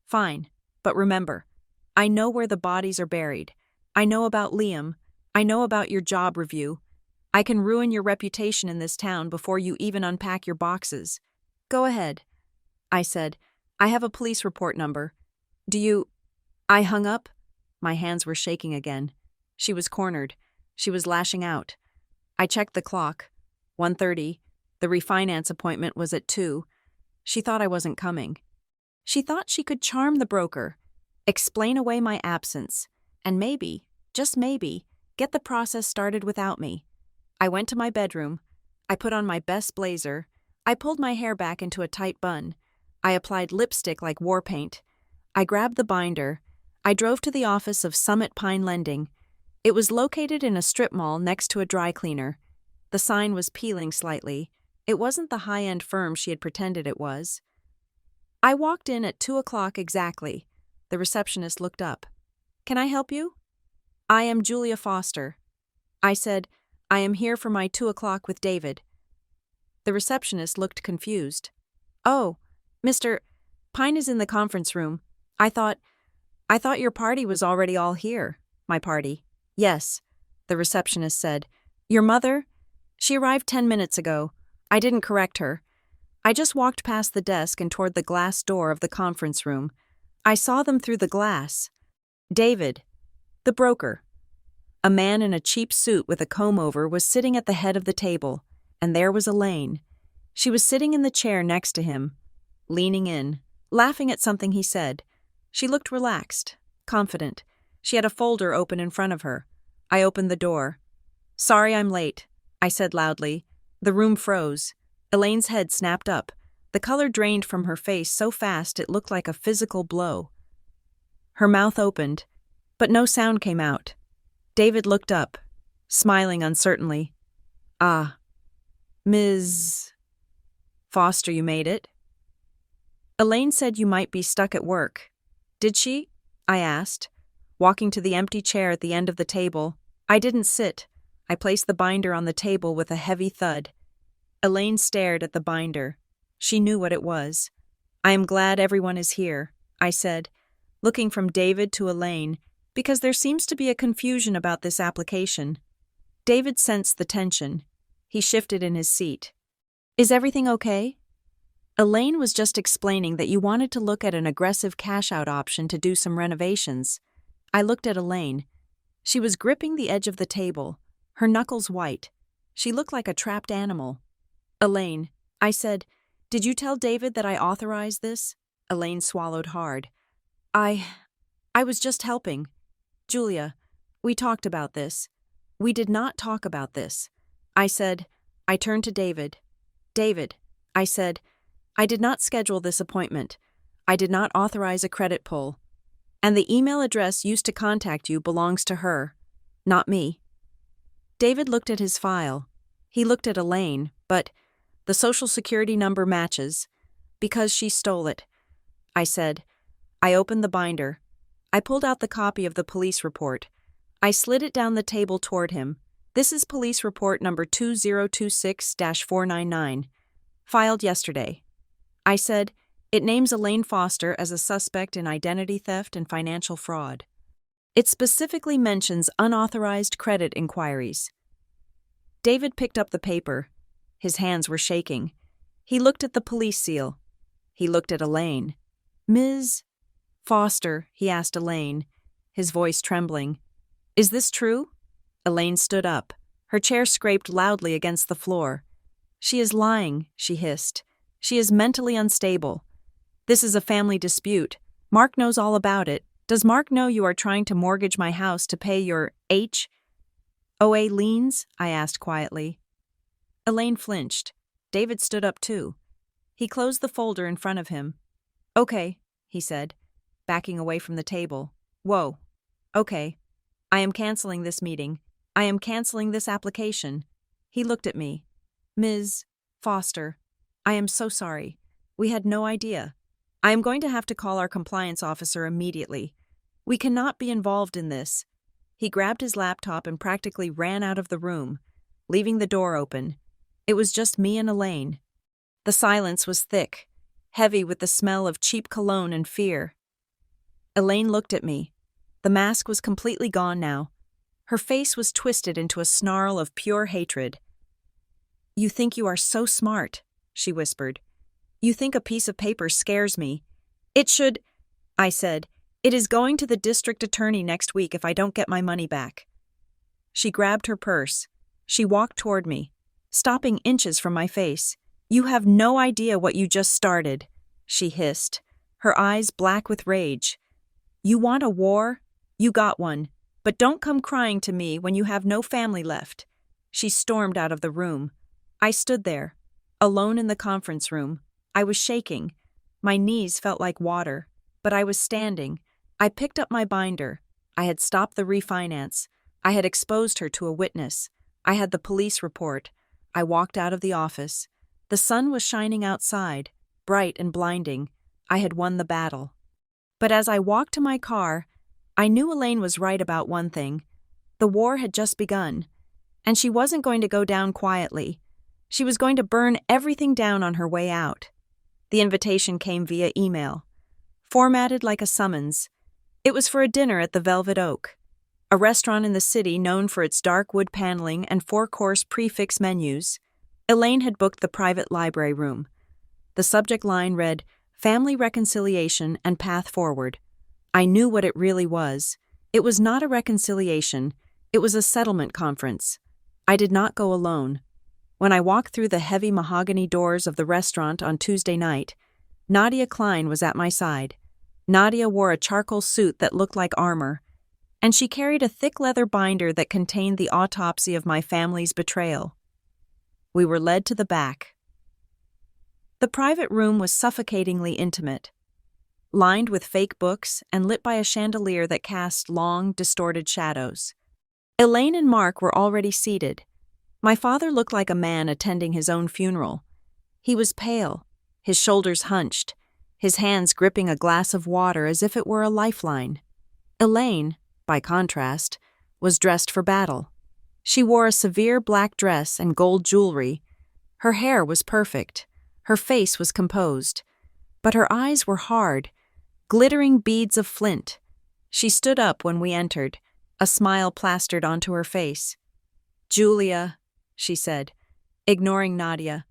A: Fine, but remember, I know where the bodies are buried. I know about Liam. I know about your job review. I can ruin your reputation in this town before you even unpack your boxes. Go ahead. I said, I have a police report number. Do you… I hung up. My hands were shaking again. She was cornered. She was lashing out. I checked the clock. 1:30. The refinance appointment was at 2. She thought I wasn't coming. She thought she could charm the broker, explain away my absence, and maybe, just maybe, get the process started without me. I went to my bedroom. I put on my best blazer. I pulled my hair back into a tight bun. I applied lipstick like war paint. I grabbed the binder. I drove to the office of Summit Pine Lending. It was located in a strip mall next to a dry cleaner. The sign was peeling slightly. It wasn't the high-end firm she had pretended it was. I walked in at 2 o'clock exactly. The receptionist looked up. Can I help you? I am Julia Foster. I said, I am here for my 2 o'clock with David. The receptionist looked confused. Oh, Mr. Pine is in the conference room. I thought your party was already all here. My party. Yes, the receptionist said. Your mother? She arrived 10 minutes ago. I didn't correct her. I just walked past the desk and toward the glass door of the conference room. I saw them through the glass. David, the broker. A man in a cheap suit with a comb-over was sitting at the head of the table, and there was Elaine. She was sitting in the chair next to him, leaning in, laughing at something he said. She looked relaxed, confident. She had a folder open in front of her. I opened the door. Sorry I'm late, I said loudly. The room froze. Elaine's head snapped up. The color drained from her face so fast it looked like a physical blow. Her mouth opened, but no sound came out. David looked up, smiling uncertainly. Ah, Ms. Foster, you made it? Elaine said you might be stuck at work. Did she? I asked, walking to the empty chair at the end of the table. I didn't sit. I placed the binder on the table with a heavy thud. Elaine stared at the binder. She knew what it was. I am glad everyone is here, I said, looking from David to Elaine, because there seems to be a confusion about this application. David sensed the tension. He shifted in his seat. Is everything okay? Elaine was just explaining that you wanted to look at an aggressive cash-out option to do some renovations. I looked at Elaine. She was gripping the edge of the table, her knuckles white. She looked like a trapped animal. Elaine, I said, did you tell David that I authorized this? Elaine swallowed hard. I was just helping. Julia, we talked about this. We did not talk about this. I said, I turned to David. David, I said, I did not schedule this appointment. I did not authorize a credit pull. And the email address used to contact you belongs to her, not me. David looked at his file. He looked at Elaine, but the social security number matches. Because she stole it. I said. I opened the binder. I pulled out the copy of the police report. I slid it down the table toward him. This is police report number 2026-499, filed yesterday. I said, it names Elaine Foster as a suspect in identity theft and financial fraud. It specifically mentions unauthorized credit inquiries. David picked up the paper. His hands were shaking. He looked at the police seal. He looked at Elaine. Ms. Foster, he asked Elaine, his voice trembling. Is this true? Elaine stood up. Her chair scraped loudly against the floor. She is lying, she hissed. She is mentally unstable. This is a family dispute. Mark knows all about it. Does Mark know you are trying to mortgage my house to pay your HOA liens? I asked quietly. Elaine flinched. David stood up too. He closed the folder in front of him. Okay, he said, backing away from the table. Whoa. Okay. I am canceling this meeting. I am canceling this application. He looked at me. Ms. Foster, I am so sorry. We had no idea. I am going to have to call our compliance officer immediately. We cannot be involved in this. He grabbed his laptop and practically ran out of the room, leaving the door open. It was just me and Elaine. The silence was thick, heavy with the smell of cheap cologne and fear. Elaine looked at me. The mask was completely gone now. Her face was twisted into a snarl of pure hatred. You think you are so smart, she whispered. You think a piece of paper scares me. It should, I said. It is going to the district attorney next week if I don't get my money back. She grabbed her purse. She walked toward me, stopping inches from my face. You have no idea what you just started, she hissed, her eyes black with rage. You want a war? You got one. But don't come crying to me when you have no family left. She stormed out of the room. I stood there, alone in the conference room. I was shaking. My knees felt like water, but I was standing. I picked up my binder. I had stopped the refinance. I had exposed her to a witness. I had the police report. I walked out of the office. The sun was shining outside, bright and blinding. I had won the battle. But as I walked to my car, I knew Elaine was right about one thing. The war had just begun, and she wasn't going to go down quietly. She was going to burn everything down on her way out. The invitation came via email, formatted like a summons. It was for a dinner at the Velvet Oak, a restaurant in the city known for its dark wood paneling and 4-course prix-fixe menus. Elaine had booked the private library room. The subject line read, Family Reconciliation and Path Forward. I knew what it really was. It was not a reconciliation. It was a settlement conference. I did not go alone. When I walked through the heavy mahogany doors of the restaurant on Tuesday night, Nadia Klein was at my side. Nadia wore a charcoal suit that looked like armor, and she carried a thick leather binder that contained the autopsy of my family's betrayal. We were led to the back. The private room was suffocatingly intimate, lined with fake books and lit by a chandelier that cast long, distorted shadows. Elaine and Mark were already seated. My father looked like a man attending his own funeral. He was pale, his shoulders hunched, his hands gripping a glass of water as if it were a lifeline. Elaine, by contrast, was dressed for battle. She wore a severe black dress and gold jewelry. Her hair was perfect. Her face was composed. But her eyes were hard, glittering beads of flint. She stood up when we entered, a smile plastered onto her face. Julia, she said, ignoring Nadia,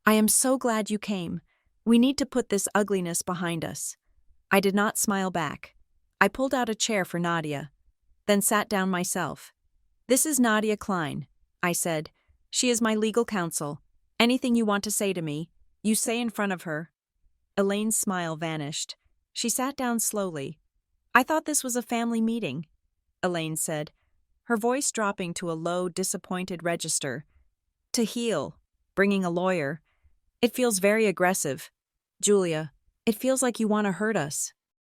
A: I am so glad you came. We need to put this ugliness behind us. I did not smile back. I pulled out a chair for Nadia, then sat down myself. This is Nadia Klein, I said. She is my legal counsel. Anything you want to say to me, you say in front of her. Elaine's smile vanished. She sat down slowly. I thought this was a family meeting, Elaine said, her voice dropping to a low, disappointed register. To heal, bringing a lawyer. It feels very aggressive. Julia, it feels like you want to hurt us.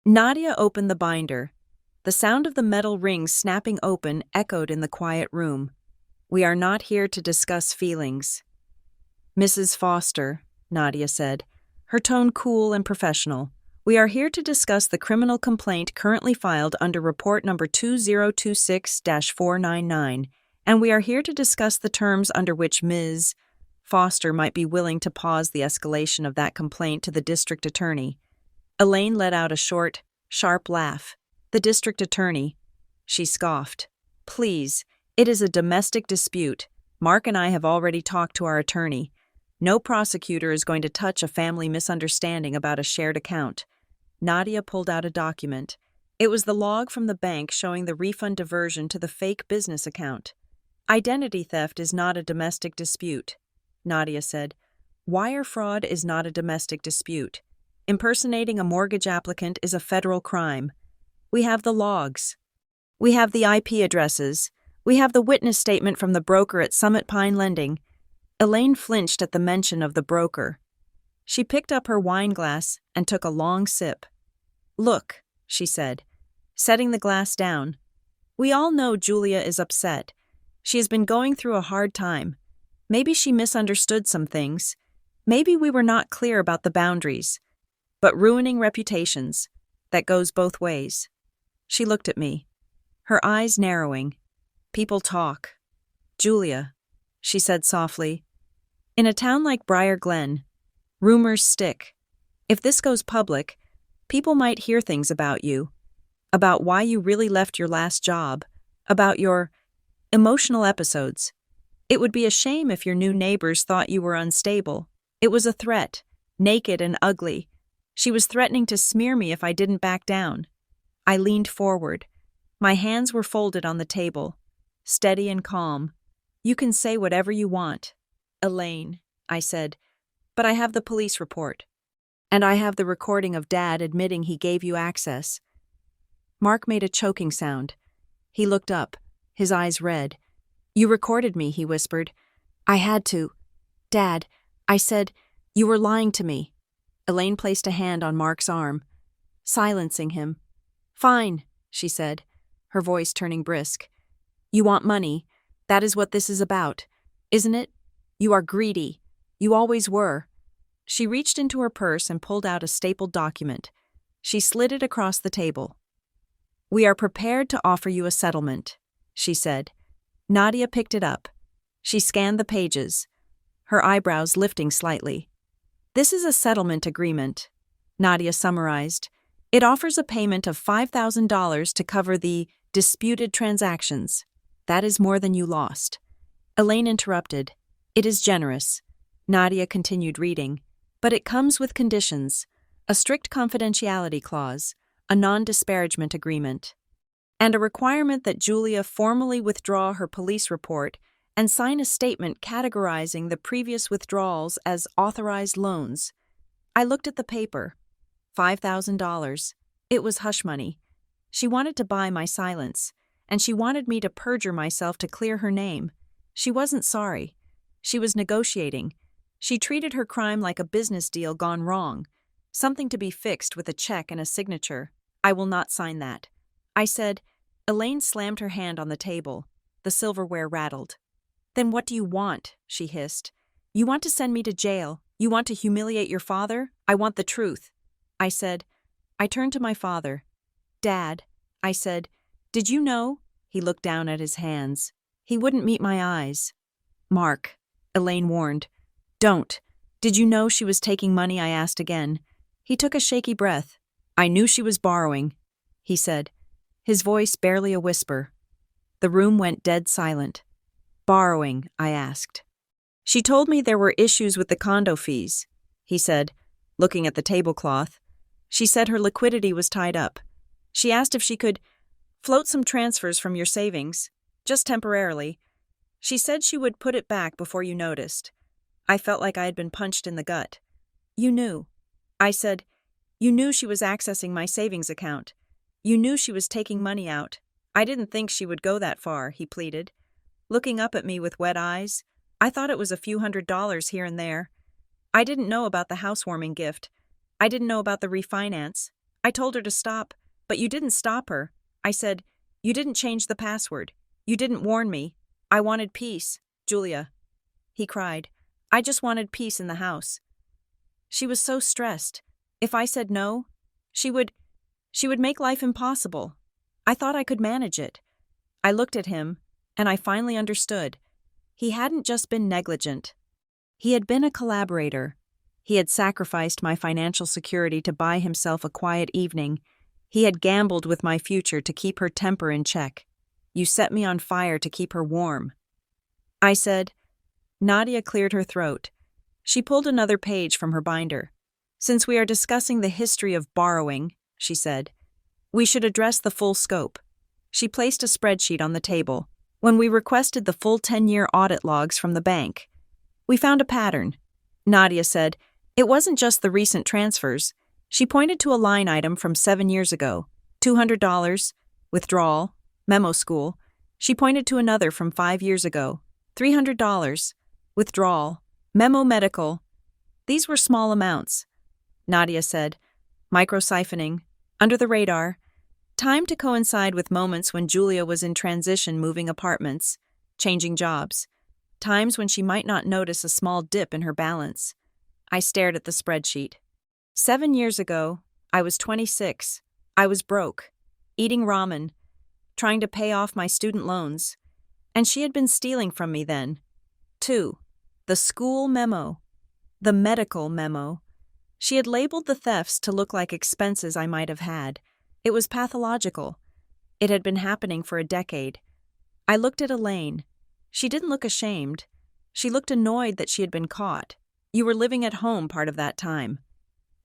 A: Nadia opened the binder. The sound of the metal rings snapping open echoed in the quiet room. We are not here to discuss feelings. Mrs. Foster, Nadia said, her tone cool and professional. We are here to discuss the criminal complaint currently filed under report number 2026-499, and we are here to discuss the terms under which Ms. Foster might be willing to pause the escalation of that complaint to the district attorney. Elaine let out a short, sharp laugh. The district attorney, she scoffed. Please, it is a domestic dispute. Mark and I have already talked to our attorney. No prosecutor is going to touch a family misunderstanding about a shared account. Nadia pulled out a document. It was the log from the bank showing the refund diversion to the fake business account. Identity theft is not a domestic dispute, Nadia said. Wire fraud is not a domestic dispute. Impersonating a mortgage applicant is a federal crime. We have the logs. We have the IP addresses. We have the witness statement from the broker at Summit Pine Lending. Elaine flinched at the mention of the broker. She picked up her wine glass and took a long sip. Look, she said, setting the glass down. We all know Julia is upset. She has been going through a hard time. Maybe she misunderstood some things. Maybe we were not clear about the boundaries. But ruining reputations, that goes both ways. She looked at me, her eyes narrowing. People talk. Julia, she said softly. In a town like Briar Glen, rumors stick. If this goes public, people might hear things about you, about why you really left your last job, about your emotional episodes. It would be a shame if your new neighbors thought you were unstable. It was a threat, naked and ugly. She was threatening to smear me if I didn't back down. I leaned forward. My hands were folded on the table, steady and calm. You can say whatever you want. Elaine, I said, but I have the police report. And I have the recording of Dad admitting he gave you access. Mark made a choking sound. He looked up, his eyes red. You recorded me, he whispered. I had to. Dad, I said, you were lying to me. Elaine placed a hand on Mark's arm, silencing him. Fine, she said, her voice turning brisk. You want money. That is what this is about, isn't it? You are greedy. You always were. She reached into her purse and pulled out a stapled document. She slid it across the table. We are prepared to offer you a settlement, she said. Nadia picked it up. She scanned the pages, her eyebrows lifting slightly. This is a settlement agreement, Nadia summarized. It offers a payment of $5,000 to cover the disputed transactions. That is more than you lost. Elaine interrupted. It is generous. Nadia continued reading. But it comes with conditions. A strict confidentiality clause, a non-disparagement agreement, and a requirement that Julia formally withdraw her police report and sign a statement categorizing the previous withdrawals as authorized loans. I looked at the paper. $5,000. It was hush money. She wanted to buy my silence, and she wanted me to perjure myself to clear her name. She wasn't sorry. She was negotiating. She treated her crime like a business deal gone wrong, something to be fixed with a check and a signature. I will not sign that. I said. Elaine slammed her hand on the table. The silverware rattled. Then what do you want? She hissed. You want to send me to jail? You want to humiliate your father? I want the truth. I said. I turned to my father. Dad, I said, did you know? He looked down at his hands. He wouldn't meet my eyes. Mark, Elaine warned. Don't. Did you know she was taking money? I asked again. He took a shaky breath. I knew she was borrowing, he said, his voice barely a whisper. The room went dead silent. Borrowing, I asked. She told me there were issues with the condo fees, he said, looking at the tablecloth. She said her liquidity was tied up. She asked if she could float some transfers from your savings. Just temporarily. She said she would put it back before you noticed. I felt like I had been punched in the gut. You knew. I said, you knew she was accessing my savings account. You knew she was taking money out. I didn't think she would go that far, he pleaded. Looking up at me with wet eyes, I thought it was a few $100s here and there. I didn't know about the housewarming gift. I didn't know about the refinance. I told her to stop, but you didn't stop her. I said, you didn't change the password. You didn't warn me. I wanted peace, Julia. He cried. I just wanted peace in the house. She was so stressed. If I said no, she would make life impossible. I thought I could manage it. I looked at him, and I finally understood. He hadn't just been negligent. He had been a collaborator. He had sacrificed my financial security to buy himself a quiet evening. He had gambled with my future to keep her temper in check. You set me on fire to keep her warm. I said. Nadia cleared her throat. She pulled another page from her binder. Since we are discussing the history of borrowing, she said, we should address the full scope. She placed a spreadsheet on the table. When we requested the full 10-year audit logs from the bank, we found a pattern. Nadia said, it wasn't just the recent transfers. She pointed to a line item from 7 years ago, $200, withdrawal, memo school. She pointed to another from 5 years ago, $300, withdrawal, memo medical. These were small amounts. Nadia said, micro-siphoning, under the radar, timed to coincide with moments when Julia was in transition, moving apartments, changing jobs, times when she might not notice a small dip in her balance. I stared at the spreadsheet. 7 years ago, I was 26. I was broke, eating ramen, trying to pay off my student loans, and she had been stealing from me then. 2. The school memo. The medical memo. She had labeled the thefts to look like expenses I might have had. It was pathological. It had been happening for a decade. I looked at Elaine. She didn't look ashamed. She looked annoyed that she had been caught. You were living at home part of that time.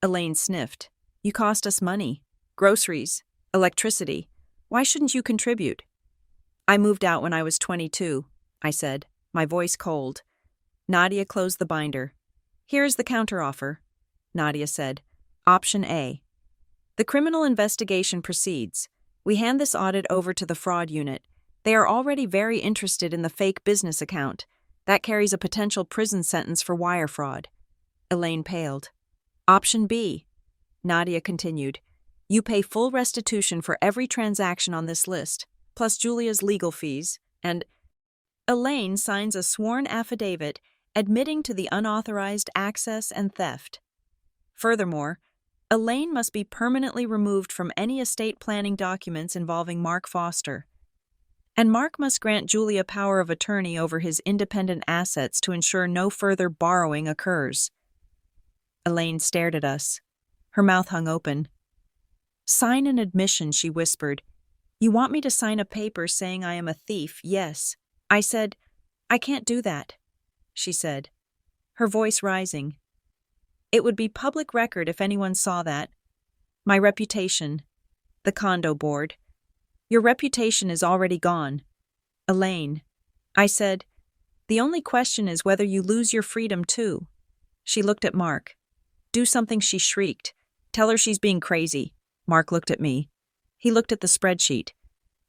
A: Elaine sniffed. You cost us money. Groceries. Electricity. Why shouldn't you contribute? I moved out when I was 22, I said, my voice cold. Nadia closed the binder. Here is the counteroffer, Nadia said. Option A. The criminal investigation proceeds. We hand this audit over to the fraud unit. They are already very interested in the fake business account. That carries a potential prison sentence for wire fraud. Elaine paled. Option B. Nadia continued. You pay full restitution for every transaction on this list, plus Julia's legal fees, and Elaine signs a sworn affidavit admitting to the unauthorized access and theft. Furthermore, Elaine must be permanently removed from any estate planning documents involving Mark Foster. And Mark must grant Julia power of attorney over his independent assets to ensure no further borrowing occurs. Elaine stared at us. Her mouth hung open. Sign an admission, she whispered. You want me to sign a paper saying I am a thief, yes. I said, I can't do that, she said, her voice rising. It would be public record if anyone saw that. My reputation. The condo board. Your reputation is already gone. Elaine. I said, the only question is whether you lose your freedom too. She looked at Mark. Do something, she shrieked. Tell her she's being crazy. Mark looked at me. He looked at the spreadsheet.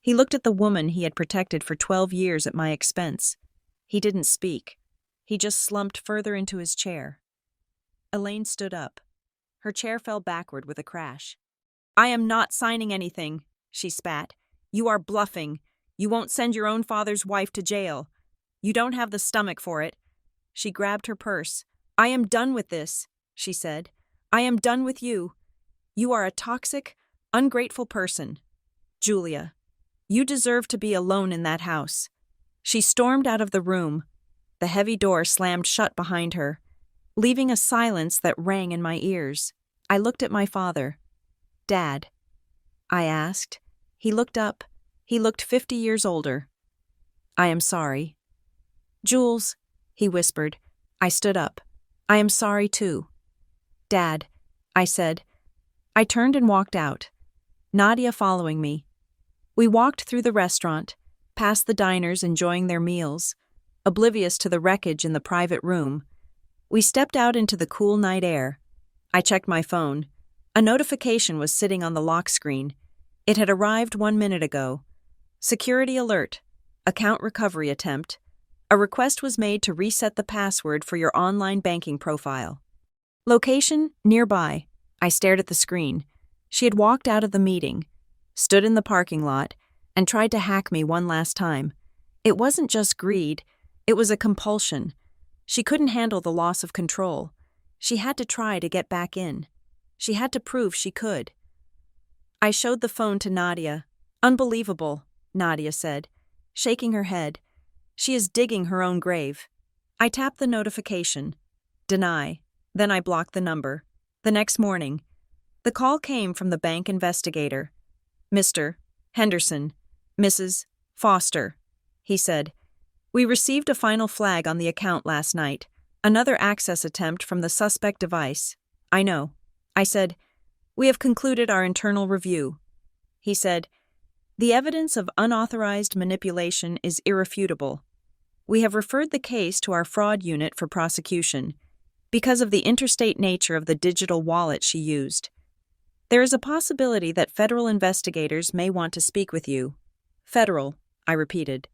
A: He looked at the woman he had protected for 12 years at my expense. He didn't speak. He just slumped further into his chair. Elaine stood up. Her chair fell backward with a crash. I am not signing anything, she spat. You are bluffing. You won't send your own father's wife to jail. You don't have the stomach for it. She grabbed her purse. I am done with this, she said. I am done with you. You are a toxic, ungrateful person. Julia, you deserve to be alone in that house. She stormed out of the room. The heavy door slammed shut behind her, leaving a silence that rang in my ears. I looked at my father. Dad, I asked. He looked up. He looked 50 years older. I am sorry. Jules, he whispered. I stood up. I am sorry too. Dad, I said. I turned and walked out, Nadia following me. We walked through the restaurant, past the diners enjoying their meals, oblivious to the wreckage in the private room. We stepped out into the cool night air. I checked my phone. A notification was sitting on the lock screen. It had arrived 1 minute ago. Security alert. Account recovery attempt. A request was made to reset the password for your online banking profile. Location, nearby. I stared at the screen. She had walked out of the meeting, stood in the parking lot, and tried to hack me one last time. It wasn't just greed, it was a compulsion. She couldn't handle the loss of control. She had to try to get back in. She had to prove she could. I showed the phone to Nadia. Unbelievable, Nadia said, shaking her head. She is digging her own grave. I tapped the notification. Deny. Then I blocked the number. The next morning, the call came from the bank investigator. Mr. Henderson, Mrs. Foster, he said. We received a final flag on the account last night. Another access attempt from the suspect device. I know. I said, we have concluded our internal review. He said, the evidence of unauthorized manipulation is irrefutable. We have referred the case to our fraud unit for prosecution because of the interstate nature of the digital wallet she used. There is a possibility that federal investigators may want to speak with you. Federal, I repeated.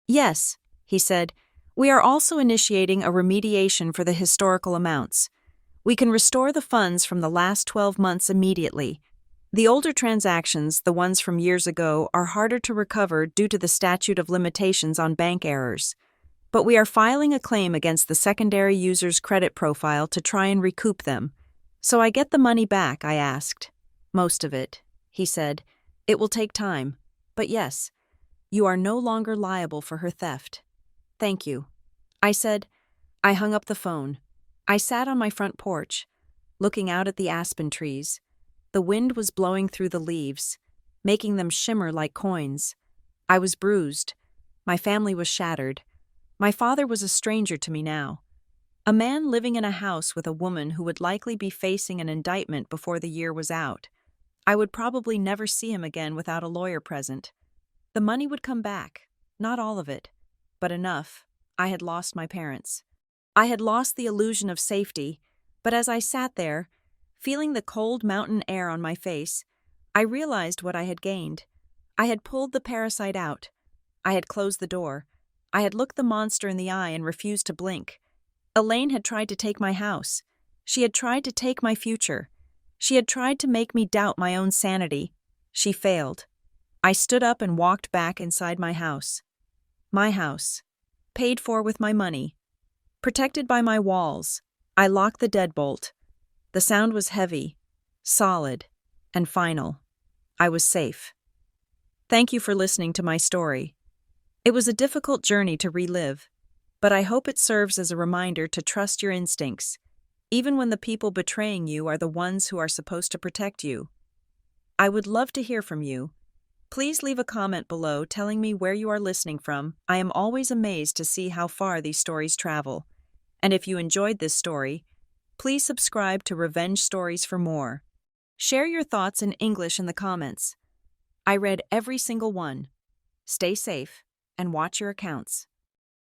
A: Yes, he said. We are also initiating a remediation for the historical amounts. We can restore the funds from the last 12 months immediately. The older transactions, the ones from years ago, are harder to recover due to the statute of limitations on bank errors. But we are filing a claim against the secondary user's credit profile to try and recoup them. So I get the money back, I asked. Most of it, he said. It will take time. But yes, you are no longer liable for her theft. Thank you. I said. I hung up the phone. I sat on my front porch, looking out at the aspen trees. The wind was blowing through the leaves, making them shimmer like coins. I was bruised. My family was shattered. My father was a stranger to me now. A man living in a house with a woman who would likely be facing an indictment before the year was out. I would probably never see him again without a lawyer present. The money would come back, not all of it, but enough. I had lost my parents. I had lost the illusion of safety, but as I sat there, feeling the cold mountain air on my face, I realized what I had gained. I had pulled the parasite out. I had closed the door. I had looked the monster in the eye and refused to blink. Elaine had tried to take my house. She had tried to take my future. She had tried to make me doubt my own sanity. She failed. I stood up and walked back inside my house. My house. Paid for with my money. Protected by my walls. I locked the deadbolt. The sound was heavy, solid, and final. I was safe. Thank you for listening to my story. It was a difficult journey to relive, but I hope it serves as a reminder to trust your instincts, even when the people betraying you are the ones who are supposed to protect you. I would love to hear from you. Please leave a comment below telling me where you are listening from. I am always amazed to see how far these stories travel. And if you enjoyed this story, please subscribe to Revenge Stories for more. Share your thoughts in English in the comments. I read every single one. Stay safe and watch your accounts.